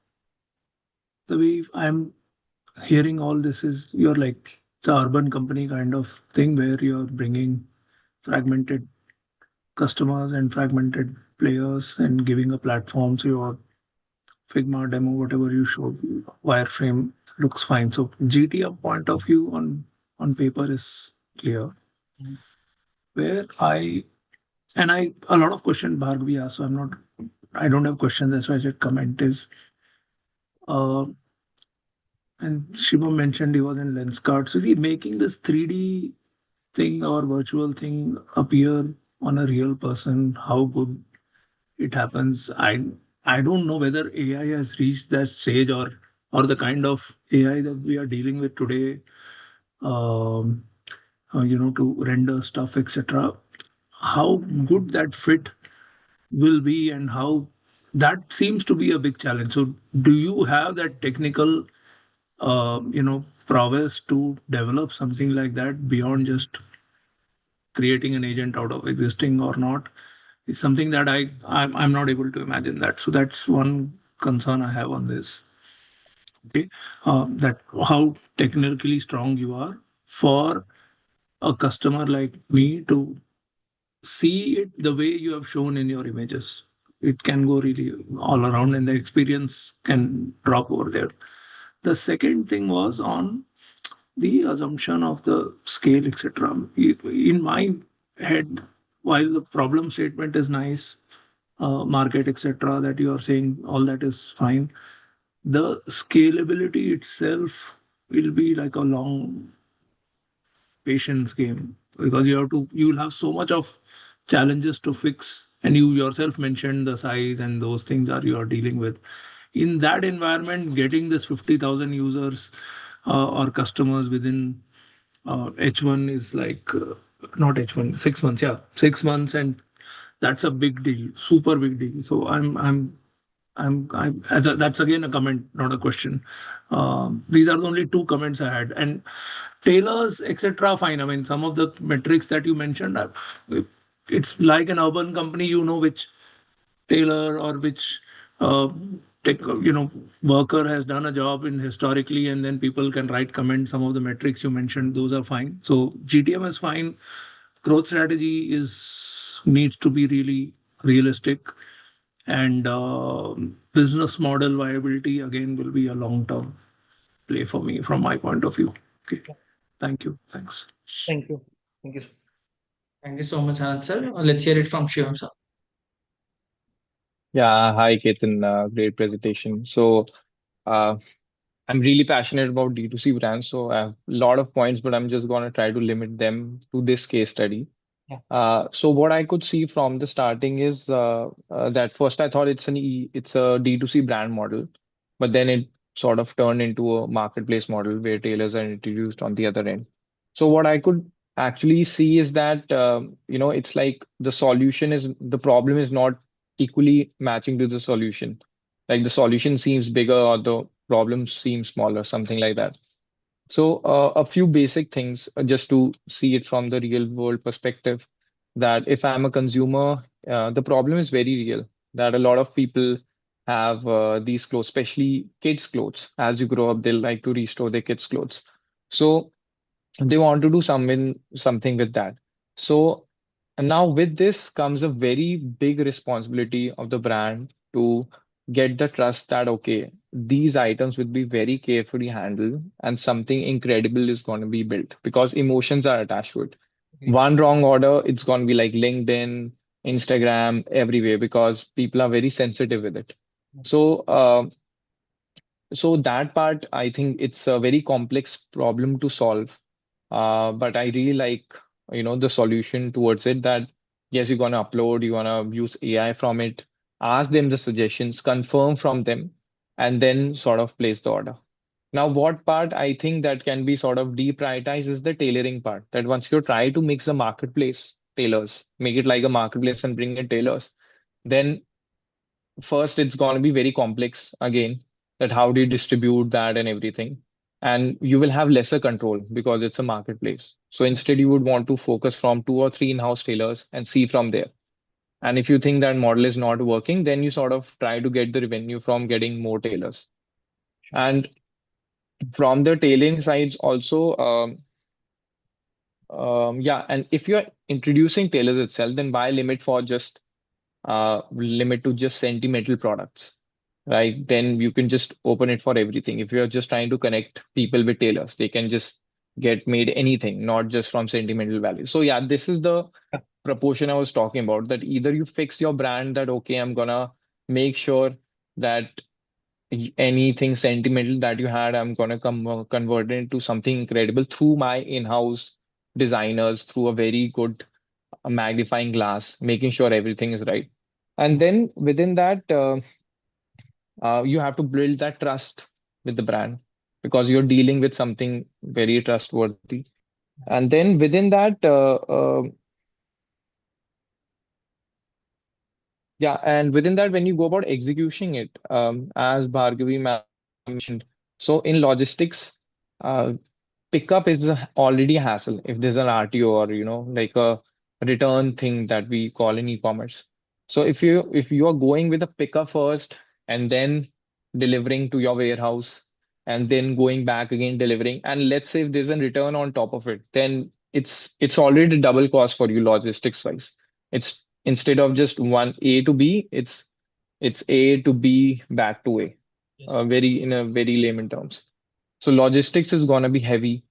the way I'm hearing all this is, you're like, it's a urban company kind of thing where you're bringing fragmented customers and fragmented players and giving a platform. So your Figma demo, whatever you showed, wireframe looks fine. So GTM point of view on paper is clear. Where I a lot of questions Bhargavi asked, so I don't have questions, that's why I said comment is uh and Shiva mentioned he was in Lenskart. So is he making this 3D thing or virtual thing appear on a real person? How good it happens? I don't know whether AI has reached that stage, or the kind of AI that we are dealing with today, um, to render stuff, etc. How good that fit will be, and how that seems to be a big challenge. So do you have that technical prowess to develop something like that beyond just creating an agent out of existing or not? Is something that I'm not able to imagine that. So that's one concern I have on this. Okay, that how technically strong you are for a customer like me to see it the way you have shown in your images. It can go really all around, and the experience can drop over there. The second thing was on the assumption of the scale, etc. In my head, while the problem statement is nice, market, etc., that you are saying, all that is fine. The scalability itself will be like a long patience game, because you'll have so much of challenges to fix, and you yourself mentioned the size and those things are you are dealing with. In that environment, getting this 50,000 users or customers within H1 is like not H1, 6 months, yeah, 6 months, and that's a big deal, super big deal. So that's again a comment, not a question. These are the only two comments I had. And tailors, etc., fine. I mean, some of the metrics that you mentioned, it's like an urban company, which tailor or which uh, tech, worker has done a job in historically, and then people can write comments. Some of the metrics you mentioned, those are fine. So GTM is fine. Growth strategy needs to be really realistic, and business model viability again will be a long term play for me from my point of view. Okay, thank you, thanks. Thank you. Thank you. Thank you so much, Anand sir. Let's hear it from Shivam sir. Yeah, hi, Ketan. Great presentation. So, uh, I'm really passionate about D2C brands, so I have a lot of points, but I'm just going to try to limit them to this case study. Yeah. So what I could see from the starting is that first I thought it's a D2C brand model, but then it sort of turned into a marketplace model where tailors are introduced on the other end. So what I could actually see is that it's like the problem is not equally matching to the solution. Like the solution seems bigger or the problem seems smaller, something like that. So a few basic things just to see it from the real world perspective, that if I'm a consumer, the problem is very real, that a lot of people have these clothes, especially kids' clothes. As you grow up, they'll like to restore their kids' clothes. So they want to do something with that. So and now with this comes a very big responsibility of the brand to get the trust that, okay, these items will be very carefully handled and something incredible is going to be built because emotions are attached to it. Okay. One wrong order, it's going to be like LinkedIn, Instagram, everywhere because people are very sensitive with it. So, so that part, I think it's a very complex problem to solve. But I really like, the solution towards it that yes, you're gonna upload, you wanna use AI from it, ask them the suggestions, confirm from them, and then sort of place the order. Now, what part I think that can be sort of deprioritized is the tailoring part. That once you try to mix the marketplace tailors, make it like a marketplace and bring in tailors, then first it's going to be very complex again, that how do you distribute that and everything, and you will have lesser control because it's a marketplace. So instead you would want to focus from two or three in-house tailors and see from there. And if you think that model is not working, then you sort of try to get the revenue from getting more tailors. And from the tailoring sides also, yeah, and if you're introducing tailors itself, then why limit to just sentimental products, right? Then you can just open it for everything. If you're just trying to connect people with tailors, they can just get made anything, not just from sentimental value. So yeah, this is the proportion I was talking about, that either you fix your brand that, okay, I'm gonna make sure that anything sentimental that you had, I'm gonna convert it into something incredible through my in-house designers, through a very good magnifying glass, making sure everything is right. And then within that, you have to build that trust with the brand because you're dealing with something very trustworthy. And then within that, Yeah, and within that, when you go about executing it, as Bhargavi ma'am mentioned, so in logistics, uh, pickup is already a hassle if there's an RTO or like a return thing that we call in e-commerce. So if you are going with a pickup first and then delivering to your warehouse and then going back again delivering, and let's say if there's a return on top of it, then it's already double cost for you logistics wise. It's instead of just one A to B, it's A to B back to A, Yes. very in a very layman terms. So logistics is gonna be heavy.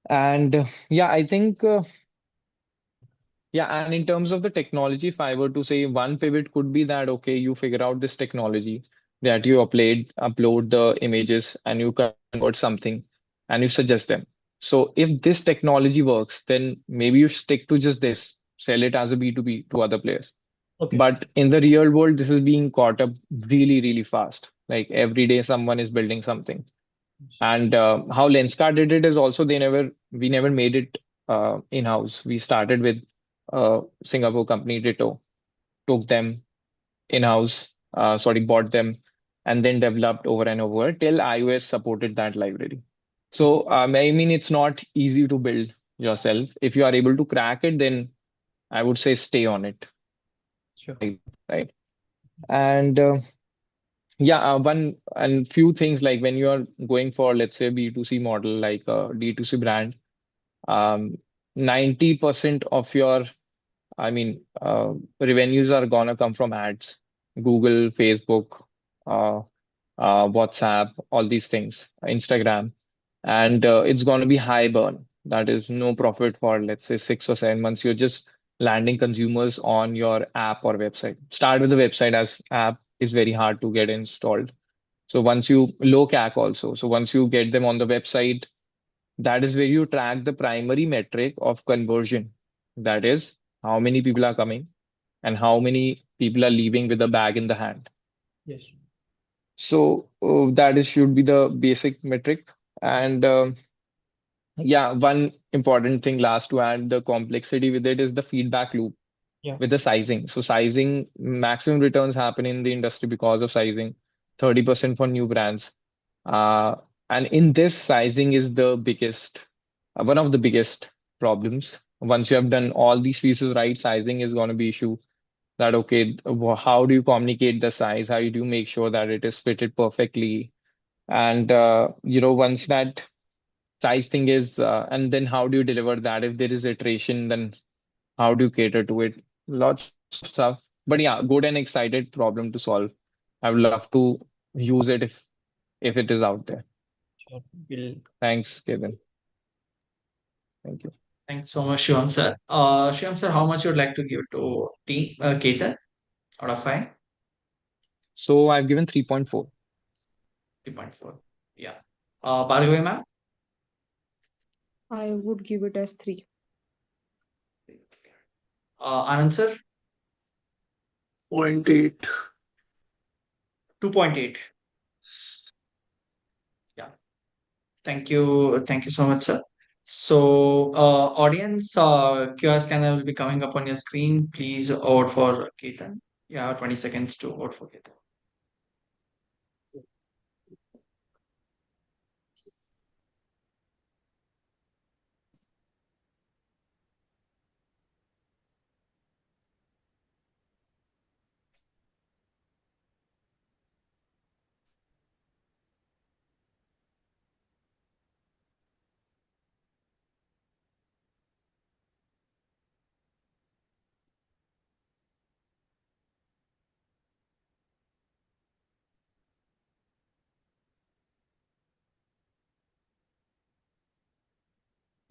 And yeah, I think yeah, and in terms of the technology, if I were to say one pivot could be that okay, you figure out this technology that you upload the images and you convert something and you suggest them. So if this technology works, then maybe you stick to just this, sell it as a B2B to other players. Okay. But in the real world, this is being caught up really, really fast. Like every day, someone is building something. And how Lenskart did it is also we never made it in-house. We started with Singapore company Ditto, took them in-house, bought them, and then developed over and over till iOS supported that library. So I mean, it's not easy to build yourself. If you are able to crack it, then I would say stay on it, Sure. right? And yeah, one and few things like when you are going for, let's say, B2C model, like a D2C brand, um, 90% of your, I mean, revenues are gonna come from ads, Google, Facebook, uh, WhatsApp, all these things, Instagram, and it's gonna be high burn. That is no profit for, let's say, 6 or 7 months. You're just landing consumers on your app or website. Start with the website as app is very hard to get installed. So once you low CAC also. So once you get them on the website, that is where you track the primary metric of conversion. That is how many people are coming and how many people are leaving with a bag in the hand. Yes. So that is should be the basic metric. And yeah, one important thing last to add, the complexity with it is the feedback loop Yeah. with the sizing. So sizing, maximum returns happen in the industry because of sizing, 30% for new brands. Uh, and in this, sizing is the biggest, one of the biggest problems. Once you have done all these pieces right, sizing is going to be issue that, okay, how do you communicate the size? How do you make sure that it is fitted perfectly? And, once that size thing is, and then how do you deliver that? If there is iteration, then how do you cater to it? Lots of stuff. But yeah, good and excited problem to solve. I would love to use it if it is out there. Sure. We'll Thanks, Kevin. Thank you. Thanks so much, Shivam sir. Shivam sir, how much you would like to give to team Ketan out of 5? So I've given 3.4. 3.4. Yeah. Bhargavi ma'am? I would give it as 3. Anand sir? 0.8. 2.8. Yeah. Thank you. Thank you so much, sir. So, audience, QR scanner will be coming up on your screen. Please vote for Ketan. You have 20 seconds to vote for Ketan.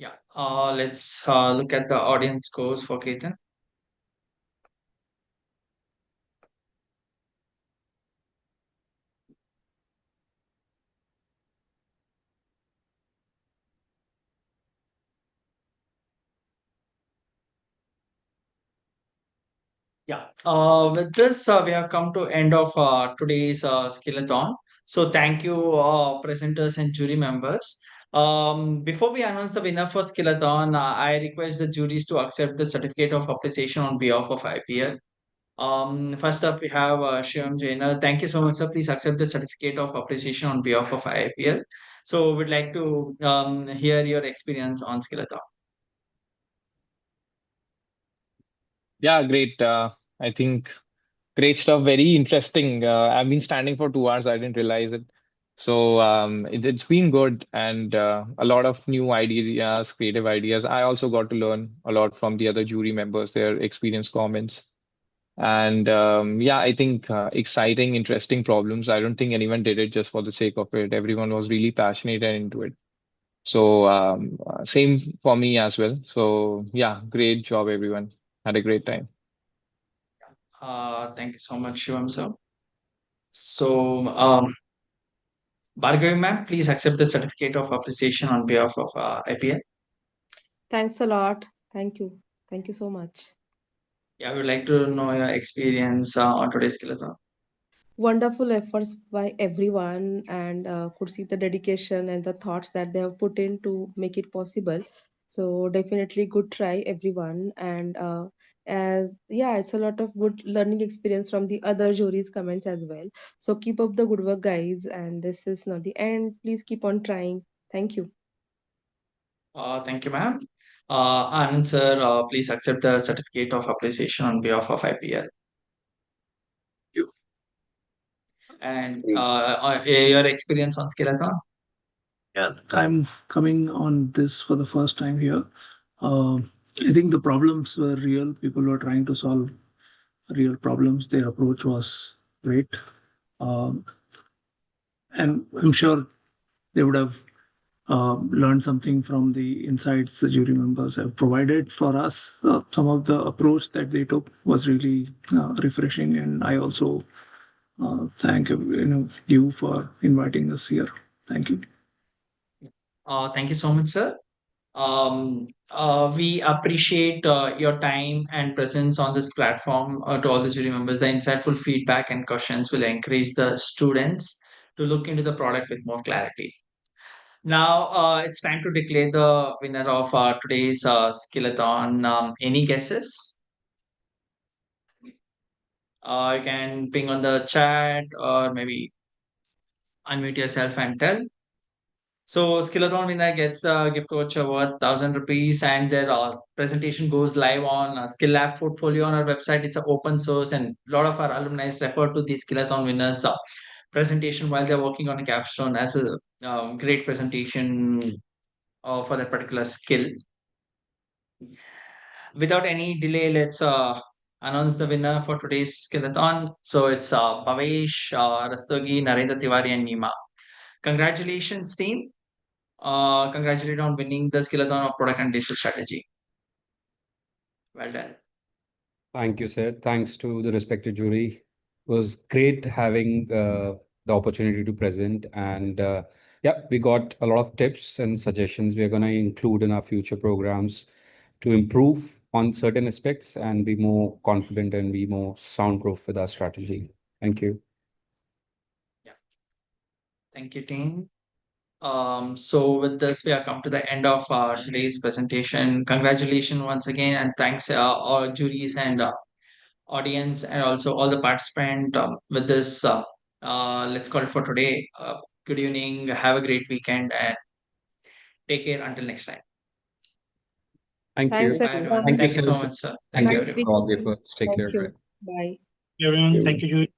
Yeah. Let's look at the audience scores for Ketan. Yeah. With this, we have come to end of today's Skillathon. So thank you, presenters and jury members. Before we announce the winner for Skillathon, I request the juries to accept the certificate of appreciation on behalf of IPL. First up, we have Shivam Jaina. Thank you so much, sir. Please accept the certificate of appreciation on behalf of IIPL. So, we'd like to hear your experience on Skillathon. Yeah, great. I think great stuff. Very interesting. I've been standing for 2 hours. I didn't realize it. So it's been good and a lot of new ideas, creative ideas. I also got to learn a lot from the other jury members, their experience comments. And yeah, I think exciting, interesting problems. I don't think anyone did it just for the sake of it. Everyone was really passionate and into it. So same for me as well. So yeah, great job, everyone. Had a great time. Thank you so much, Shivam, sir. So, Bhargavi ma'am, please accept the certificate of appreciation on behalf of IPL. Thanks a lot. Thank you. Thank you so much. Yeah, we would like to know your experience on today's Skillathon. Wonderful efforts by everyone, and could see the dedication and the thoughts that they have put in to make it possible. So definitely good try, everyone. And as yeah, it's a lot of good learning experience from the other juries comments as well. So keep up the good work, guys. And this is not the end. Please keep on trying. Thank you. Thank you, ma'am. Anand sir, please accept the certificate of appreciation on behalf of IPL. You. And your experience on Skillathon? Yeah, I'm coming on this for the first time here. I think the problems were real. People were trying to solve real problems. Their approach was great. Um, and I'm sure they would have learned something from the insights the jury members have provided for us. Some of the approach that they took was really refreshing, and I also thank you for inviting us here. Thank you. Thank you so much, sir. We appreciate your time and presence on this platform to all the jury members. The insightful feedback and questions will encourage the students to look into the product with more clarity. Now, it's time to declare the winner of today's Skillathon. Any guesses? You can ping on the chat or maybe unmute yourself and tell. So Skillathon winner gets a gift voucher worth 1,000 rupees, and their presentation goes live on Skill Lab portfolio on our website. It's an open source, and a lot of our alumni refer to the Skillathon winners presentation while they're working on a capstone as a great presentation for that particular skill. Without any delay, let's announce the winner for today's Skillathon. So it's Bhavesh, Rastogi, Narendra Tiwari, and Nima. Congratulations, team. Congratulate on winning the Skillathon of Product and Digital Strategy. Well done. Thank you, sir. Thanks to the respected jury. It was great having the opportunity to present. And yeah, we got a lot of tips and suggestions we're going to include in our future programs to improve on certain aspects and be more confident and be more soundproof with our strategy. Thank you. Yeah. Thank you, team. So with this, we have come to the end of today's presentation. Congratulations once again, and thanks all juries and audience, and also all the participants. With this, let's call it for today. Good evening. Have a great weekend, and take care until next time. Thank Thanks, you. Bye, everyone. everyone. Thank you so much, sir. Thank Thank you, you everyone. for all the efforts. Take Thank care. you. Bye. Bye. Everyone, thank you, Julie.